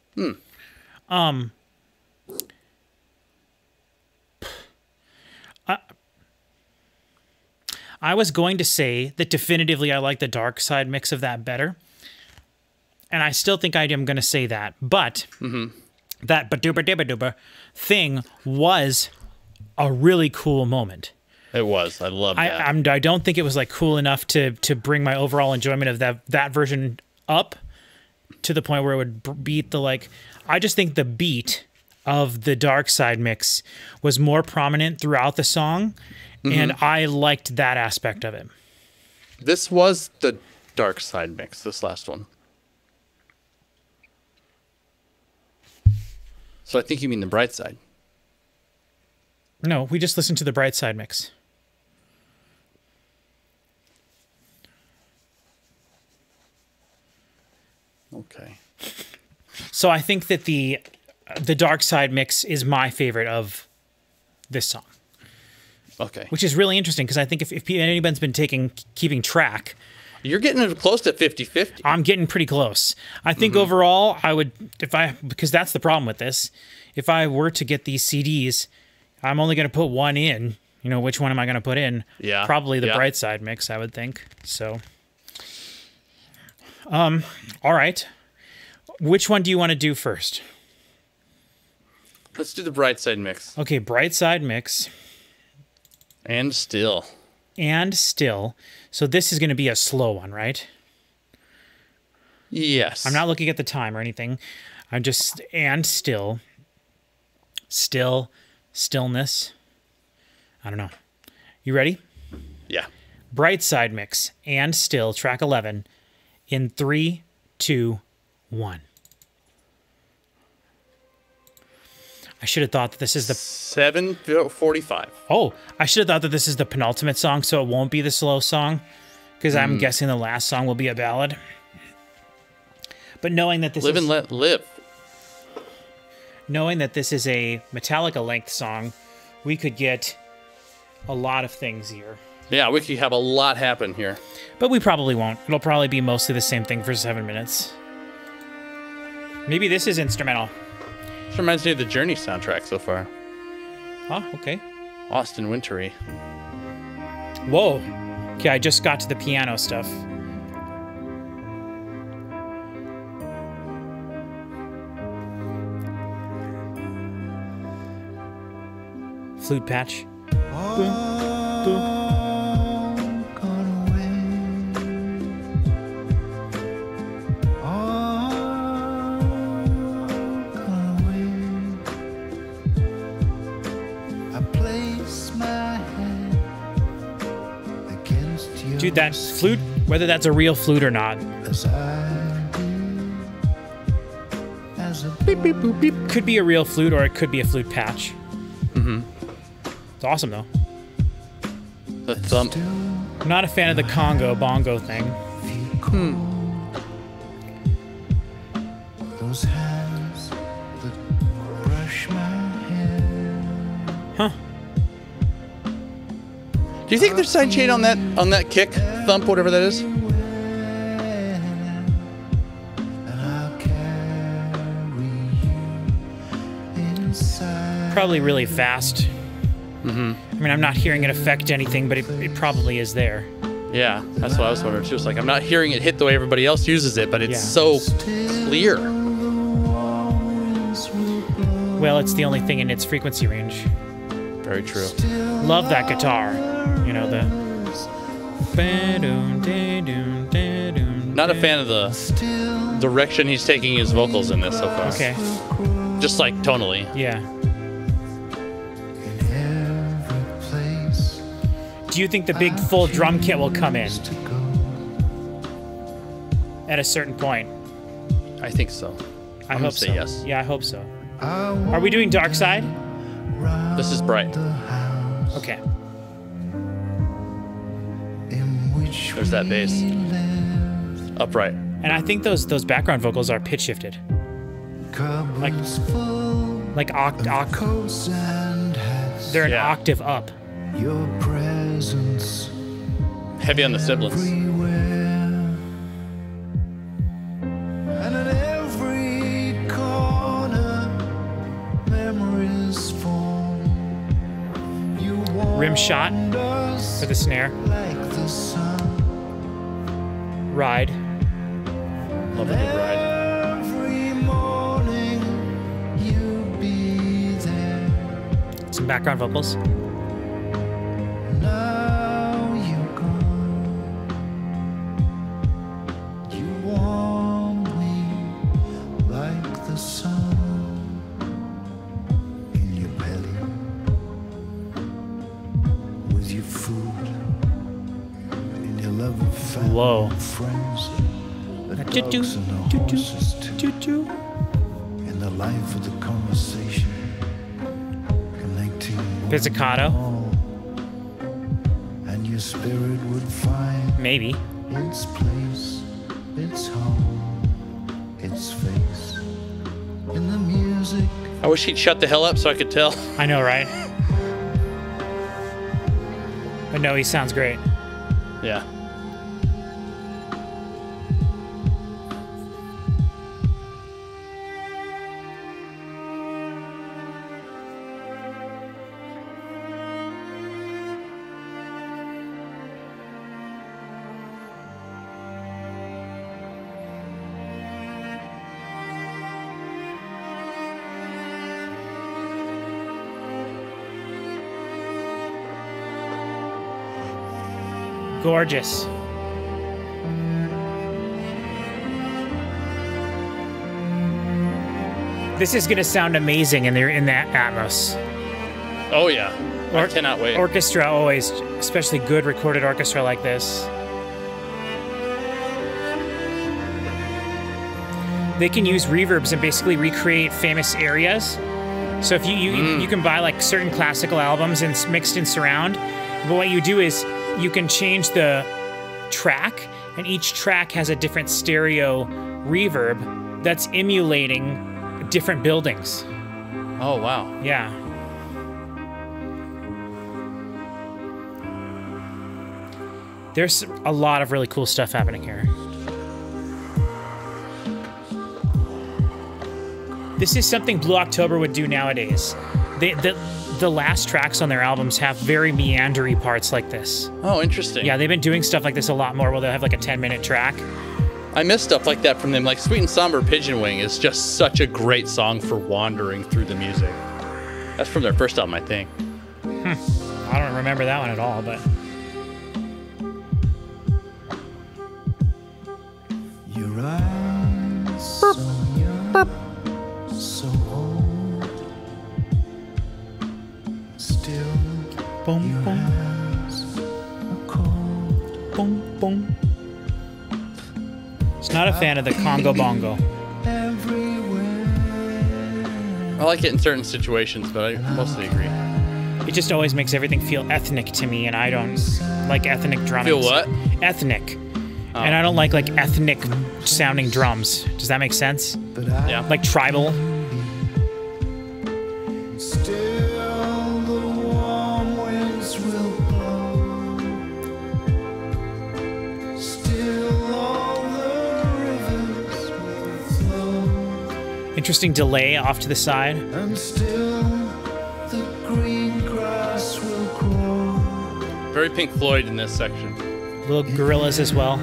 I was going to say that definitively I like the dark side mix of that better. And I still think I am going to say that. But that ba-dooba-dibba-dooba thing was a really cool moment. It was. I love that. I don't think it was like cool enough to bring my overall enjoyment of that version up to the point where it would beat the like. I just think the beat of the Dark Side mix was more prominent throughout the song, and I liked that aspect of it. This was the Dark Side mix, this last one. So I think you mean the Bright Side. No, we just listened to the Bright Side mix. Okay. So I think that the Dark Side mix is my favorite of this song. Okay. Which is really interesting because I think if anybody's been keeping track, You're getting close to 50-50. I'm getting pretty close. I think overall I would, because that's the problem with this, if I were to get these CDs, I'm only going to put one in. You know, which one am I going to put in? Yeah. Probably the Bright Side mix, I would think. So, all right. Which one do you want to do first? Let's do the Bright Side mix. Okay, Bright Side mix. And still. And still. So this is going to be a slow one, right? Yes. I'm not looking at the time or anything. I'm just, and still. Still. Stillness. I don't know. You ready? Yeah. Bright Side mix. And still. Track 11. In 3, 2, 1. I should have thought that this is the 7:45. Oh, I should have thought that this is the penultimate song, so it won't be the slow song, because I'm guessing the last song will be a ballad. But knowing that this Live is and Let Live. knowing that this is a Metallica length song, we could get a lot of things here. Yeah, we could have a lot happen here. But we probably won't. It'll probably be mostly the same thing for 7 minutes. Maybe this is instrumental. This reminds me of the Journey soundtrack so far. Oh, okay. Austin Wintory. Whoa. Okay, I just got to the piano stuff. Flute patch. Boom, boom. Dude, that flute, whether that's a real flute or not, beep, beep, boop, beep, could be a real flute or it could be a flute patch. It's awesome, though. The thump. I'm not a fan of the Congo bongo thing. Huh. Do you think there's sidechain on that kick, thump, whatever that is? Probably really fast. I mean, I'm not hearing it affect anything, but it probably is there. Yeah, that's what I was wondering too. It's like I'm not hearing it hit the way everybody else uses it, but it's so clear. Well, it's the only thing in its frequency range. Very true. Love that guitar. You know, the... Not a fan of the direction he's taking his vocals in this so far. Okay. Just like tonally. Yeah. Do you think the big full drum kit will come in at a certain point? I think so. I I'm hope gonna say so. yes. Yeah, I hope so. Are we doing Dark Side? This is Bright. Okay. There's that bass. Upright. And I think those background vocals are pitch shifted. Like they're an octave up. Your presence Heavy on the sibilants. and at every corner memories form. You Rim shot us for the snare. like the sun. Ride. Love a good ride. Every morning you be there. Some background vocals. Night love of family Whoa. and friends, the Choo-choo, dogs and the choo-choo, horses too, choo-choo. and the life of the conversation, connecting one Pizzicato. and all, and your spirit would find Maybe. its place, its home, its face in the music. I wish he'd shut the hell up so I could tell. I know, right? But no, he sounds great. Yeah. Gorgeous. This is going to sound amazing in that Atmos. Oh yeah. I cannot wait. Orchestra always, especially good recorded orchestra like this. They can use reverbs and basically recreate famous areas. So if you can buy like certain classical albums and mixed in surround, but what you do is you can change the track, and each track has a different stereo reverb that's emulating different buildings. Oh wow. Yeah. There's a lot of really cool stuff happening here. This is something Blue October would do nowadays. The last tracks on their albums have very meandery parts like this. Oh, interesting. Yeah, they've been doing stuff like this a lot more, where they'll have like a 10-minute track. I miss stuff like that from them. Like Sweet and Somber Pigeon Wing is just such a great song for wandering through the music. That's from their first album, I think. I don't remember that one at all, but Your eyes so young, so old, still boom, your boom, hands are cold. boom, boom. It's not a fan of the Congo Bongo. Everywhere I like it in certain situations, but I mostly agree. It just always makes everything feel ethnic to me, and I don't like ethnic drumming. Feel what? Ethnic. And I don't like ethnic sounding drums. Does that make sense? but I Yeah. Like tribal. still the warm winds will blow. Still all the rivers will flow. Interesting delay off to the side. And still the green grass will grow. Very Pink Floyd in this section. Little gorillas as well.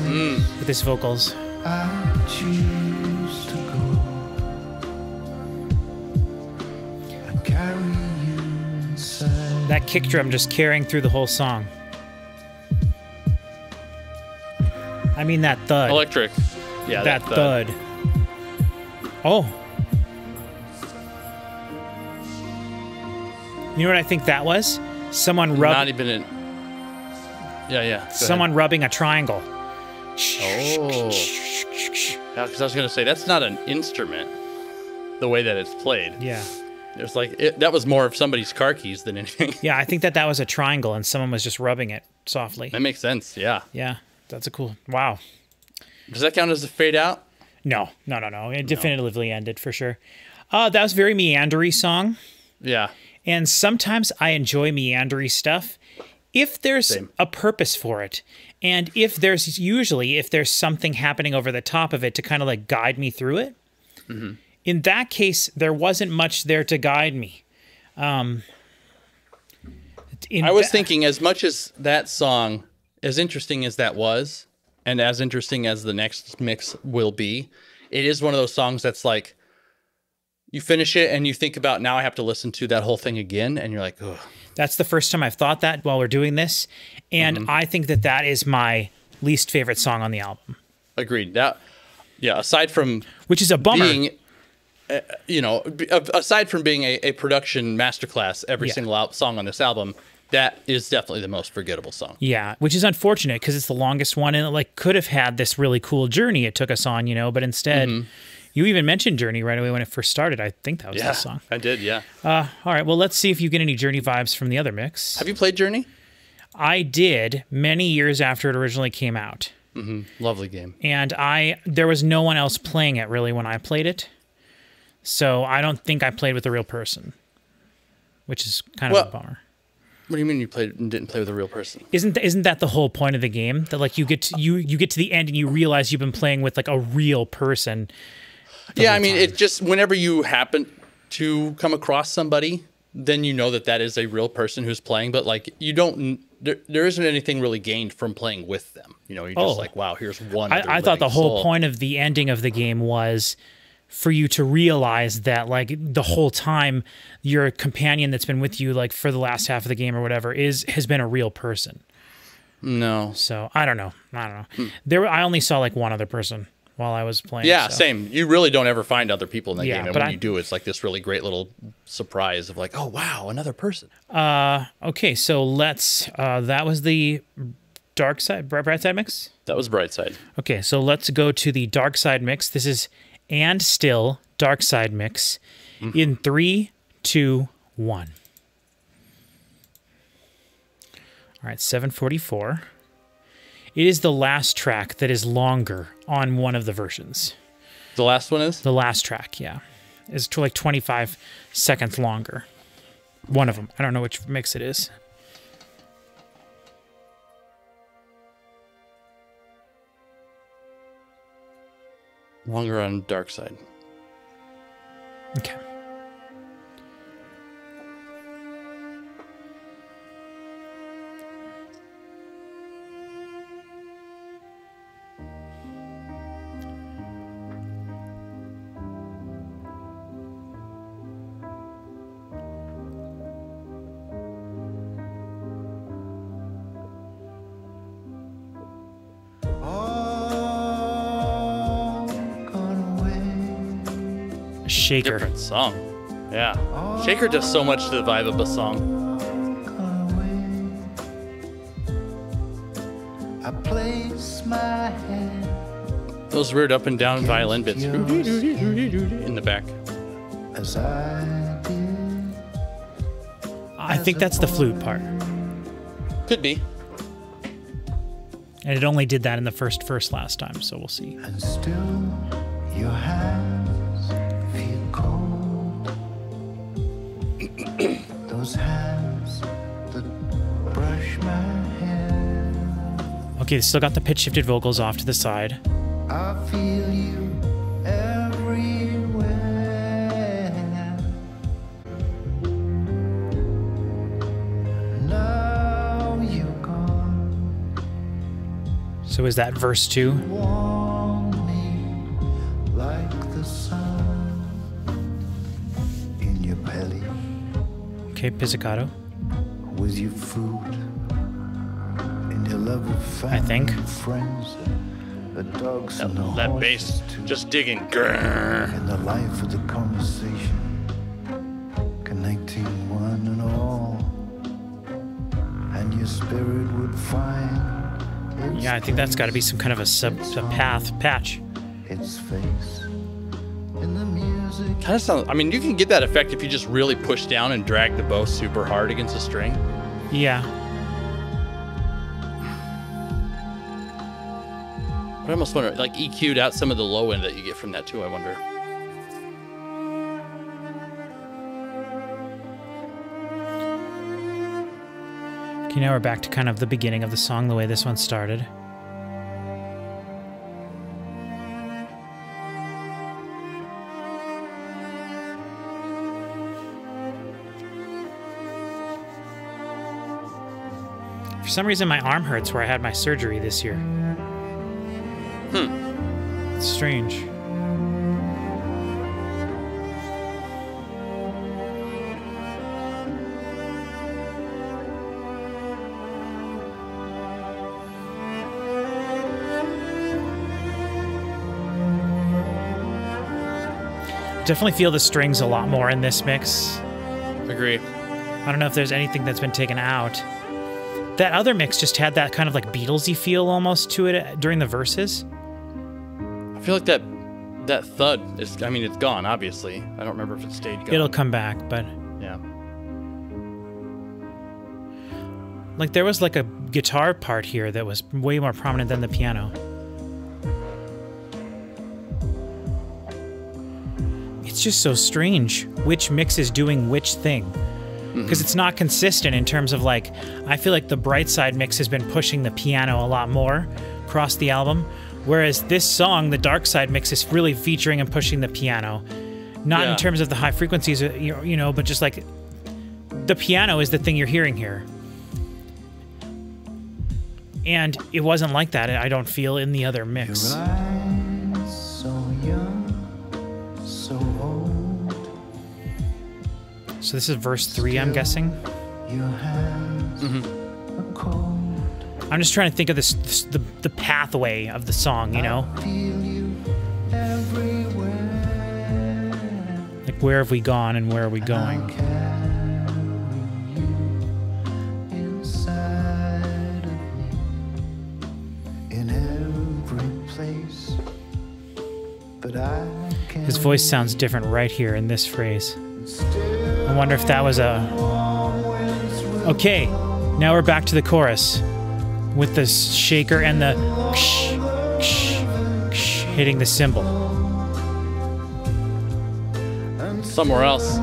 With his vocals. I choose to go. I carry you inside. That kick drum just carrying through the whole song. I mean that thud. Electric. Yeah, that thud. Oh. You know what I think that was? Someone Not even in. Yeah, yeah. Go someone rubbing a triangle. ahead. Oh. Yeah, because I was gonna say that's not an instrument. The way that it's played. Yeah. It was that was more of somebody's car keys than anything. Yeah, I think that was a triangle and someone was just rubbing it softly. That makes sense. Yeah. Yeah, that's a cool. Wow. Does that count as a fade out? No. It definitively ended for sure. That was a very meandery song. Yeah. And sometimes I enjoy meandery stuff if there's Same. a purpose for it. And if there's something happening over the top of it to kind of like guide me through it. Mm-hmm. In that case, there wasn't much there to guide me. I was thinking, as much as that song, as interesting as that was, and as interesting as the next mix will be, it is one of those songs that's like, you finish it and you think about, now I have to listen to that whole thing again, and you're like, ugh. That's the first time I've thought that while we're doing this. And I think that is my least favorite song on the album. Agreed. That, yeah, aside from Which is a bummer. being, aside from being a production masterclass, every Yeah. single song on this album that is definitely the most forgettable song. Yeah, which is unfortunate because it's the longest one, and it like could have had this really cool journey it took us on, you know. But instead, you even mentioned Journey right away when it first started. I think that was the song. I did, yeah. All right, well, let's see if you get any Journey vibes from the other mix. Have you played Journey? I did many years after it originally came out. Lovely game. And there was no one else playing it really when I played it. So I don't think I played with a real person, which is kind of a bummer. What do you mean you didn't play with a real person? Isn't that the whole point of the game? That like you get to the end and you realize you've been playing with like a real person. Yeah, I mean, it just whenever you happen to come across somebody, then you know that is a real person who's playing. But like you don't, there isn't anything really gained from playing with them. You know, you're just like, wow, here's one. I thought the whole point of the ending of the game was for you to realize that like the whole time your companion that's been with you like for the last half of the game or whatever has been a real person. No. So I don't know. I only saw like one other person while I was playing. Yeah, so. same. You really don't ever find other people in that game. And but when you do, it's like this really great little surprise of like, oh, wow, another person. Okay, so let's, that was the dark side, bright side mix? That was bright side. Okay, so let's go to the dark side mix. This is And Still dark side mix in 3, 2, 1. All right, 744. It is the last track that is longer on one of the versions. The last one is? The last track, yeah. Is like 25 seconds longer. One of them. I don't know which mix it is. Longer on dark side. Okay. Shaker. Different song. Yeah. Shaker does so much to the vibe of a song. I place my hand Those weird up and down violin bits in the back. as I did. I think that's the flute part. Could be. And it only did that in the first verse last time, so we'll see. And still your hands feel cold. Those hands that brush my hair. Okay, still got the pitch shifted vocals off to the side. I feel you everywhere. Now you're gone. So is that verse 2? Warm me like the sun in your belly Okay, pizzicato. with your food and your love of family I think. and friends, the dogs and the That bass horses too, just digging. Grrr. and the life of the conversation, connecting one and all, and your spirit would find its Yeah, I think that's got to be some kind of a patch. its face in the music. Kind of sounds. I mean, you can get that effect if you just really push down and drag the bow super hard against a string. Yeah. But I almost wonder, like EQ'd out some of the low end that you get from that too. I wonder. Okay, now we're back to kind of the beginning of the song, the way this one started. For some reason, my arm hurts where I had my surgery this year. It's strange. Definitely feel the strings a lot more in this mix. Agree. I don't know if there's anything that's been taken out. That other mix just had that kind of like Beatlesy feel almost to it during the verses. I feel like that thud is, I mean, it's gone, obviously. I don't remember if it stayed gone. It'll come back, but Yeah. like there was like a guitar part here that was way more prominent than the piano. It's just so strange which mix is doing which thing. Because it's not consistent in terms of like, I feel like the Bright Side mix has been pushing the piano a lot more across the album, whereas this song, the Dark Side mix, is really featuring and pushing the piano. Not in terms of the high frequencies, you know, but just like the piano is the thing you're hearing here. And it wasn't like that, I don't feel, in the other mix. Your eyes so young, so old. So this is verse 3, I'm guessing. Your hands are cold. I'm just trying to think of the pathway of the song, you know? Feel you everywhere. Like, where have we gone and where are we going? Carrying you inside of me in every place. But I can't. His voice sounds different right here in this phrase. I wonder if that was a... Okay, now we're back to the chorus with the shaker and the hitting the cymbal. Somewhere else.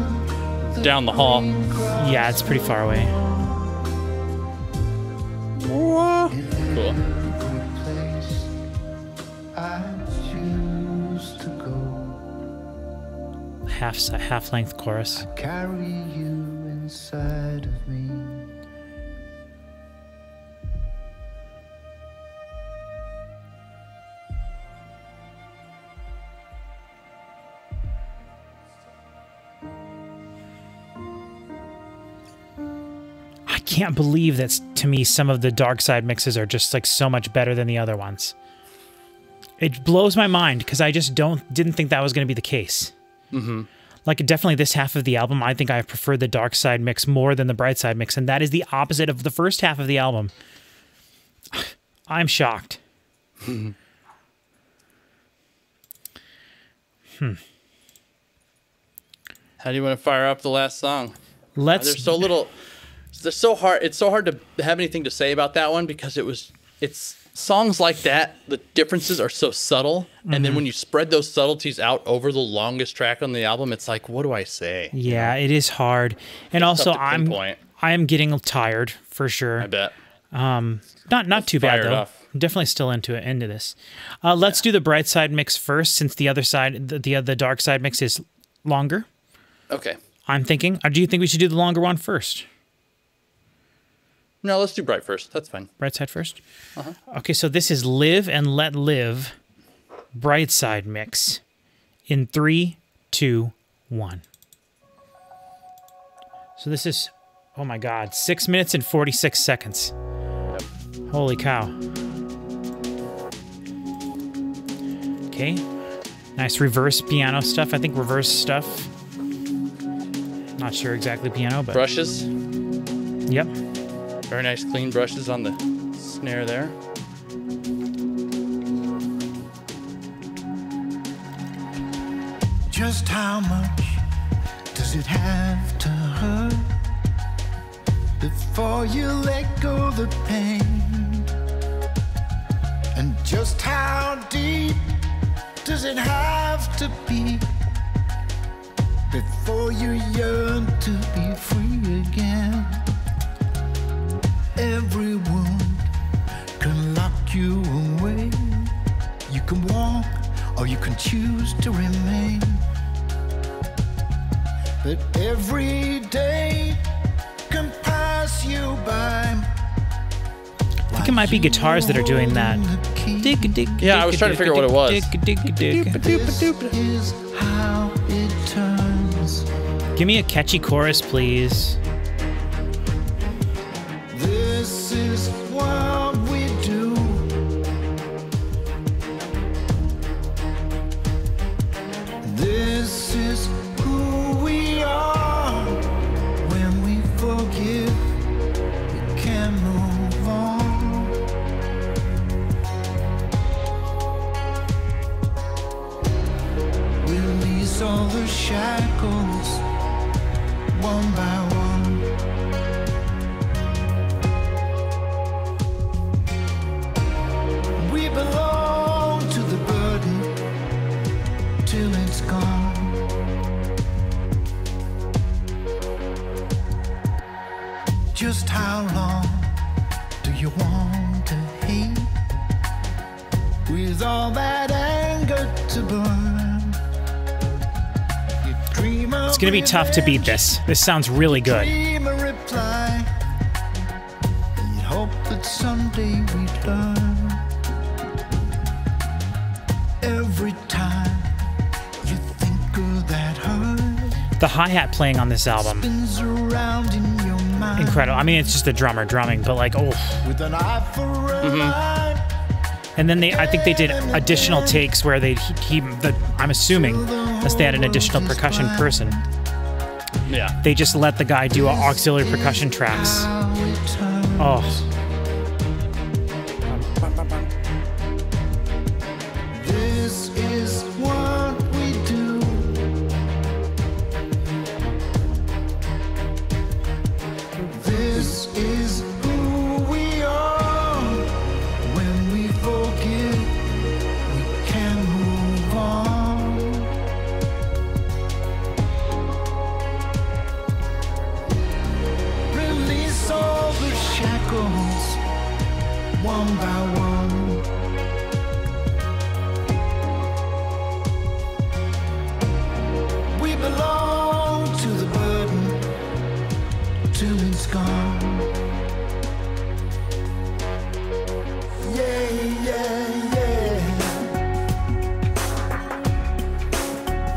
Down the hall. Yeah, it's pretty far away. Cool. place I choose to go. Half-length chorus. Carry you inside of me. I can't believe that, to me, some of the Dark Side mixes are just like so much better than the other ones. It blows my mind because I just didn't think that was going to be the case. Like, definitely this half of the album, I think I prefer the Dark Side mix more than the Bright Side mix, and that is the opposite of the first half of the album. I'm shocked. How do you want to fire up the last song? There's so little. There's so hard. It's so hard to have anything to say about that one because it's songs like that. The differences are so subtle, and then when you spread those subtleties out over the longest track on the album, it's like, what do I say? Yeah, it is hard, and also tough to pinpoint. I am getting tired for sure. I bet. Not too bad fire it though. off. I'm definitely still into this. Let's do the Bright Side mix first, since the other side, the Dark Side mix is longer. Okay. I'm thinking. Or do you think we should do the longer one first? No, let's do Bright first. That's fine. Bright Side first? Okay, so this is Live and Let Live Bright Side mix in 3, 2, 1. So this is, oh my God, 6 minutes and 46 seconds. Holy cow. Okay, nice reverse piano stuff. I think reverse stuff. Not sure exactly piano, but... Brushes. Yep. Very nice clean brushes on the snare there. Just how much does it have to hurt before you let go the pain? And just how deep does it have to be before you yearn to be free again? Every wound can lock you away. You can walk or you can choose to remain. But every day can pass you by. I think it might be guitars that are doing that. Yeah, I was trying to figure out what it was. This is how it turns. Give me a catchy chorus, please. This is what we do. This is who we are when we fall all the shackles one by one. We belong to the burden till it's gone. Just how long do you want to hate with all that anger to burn? You dream of It's gonna be tough to beat this. This sounds really good. dream a reply. You'd hope that someday we'd learn. Every time you think of that hurt, The hi-hat playing on this album, spins around in your mind. incredible. I mean, it's just the drummer drumming, but like, oh. With an eye for a line. And then I think they did additional takes where I'm assuming, as they had an additional percussion person. Yeah. They just let the guy do auxiliary percussion tracks. How it turns. Oh, This is what we do. This is who we are. When we forget, we can move on. Release all the shackles one by one. We belong to the burden till it's gone. Yeah, yeah, yeah.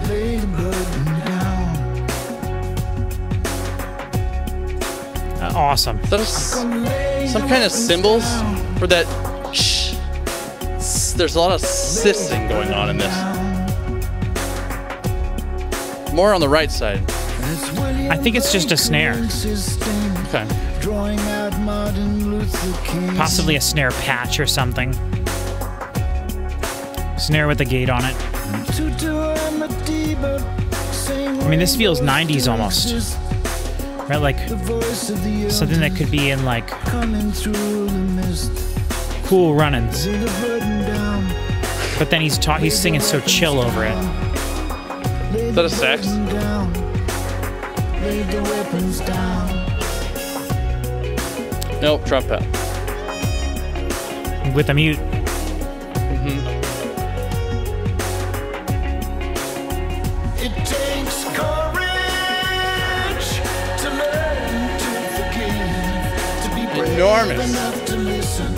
Lay the burden down. awesome. Some kind of cymbals for that. Shh. There's a lot of sissing going on in this. More on the right side. I think it's just a snare. Okay. Possibly a snare patch or something. Snare with a gate on it. I mean, this feels 90s almost. Right? Like something that could be in like Cool Runnings. But then he's singing so chill over it. Is that a sax? Nope, trumpet. With a mute. It takes courage to learn to forgive, to be brave Enormous. enough to listen.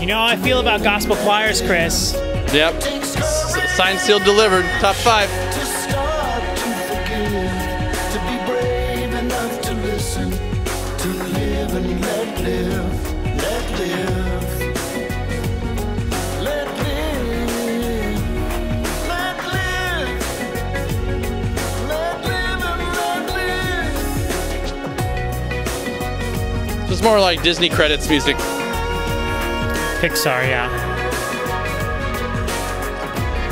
You know how I feel about gospel choirs, Chris. Yep. Signed, sealed, delivered. Top 5. To start to forgive, to be brave enough to listen, to live and let live, let live, let live, let live, let live and let live. It's more like Disney credits music. Pixar, yeah.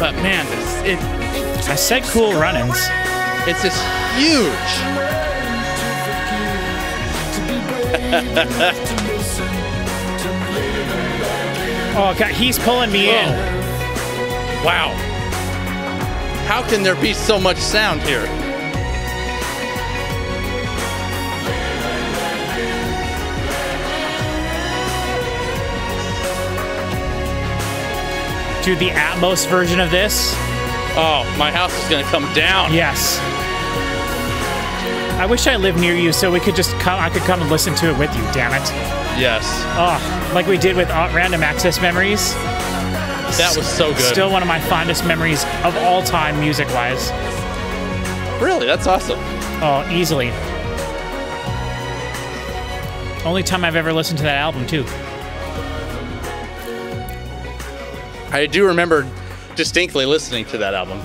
But man, I said Cool Runnings. It's just huge. Oh God, he's pulling me in. Wow. How can there be so much sound here? Dude, the Atmos version of this. Oh, my house is gonna come down. Yes. I wish I lived near you so we could just I could come and listen to it with you, damn it. Yes. Oh, like we did with Random Access Memories. That was so good. Still one of my fondest memories of all time, music-wise. Really? That's awesome. Oh, easily. Only time I've ever listened to that album, too. I do remember distinctly listening to that album.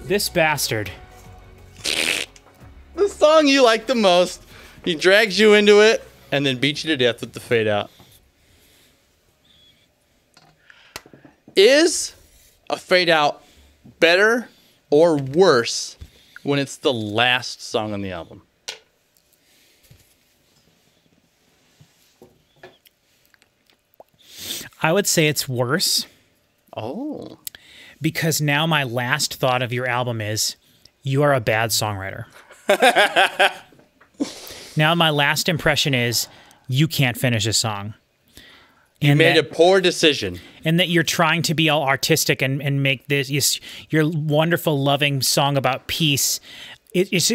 This bastard. The song you like the most. He drags you into it and then beats you to death with the fade out. Is a fade out better or worse when it's the last song on the album? I would say it's worse. Oh. Because now my last thought of your album is, you are a bad songwriter. Now my last impression is, you can't finish a song. You made a poor decision. And that you're trying to be all artistic and make this your wonderful, loving song about peace. It's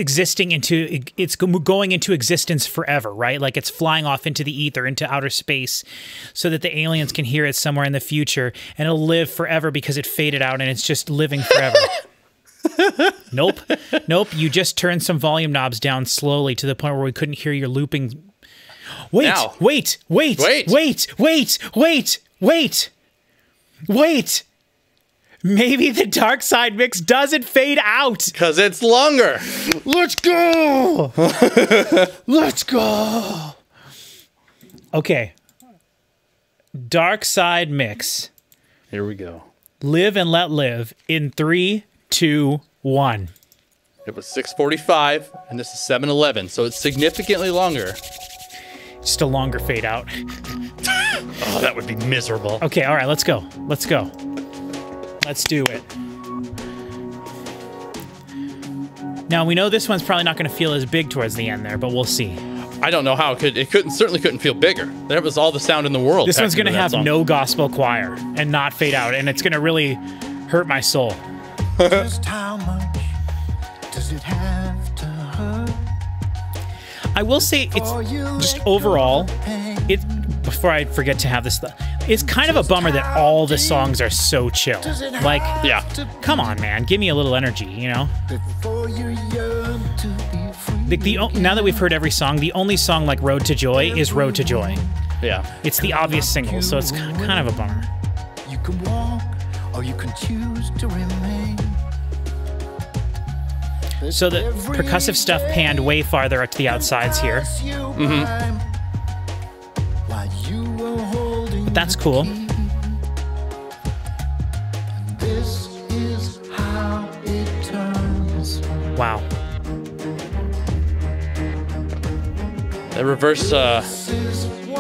going into existence forever, right? Like it's flying off into the ether, into outer space, so that the aliens can hear it somewhere in the future, and it'll live forever because it faded out and it's just living forever. Nope. You just turned some volume knobs down slowly to the point where we couldn't hear your looping. Wait. Maybe the dark side mix doesn't fade out. Because it's longer. Let's go. Let's go. Okay. Dark side mix. Here we go. Live and let live in 3, 2, 1. It was 6:45, and this is 7:11, so it's significantly longer. Just a longer fade out. Oh, that would be miserable. Okay, all right, let's go. Let's go. Let's do it. Now, we know this one's probably not going to feel as big towards the end there, but we'll see. I don't know how it certainly couldn't feel bigger. That was all the sound in the world. This one's going to have no gospel choir and not fade out, and it's going to really hurt my soul. Just how much does it have to hurt? I will say it's just overall, before I forget to have this, it's kind of a bummer that all the songs are so chill. Like, yeah, come on, man, give me a little energy, you know? Now that we've heard every song, the only song like Road to Joy is Road to Joy. Yeah. It's the obvious single, so it's kind of a bummer. You can walk or you can choose to remain. So the percussive stuff panned way farther up to the outsides here. But that's cool. Wow. The reverse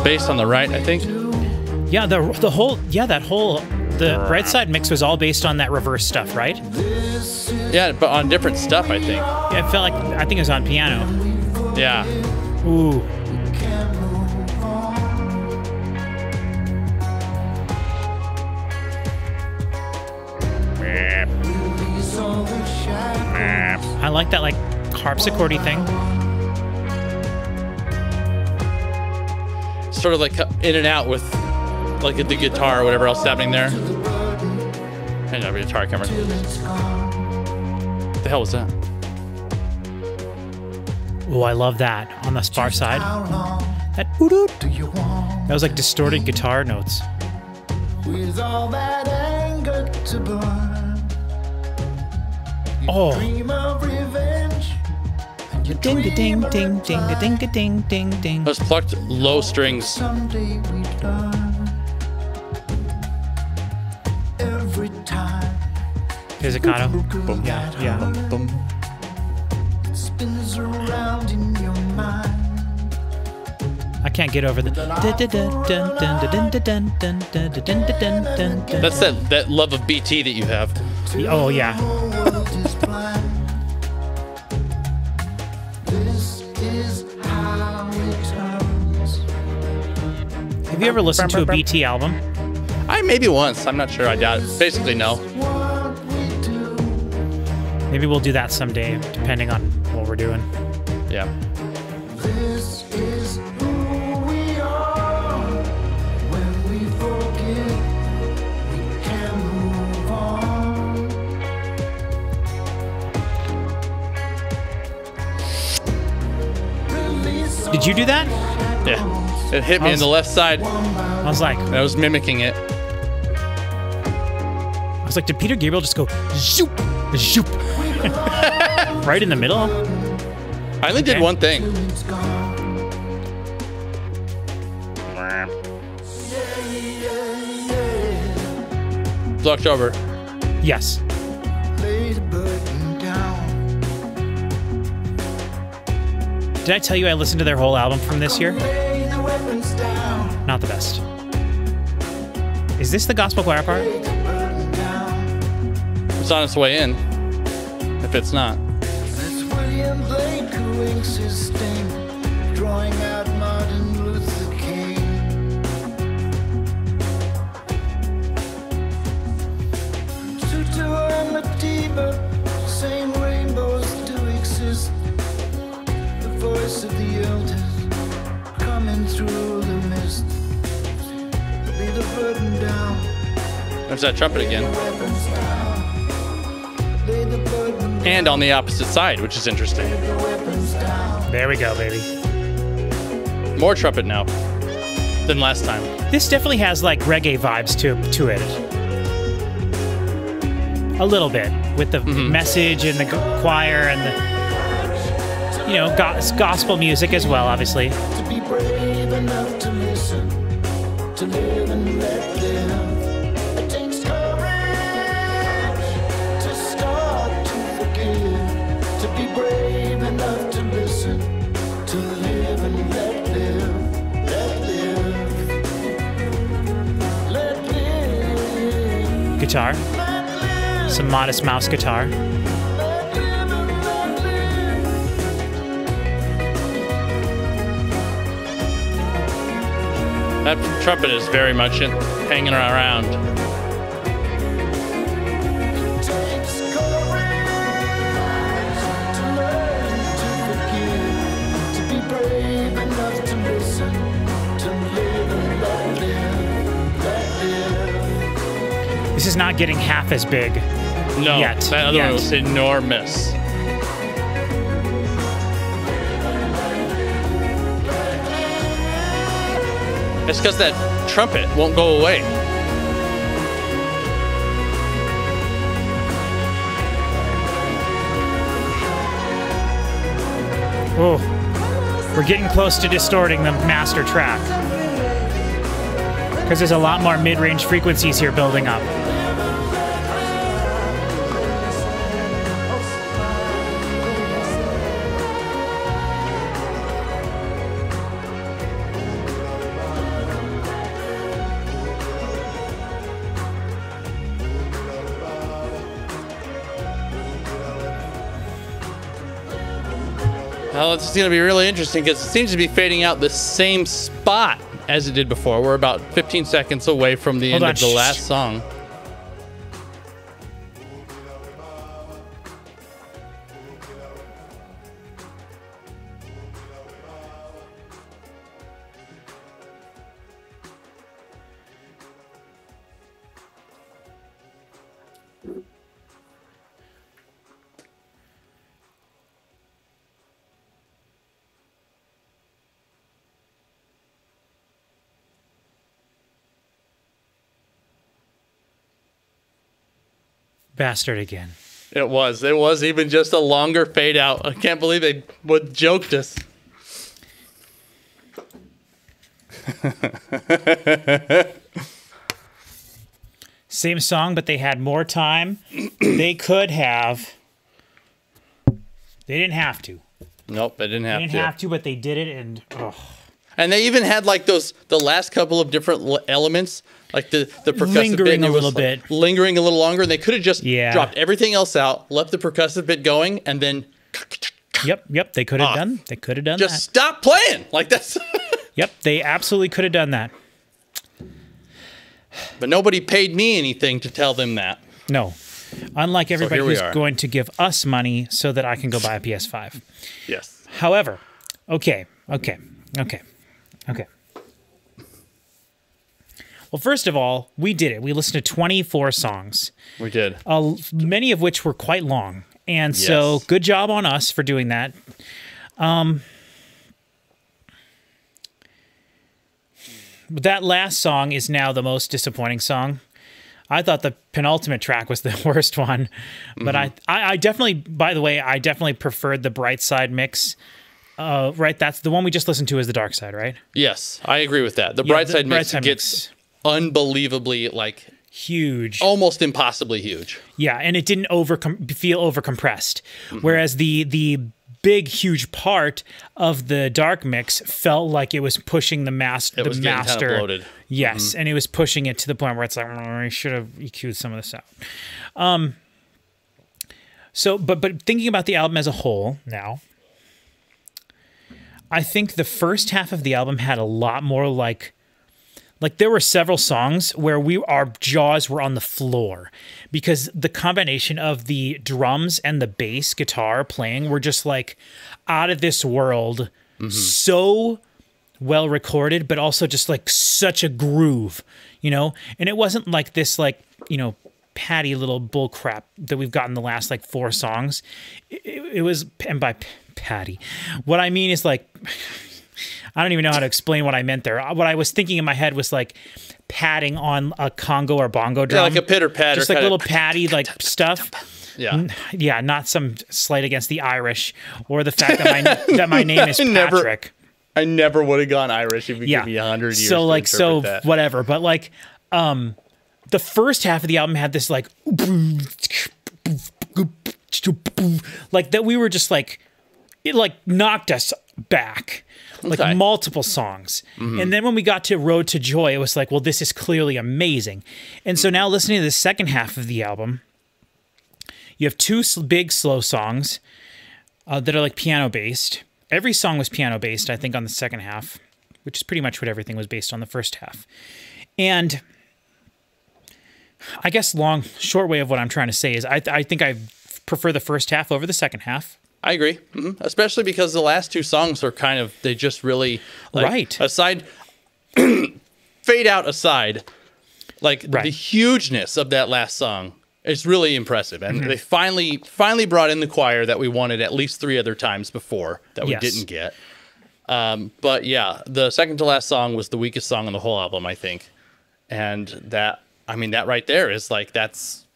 bass on the right, I think. Yeah, the right side mix was all based on that reverse stuff, right? Yeah, but on different stuff, I think. Yeah, it felt like, I think it was on piano. Yeah. Ooh. I like that, like, harpsichord-y thing. Sort of like in and out with, like, the guitar or whatever else happening there. I don't have a guitar camera. What the hell was that? Oh, I love that on the far side. That was like distorted guitar notes. With all that anger to burn. Oh. Dream of revenge. Ding ding ding ding ding ding ding ding. Those plucked low strings. Someday we learn. Every time. Pizzicato. Boom. Yeah. Boom. It spins around in your mind. I can't get over the. That's that love of BT that you have. Oh yeah. World is blind. This is how it turns. Have you ever listened to a BT album? Maybe once. I'm not sure. I doubt it. Basically, no. What we do. Maybe we'll do that someday, depending on what we're doing. Yeah. This is who we are. When we forget, we can move on. Release Did you do that? Yeah. It hit me in the left side. I was like, I was mimicking it. did Peter Gabriel just go zoop, zoop, right in the middle? I only did one thing. it's gone. It's October. Yes. Lay the burden down. Did I tell you I listened to their whole album from this year? Lay the weapons down. Not the best. Is this the gospel choir part? Lay the burden down. It's on its way in. If it's not. It's William Blake who inks his sting, drawing out Martin Luther King. Tutu and Matiba, same rainbows do exist. The voice of the elders coming through the mist. Lay the burden down. There's that trumpet again. Weapons down. Lay the burden down. And on the opposite side, which is interesting. The weapons down. There we go, baby. More trumpet now than last time. This definitely has like reggae vibes to it. A little bit with the message and the choir and the, you know, gospel music as well, obviously. To be brave enough to listen, to live and let live. It takes courage to start to forgive. To be brave enough to listen, to live and let live. Let live. Let live. Guitar. Some Modest Mouse guitar. Let live and let live. That trumpet is very much hanging around. It takes courage to learn to forgive, to be brave enough to listen, to live and let live, let live. This is not getting half as big. No, Yet. that other Yet. one was enormous. It's because that trumpet won't go away. Oh, we're getting close to distorting the master track. Because there's a lot more mid-range frequencies here building up. Well, it's going to be really interesting because it seems to be fading out the same spot as it did before. We're about 15 seconds away from the end on, of the last song. Bastard again. It was. It was even just a longer fade out. I can't believe they would joked us. Same song, but they had more time. They could have. They didn't have to. Nope, they didn't They have didn't to. have to, but they did it, and And they even had like the last couple of different elements, like the percussive Lingering bit. a It was, little like, bit. lingering a little longer. They could have just Yeah. dropped everything else out, left the percussive bit going, and then yep, they could have done. They could have done just that. stop playing. Like that's. Yep, they absolutely could have done that. But nobody paid me anything to tell them that. No. Unlike everybody here we who's are. going to give us money so that I can go buy a PS5. Yes. However, okay. Well, first of all, we did it. We listened to 24 songs, We did. many of which were quite long. And so Yes. good job on us for doing that. That last song is now the most disappointing song. I thought the penultimate track was the worst one. But I definitely, by the way, I definitely preferred the Bright Side mix. Right, that's the one we just listened to is the Dark Side, right? Yes, I agree with that. The Yeah, bright the side Bright mix Side gets mix. unbelievably like huge. Almost impossibly huge. Yeah, and it didn't feel overcompressed. Whereas the big huge part of the dark mix felt like it was pushing the It was getting master. kind of bloated. Yes, and it was pushing it to the point where it's like, I should have EQ'd some of this out. So, but thinking about the album as a whole now, I think the first half of the album had a lot more like there were several songs where our jaws were on the floor because the combination of the drums and the bass guitar playing were just like out of this world, so well recorded, but also just like such a groove, you know? And it wasn't like this, like, you know, patty little bull crap that we've gotten the last like 4 songs. It was, and by patty, what I mean is like, I don't even know how to explain what I meant there. What I was thinking in my head was like padding on a congo or bongo drum. Yeah, like a pitter patter. Just like little patty like stuff. Yeah. Yeah, not some slight against the Irish or the fact that my name is Patrick. I never would have gone Irish if you give me 100 years. So like, to that. whatever. But like, the first half of the album had this like that we were just like, it like knocked us back. Like multiple songs. And then when we got to Road to Joy, it was like, well, this is clearly amazing. And so now listening to the second half of the album, you have 2 big slow songs that are like piano based. Every song was piano based, I think, on the second half, which is pretty much what everything was based on the first half. And I guess short way of what I'm trying to say is I think I prefer the first half over the second half. I agree, especially because the last 2 songs are kind of, they just really, like, right. Aside, fade out aside, like right. The hugeness of that last song is really impressive. And they finally brought in the choir that we wanted at least 3 other times before that we didn't get. But yeah, the second to last song was the weakest song on the whole album, I think. And that right there is like, that's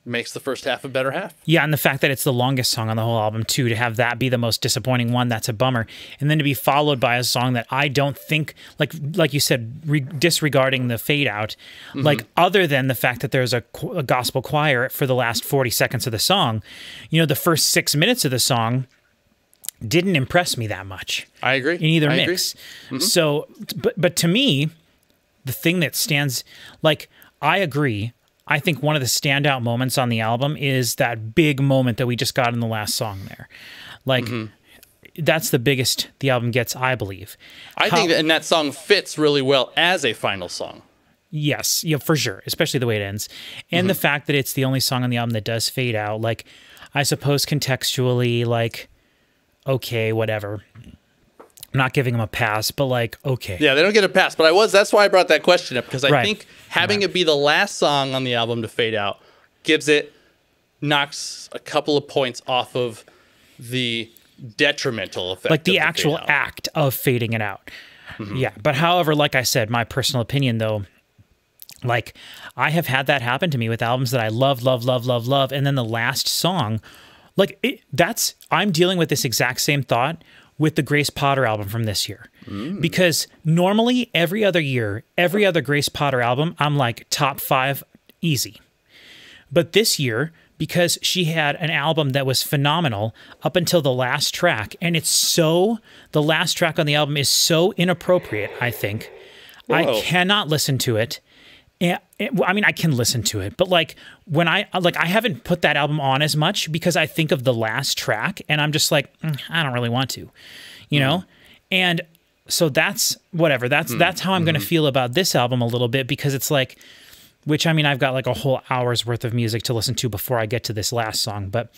makes the first half a better half. Yeah, and the fact that it's the longest song on the whole album too, to have that be the most disappointing one, that's a bummer. And then to be followed by a song that I don't think, like you said, disregarding the fade out, like other than the fact that there's a gospel choir for the last 40 seconds of the song, you know, the first 6 minutes of the song didn't impress me that much. I agree. In either mix. So, but to me, the thing that stands, like, I agree. I think one of the standout moments on the album is that big moment that we just got in the last song there. Like, that's the biggest the album gets, I believe. I think that, and that song fits really well as a final song. Yes, yeah, for sure, especially the way it ends. And the fact that it's the only song on the album that does fade out. Like, I suppose contextually, like, okay, whatever. I'm not giving them a pass, but like, okay. Yeah, they don't get a pass, but that's why I brought that question up, because I think having it be the last song on the album to fade out knocks a couple of points off of the detrimental effect. Like the actual act of fading it out. Yeah, but however, like I said, my personal opinion though, like I have had that happen to me with albums that I love, and then the last song, like I'm dealing with this exact same thought with the Grace Potter album from this year. Because normally every other year, every other Grace Potter album, I'm like top 5 easy. But this year, because she had an album that was phenomenal up until the last track, and the last track on the album is so inappropriate, I think. Whoa. I cannot listen to it. I mean, I can listen to it, but like when I haven't put that album on as much because I think of the last track and I'm just like, I don't really want to, you know? And so that's whatever. That's how I'm going to feel about this album a little bit, because it's like, which I mean, I've got like a whole hour's worth of music to listen to before I get to this last song. But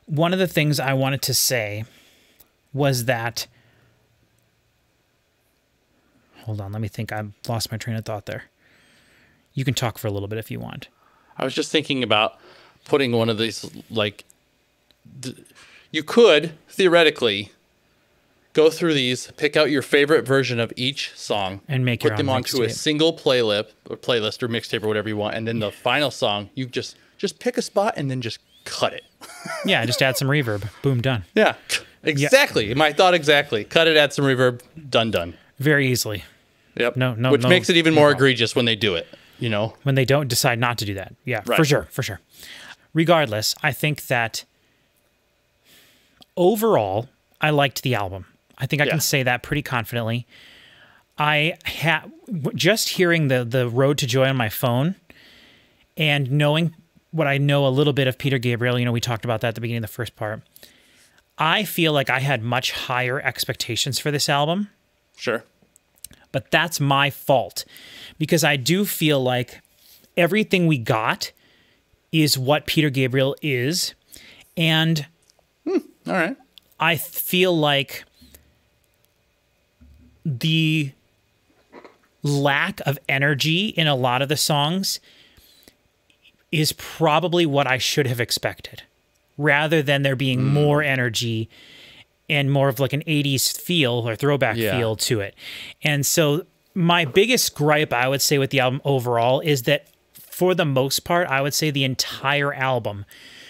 one of the things I wanted to say was that, hold on, let me think. I lost my train of thought there. You can talk for a little bit if you want. I was just thinking about putting one of these, like, you could, theoretically, go through these, pick out your favorite version of each song, and put them onto a single playlist or mixtape or whatever you want, and then the final song, you just pick a spot and then just cut it. Yeah, just add some reverb. Boom, done. Yeah, exactly. My thought exactly. Cut it, add some reverb, done. Very easily. Yep. No, Which no, makes it even no more problem. egregious when they do it, you know? When they don't decide not to do that. Yeah, Right. for sure, for sure. Regardless, I think that overall, I liked the album. I think I can say that pretty confidently. Just hearing the Road to Joy on my phone and knowing what I know a little bit of Peter Gabriel, you know, we talked about that at the beginning of the first part. I feel like I had much higher expectations for this album. Sure. But that's my fault because I do feel like everything we got is what Peter Gabriel is. And All right. I feel like the lack of energy in a lot of the songs is probably what I should have expected, rather than there being more energy and more of like an 80s feel or throwback feel to it. And so my biggest gripe, I would say, with the album overall is that for the most part, I would say the entire album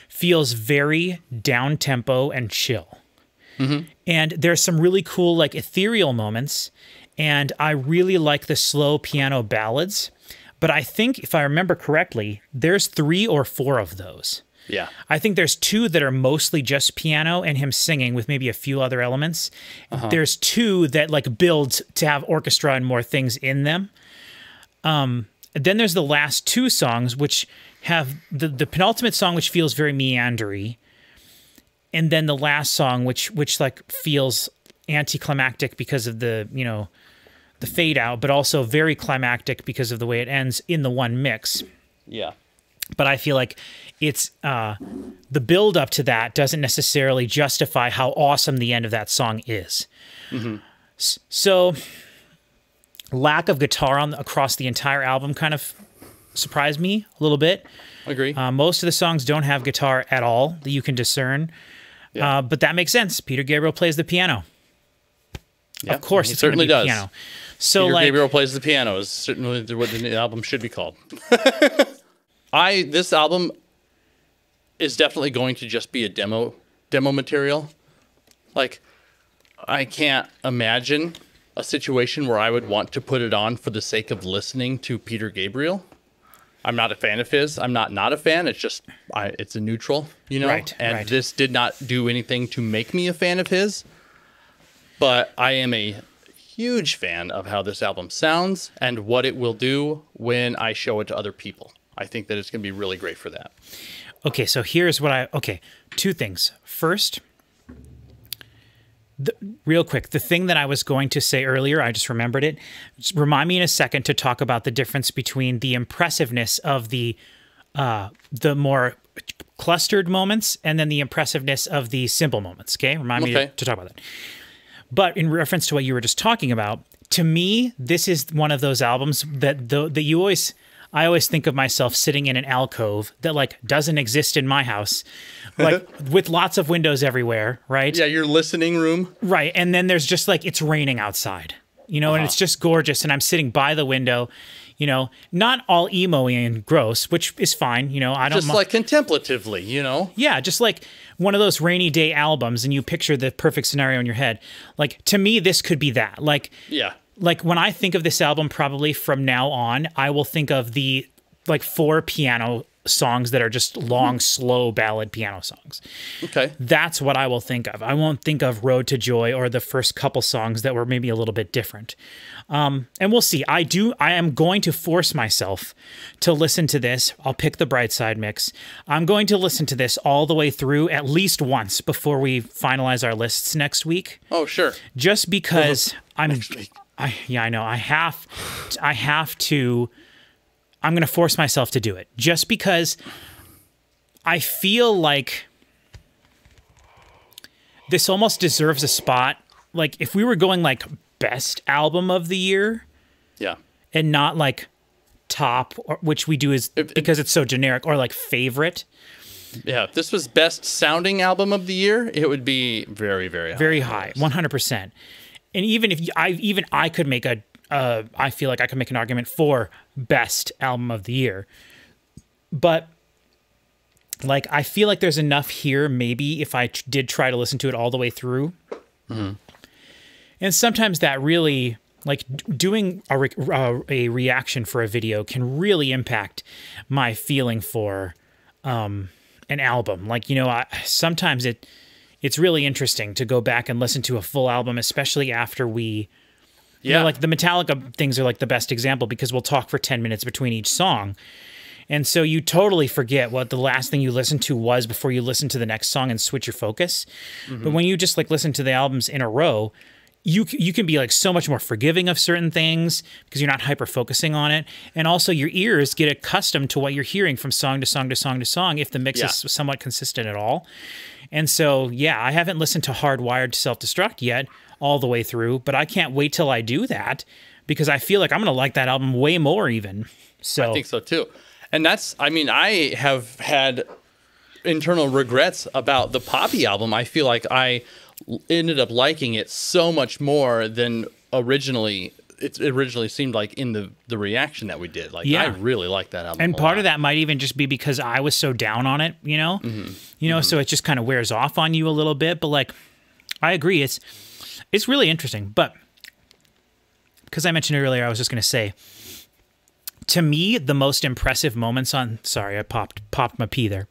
feels very down-tempo and chill. And there's some really cool, like, ethereal moments, and I really like the slow piano ballads. But I think, if I remember correctly, there's 3 or 4 of those. Yeah. I think there's 2 that are mostly just piano and him singing with maybe a few other elements. There's 2 that like build to have orchestra and more things in them. Then there's the last 2 songs, which have the penultimate song, which feels very meandery. And then the last song, which like feels anticlimactic because of the, you know, the fade out, but also very climactic because of the way it ends in the one mix. Yeah. But I feel like it's the build up to that doesn't necessarily justify how awesome the end of that song is. So lack of guitar across the entire album kind of surprised me a little bit. Agree. Most of the songs don't have guitar at all that you can discern. Yeah. But that makes sense. Peter Gabriel plays the piano. Yeah, Of course, he it's gonna certainly be does. piano. So Peter like, Gabriel plays the piano is certainly what the album should be called. This album is definitely going to just be a demo material. Like, I can't imagine a situation where I would want to put it on for the sake of listening to Peter Gabriel. I'm not a fan of his. I'm not a fan. It's just it's a neutral, you know. Right, and right. this did not do anything to make me a fan of his. But I am a huge fan of how this album sounds and what it will do when I show it to other people. I think that it's going to be really great for that. okay, so here's what 2 things. First, real quick, the thing that I was going to say earlier, I just remembered it. Just remind me in a second to talk about the difference between the impressiveness of the more clustered moments and then the impressiveness of the simple moments. Okay, remind me to talk about that. But in reference to what you were just talking about, to me, this is one of those albums that I always think of myself sitting in an alcove that like doesn't exist in my house, like with lots of windows everywhere, right? Yeah, your listening room. Right. And then there's just like, it's raining outside, you know, and it's just gorgeous. And I'm sitting by the window, you know, not all emo-y and gross, which is fine. You know, I don't Just like contemplatively, you know? Yeah, just like one of those rainy day albums and you picture the perfect scenario in your head. Like, to me, this could be that. Like, Yeah. like when I think of this album, probably from now on, I will think of the like 4 piano songs that are just long, slow ballad piano songs. Okay. That's what I will think of. I won't think of Road to Joy or the first couple songs that were maybe a little bit different. And we'll see. I am going to force myself to listen to this. I'll pick the Bright Side mix. I'm going to listen to this all the way through at least once before we finalize our lists next week. Oh, sure. Just because I know. I have to. I'm going to force myself to do it just because I feel like this almost deserves a spot. Like if we were going like best album of the year, Yeah. and not like top, which we do is because it's so generic, or like favorite. Yeah. If this was best sounding album of the year, it would be very, very high. Very high, 100%. And even if I could make I feel like I could make an argument for best album of the year. But like, I feel like there's enough here, maybe if I did try to listen to it all the way through. And sometimes that really, Like doing a reaction for a video can really impact my feeling for an album. Like, sometimes it's really interesting to go back and listen to a full album, especially after we, like the Metallica things are like the best example because we'll talk for 10 minutes between each song. And so you totally forget what the last thing you listened to was before you listen to the next song and switch your focus. But when you just like listen to the albums in a row, you can be like so much more forgiving of certain things because you're not hyper focusing on it. And also your ears get accustomed to what you're hearing from song to song to song to song if the mix is somewhat consistent at all. And so, I haven't listened to Hardwired to Self-Destruct yet all the way through, but I can't wait till I do that because I feel like I'm going to like that album way more even. So I think so too. And I have had internal regrets about the Poppy album. I feel like I ended up liking it so much more than originally seemed like in the reaction that we did. Like, I really like that album. And part of that might even just be because I was so down on it, so it just kind of wears off on you a little bit. But like, I agree. It's really interesting. But because I mentioned earlier, I was just going to say, to me, the most impressive moments on, sorry, I popped my pee there.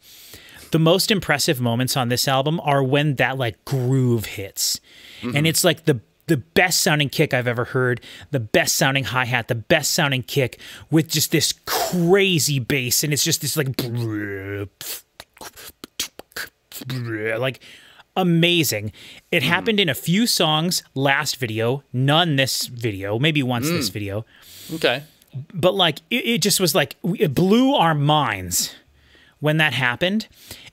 The most impressive moments on this album are when that like groove hits. And it's like the best sounding kick I've ever heard, the best sounding hi-hat, the best sounding kick with just this crazy bass. And it's just this like amazing. It happened in a few songs last video, none this video, maybe once this video. Okay. But like, it just was like, it blew our minds when that happened.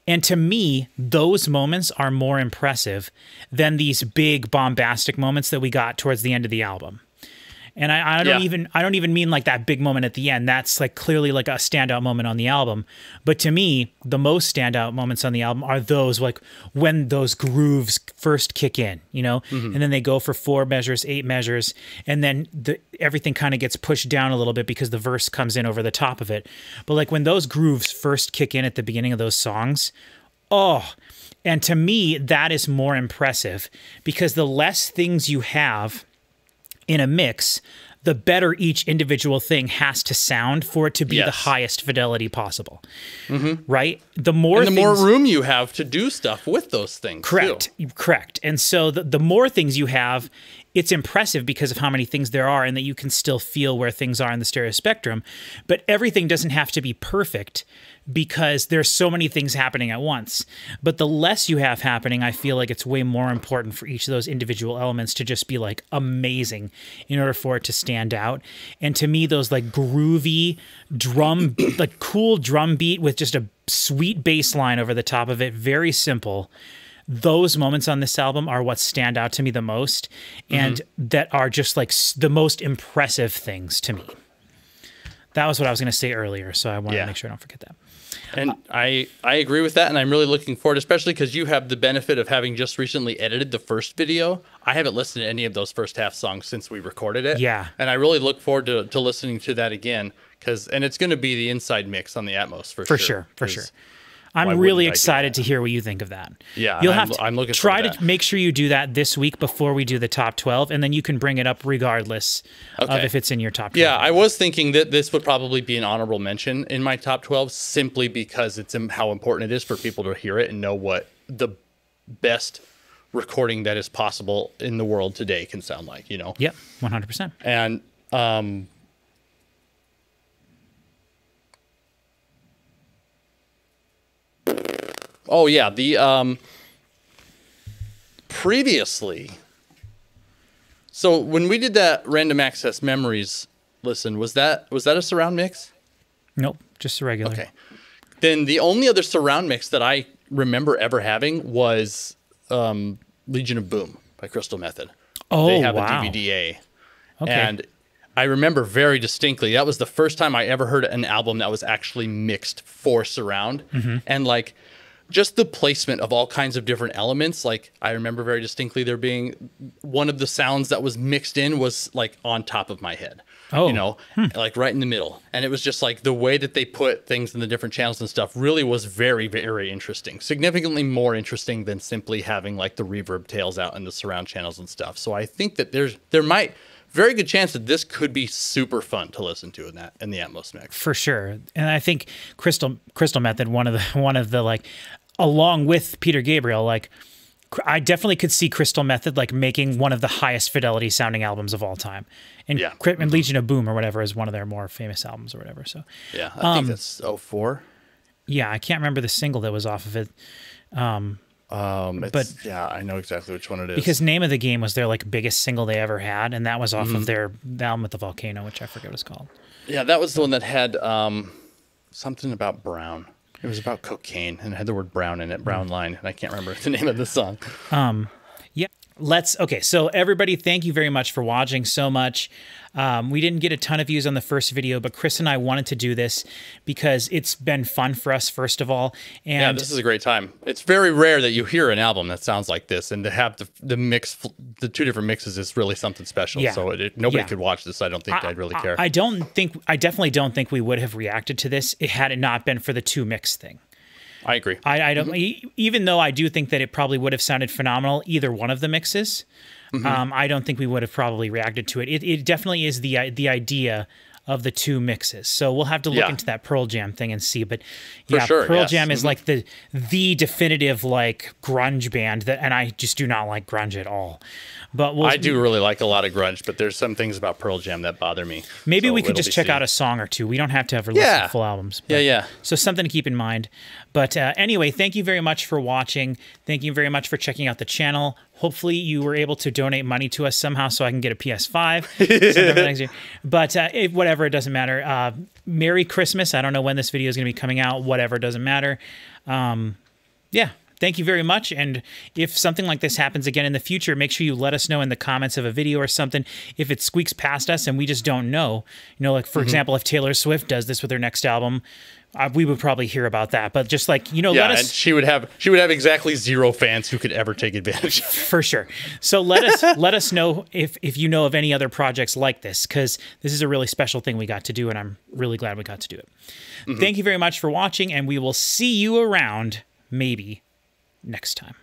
And to me, those moments are more impressive than these big bombastic moments that we got towards the end of the album. And I don't even mean like that big moment at the end. That's like clearly like a standout moment on the album. But to me, the most standout moments on the album are those like when those grooves first kick in, and then they go for 4 measures, 8 measures, and then everything kind of gets pushed down a little bit because the verse comes in over the top of it. But like when those grooves first kick in at the beginning of those songs, and to me, that is more impressive because the less things you have in a mix, the better each individual thing has to sound for it to be the highest fidelity possible. Right? The more room you have to do stuff with those things. Correct. And so the more things you have, it's impressive because of how many things there are and that you can still feel where things are in the stereo spectrum. But everything doesn't have to be perfect because there's so many things happening at once. But the less you have happening, I feel like it's way more important for each of those individual elements to just be like amazing in order for it to stand out. And to me, those like groovy drum, like cool drum beat with just a sweet bass line over the top of it, very simple. Those moments on this album are what stand out to me the most and that are just like the most impressive things to me. That was what I was going to say earlier, so I wanted to make sure I don't forget that. And I agree with that, and I'm really looking forward, especially because you have the benefit of having just recently edited the first video. I haven't listened to any of those first half songs since we recorded it. Yeah. And I really look forward to listening to that again, and it's going to be the inside mix on the Atmos for sure. For sure. I'm really excited to hear what you think of that. Yeah, you'll have to I'm looking try to make sure you do that this week before we do the top 12, and then you can bring it up regardless of if it's in your top 12. Yeah, I was thinking that this would probably be an honorable mention in my top 12 simply because it's how important it is for people to hear it and know what the best recording that is possible in the world today can sound like, Yep, 100%. And oh yeah, the previously. So when we did that Random Access Memories listen, was that a surround mix? Nope, just a regular. Okay. Then the only other surround mix that I remember ever having was Legion of Boom by Crystal Method. Oh, they have wow. a DVD. Okay. And I remember very distinctly, that was the first time I ever heard an album that was actually mixed for surround. And like just the placement of all kinds of different elements. Like I remember very distinctly there being one of the sounds that was mixed in was like on top of my head. Oh. Like right in the middle. And it was just like the way that they put things in the different channels and stuff really was very, very interesting. Significantly more interesting than simply having like the reverb tails out in the surround channels and stuff. So I think that there might very good chance that this could be super fun to listen to in the Atmos mix. For sure. And I think Crystal Method, one of the like, along with Peter Gabriel, like, I definitely could see Crystal Method like making one of the highest fidelity sounding albums of all time. And, and Legion of Boom or whatever is one of their more famous albums or whatever. So yeah, I think that's 04. Yeah, I can't remember the single that was off of it. But yeah, I know exactly which one it is. Because Name of the Game was their like biggest single they ever had, and that was off of the album with the volcano, which I forget what it's called. Yeah, that was the one that had something about brown. It was about cocaine and it had the word brown in it, brown line, and I can't remember the name of the song. Yeah. Okay, so everybody, thank you very much for watching so much. We didn't get a ton of views on the first video, but Chris and I wanted to do this because it's been fun for us, first of all. And yeah, this is a great time. It's very rare that you hear an album that sounds like this, and to have the mix, the two different mixes is really something special. Yeah. So nobody could watch this. I don't think I'd really care. I definitely don't think we would have reacted to this had it not been for the two mix thing. I agree. I don't, even though I do think that it probably would have sounded phenomenal, either one of the mixes. I don't think we would have probably reacted to it. It definitely is the idea of the two mixes. So we'll have to look into that Pearl Jam thing and see. But yeah, Pearl Jam is like the definitive like grunge band and I just do not like grunge at all. But I do really like a lot of grunge, but there's some things about Pearl Jam that bother me. Maybe we could just check out a song or two. We don't have to ever listen to full albums. But, yeah. So something to keep in mind. But anyway, thank you very much for watching. Thank you very much for checking out the channel. Hopefully you were able to donate money to us somehow so I can get a PS5 next year. But whatever, it doesn't matter. Merry Christmas. I don't know when this video is going to be coming out. Whatever, it doesn't matter. Yeah. Thank you very much. And if something like this happens again in the future, make sure you let us know in the comments of a video or something. If it squeaks past us and we just don't know, like for example, if Taylor Swift does this with her next album, we would probably hear about that. But just like, let us. And she would have exactly 0 fans who could ever take advantage. For sure. So let us know if you know of any other projects like this, because this is a really special thing we got to do, and I'm really glad we got to do it. Thank you very much for watching, and we will see you around maybe next time.